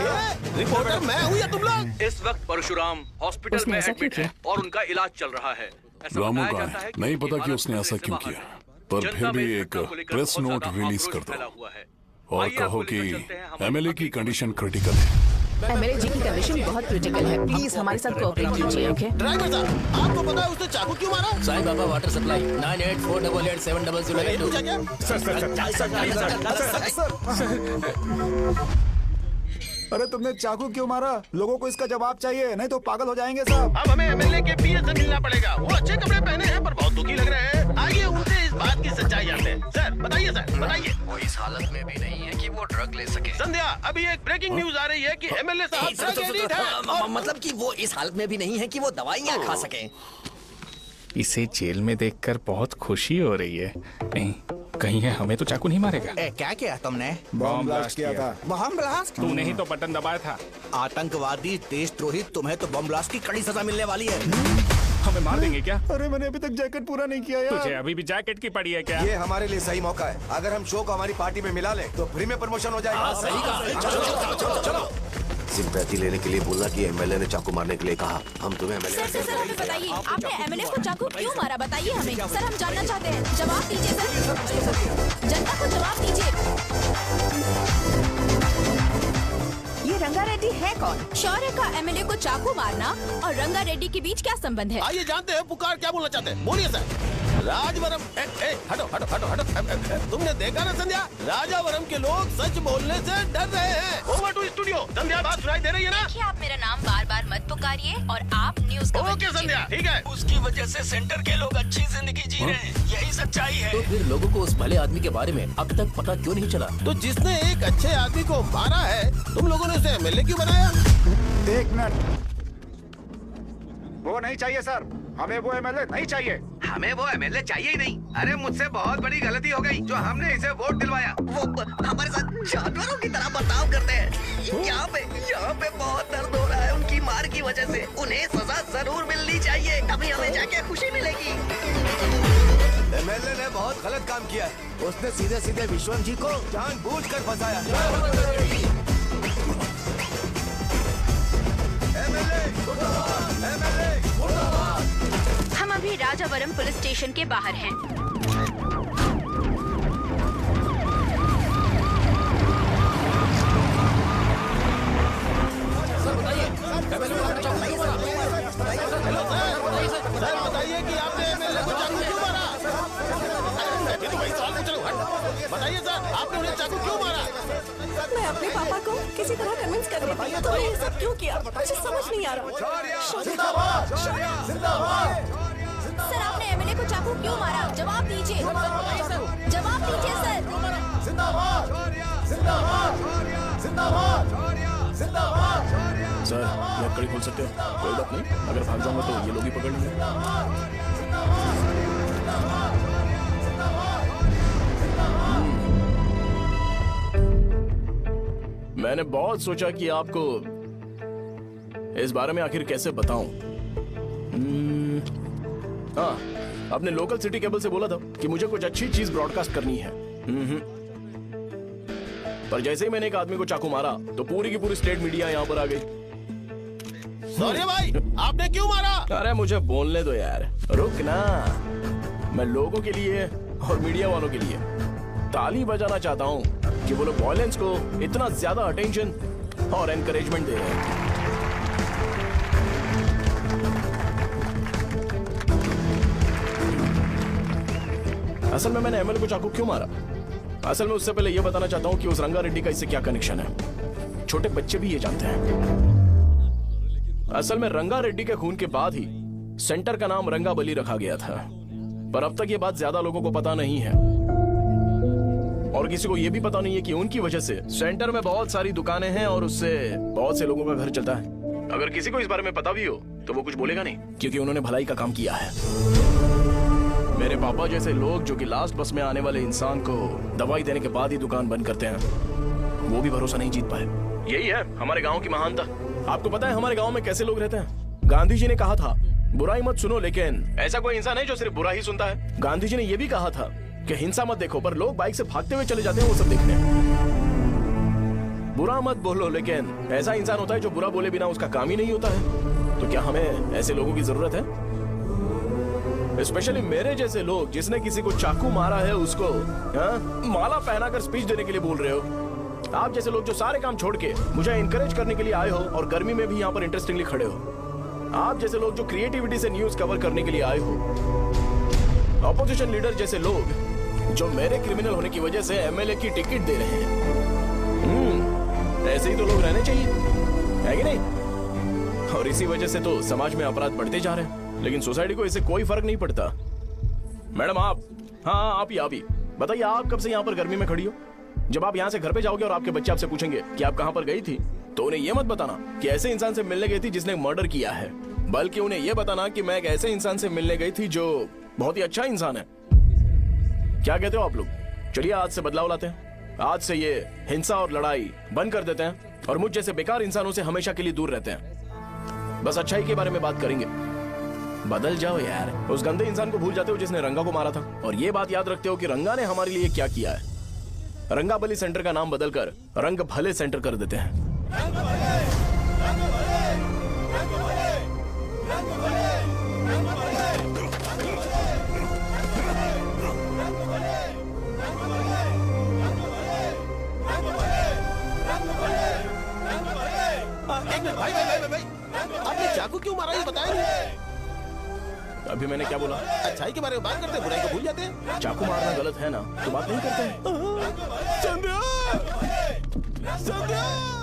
रिपोर्टर मैं हूँ या तुम लोग? इस वक्त परशुराम हॉस्पिटल में एडमिट है और उनका इलाज चल रहा है। रामू का है, नहीं पता कि उसने ऐसा क्यों किया, पर फिर भी एक प्रेस नोट रिलीज कर दो और कहो कि एमएलए की कंडीशन क्रिटिकल है। एमएलए जी की कंडीशन बहुत क्रिटिकल है। प्लीज हमारे साथ कोऑपरेट कीजिए। ओके ड्राइवर साहब, आपको पता है उसने चाकू क्यों मारा? Sai Baba water supply 9848780082। अरे तुमने चाकू क्यों मारा? लोगों को इसका जवाब चाहिए, नहीं तो पागल हो जाएंगे सब। अब हमें एमएलए के पीए से मिलना पड़ेगा। वो अच्छे कपड़े पहने हैं पर बहुत दुखी लग रहे हैं। आइए उनसे इस बात की सच्चाई जानते हैं। सर बताइए, सर बताइए। वो इस हालत में भी नहीं है कि वो ड्रग ले सके। संध्या, अभी एक ब्रेकिंग न्यूज आ रही है कि एमएलए साहब ड्रग एडिक्ट हैं। मतलब कि वो इस हालत में भी नहीं है कि वो दवाइयाँ खा सके। इसे जेल में देखकर बहुत खुशी हो रही है। नहीं, कहीं है हमें तो चाकू नहीं मारेगा। क्या किया तुमने? बॉम्ब ब्लास्ट किया था। Bomb blast? तूने ही तो बटन दबाया था। आतंकवादी, देशद्रोही, तुम्हें तो बॉम्ब ब्लास्ट की कड़ी सजा मिलने वाली है। हमें मार देंगे क्या? अरे मैंने अभी तक जैकेट पूरा नहीं किया यार। तुझे अभी भी जैकेट की पड़ी है क्या? ये हमारे लिए सही मौका है। अगर हम शो को हमारी पार्टी में मिला ले तो फ्री में प्रमोशन हो जाएगा। सही कहा। चलो चलो। सिंपैथी लेने के लिए बोला कि एमएलए ने चाकू मारने के लिए कहा। हम तुम्हें एमएलए। सर हमें बताइए, आपने एमएलए को चाकू क्यों मारा? बताइए हमें सर, हम जानना चाहते हैं। जवाब दीजिए सर, जनता को जवाब दीजिए। ये रंगा रेड्डी है कौन? शौर्य का एमएलए को चाकू मारना और रंगा रेड्डी के बीच क्या संबंध है? आइए जानते हैं पुकार क्या बोलना चाहते हैं। बोलिए सर। राजवरम हटो हटो हटो हटो। तुमने देखा ना संध्या, राजावरम के लोग सच बोलने से डर रहे हैं। Over to studio. संध्या बात सुनाई दे रही है ना? देखिए, आप मेरा नाम बार बार मत पुकारिए और आप न्यूज कवर ओके संध्या, ठीक है। उसकी वजह से सेंटर के लोग अच्छी जिंदगी जी रहे हैं, यही सच्चाई है। तो फिर लोगों को उस भले आदमी के बारे में अब तक पता क्यों नहीं चला? तो जिसने एक अच्छे आदमी को मारा है, तुम लोगों ने उसे एमएलए क्यों बनाया? 1 मिनट। वो नहीं चाहिए सर, हमें वो एमएलए नहीं चाहिए। हमें वो एमएलए चाहिए ही नहीं। अरे मुझसे बहुत बड़ी गलती हो गई जो हमने इसे वोट दिलवाया। वो हमारे साथ जानवरों की तरह बर्ताव करते हैं। यहाँ पे बहुत दर्द हो रहा है उनकी मार की वजह से। उन्हें सजा जरूर मिलनी चाहिए, तभी हमें जाके खुशी मिलेगी। एमएलए ने बहुत गलत काम किया है। उसने सीधे सीधे विश्वनाथ जी को जानबूझकर फंसाया। हम अभी राजावरम पुलिस स्टेशन के बाहर हैं। सर बताइए कि आपने एमएलए को चाकू क्यों मारा? बताइए सर, आपने उन्हें चाकू क्यों मारा? मैं अपने पापा को किसी तरह कन्विंस कर रही थी। तुमने ये सब क्यों किया? मुझे समझ नहीं आ रहा। जिंदाबाद! सर आपने एमएलए को चाकू क्यों मारा? जवाब दीजिए। जवाब दीजिए सर। सर लकड़ी खोल सकते हो? कोई बात नहीं, अगर भाग जाऊंगा तो ये लोग ही पकड़ लेंगे। मैंने बहुत सोचा कि आपको इस बारे में आखिर कैसे बताऊं। हाँ, आपने लोकल सिटी केबल से बोला था कि मुझे कुछ अच्छी चीज ब्रॉडकास्ट करनी है। पर जैसे ही मैंने एक आदमी को चाकू मारा तो पूरी की पूरी स्टेट मीडिया यहाँ पर आ गई। सॉरी भाई, आपने क्यों मारा? अरे मुझे बोलने दो यार, रुक ना। मैं लोगों के लिए और मीडिया वालों के लिए ताली बजाना चाहता हूँ कि वो लोग वायलेंस को इतना ज्यादा अटेंशन और एनकरेजमेंट दे रहे हैं। असल में मैंने एमएलए को चाकू क्यों मारा? असल में उससे पहले यह बताना चाहता हूँ कि उस रंगा रेड्डी का इससे क्या कनेक्शन है। छोटे बच्चे भी ये जानते हैं। असल में रंगा रेड्डी के खून के बाद ही सेंटर का नाम रंगाबली रखा गया था, पर अब तक ये बात ज्यादा लोगों को पता नहीं है और किसी को ये भी पता नहीं है कि उनकी वजह से सेंटर में बहुत सारी दुकानें हैं और उससे बहुत से लोगों का घर चलता है। अगर किसी को इस बारे में पता भी हो तो वो कुछ बोलेगा नहीं, क्योंकि उन्होंने भलाई का काम किया है। मेरे पापा जैसे लोग जो कि लास्ट बस में आने वाले इंसान को दवाई देने के बाद ही दुकान बंद करते हैं, वो भी भरोसा नहीं जीत पाए। यही है हमारे गांव की महानता। आपको पता है हमारे गांव में कैसे लोग रहते हैं? गांधी जी ने कहा था बुराई मत सुनो, लेकिन ऐसा कोई इंसान है जो सिर्फ बुरा ही सुनता है। गांधी जी ने यह भी कहा था कि हिंसा मत देखो, पर लोग बाइक से भागते हुए चले जाते हैं वो सब देखने। बुरा मत बोलो, लेकिन ऐसा इंसान होता है जो बुरा बोले बिना उसका काम ही नहीं होता है। तो क्या हमें ऐसे लोगों की जरूरत है? स्पेशली मेरे जैसे लोग जिसने किसी को चाकू मारा है उसको माला पहनाकर स्पीच देने के लिए बोल रहे हो। आप जैसे लोग जो सारे काम छोड़ के मुझे इनकरेज करने के लिए आए हो और गर्मी में भी यहाँ पर इंटरेस्टिंगली खड़े हो। आप जैसे लोग जो क्रिएटिविटी से न्यूज कवर करने के लिए आए हो। ऑपोजिशन लीडर जैसे लोग जो मेरे क्रिमिनल होने की वजह से एमएलए की टिकट दे रहे हैं। ऐसे ही तो लोग रहने चाहिए, है कि नहीं? और इसी वजह से तो समाज में अपराध बढ़ते जा रहे हैं, लेकिन सोसाइटी को इससे कोई फर्क नहीं पड़ता। मैडम आप, हाँ आप ही बताइए, आप कब से यहाँ पर गर्मी में खड़ी हो? जब आप यहाँ से घर पे जाओगे और आपके बच्चे आपसे पूछेंगे कि आप कहाँ पर गई थी, तो उन्हें यह मत बताना कि ऐसे इंसान से मिलने गई थी जिसने मर्डर किया है, बल्कि उन्हें यह बताना कि मैं एक ऐसे इंसान से मिलने गई थी जो बहुत ही अच्छा इंसान है। क्या कहते हो आप लोग? चलिए आज से बदलाव लाते हैं। आज से ये हिंसा और लड़ाई बंद कर देते हैं और मुझ जैसे बेकार इंसानों से हमेशा के लिए दूर रहते हैं। बस अच्छाई के बारे में बात करेंगे। बदल जाओ यार, उस गंदे इंसान को भूल जाते हो जिसने रंगा को मारा था, और ये बात याद रखते हो कि रंगा ने हमारे लिए क्या किया है। रंगा बली सेंटर का नाम बदलकर रंग भले सेंटर कर देते हैं। एक मिनट भाई भाई भाई भाई, आपने चाकू क्यों मारा ये बताया नहीं? अभी मैंने क्या बोला? अच्छाई के बारे में बात करते हैं, बुराई को भूल जाते हैं। चाकू मारना गलत है ना, तो बात नहीं करते हैं। संध्या! संध्या!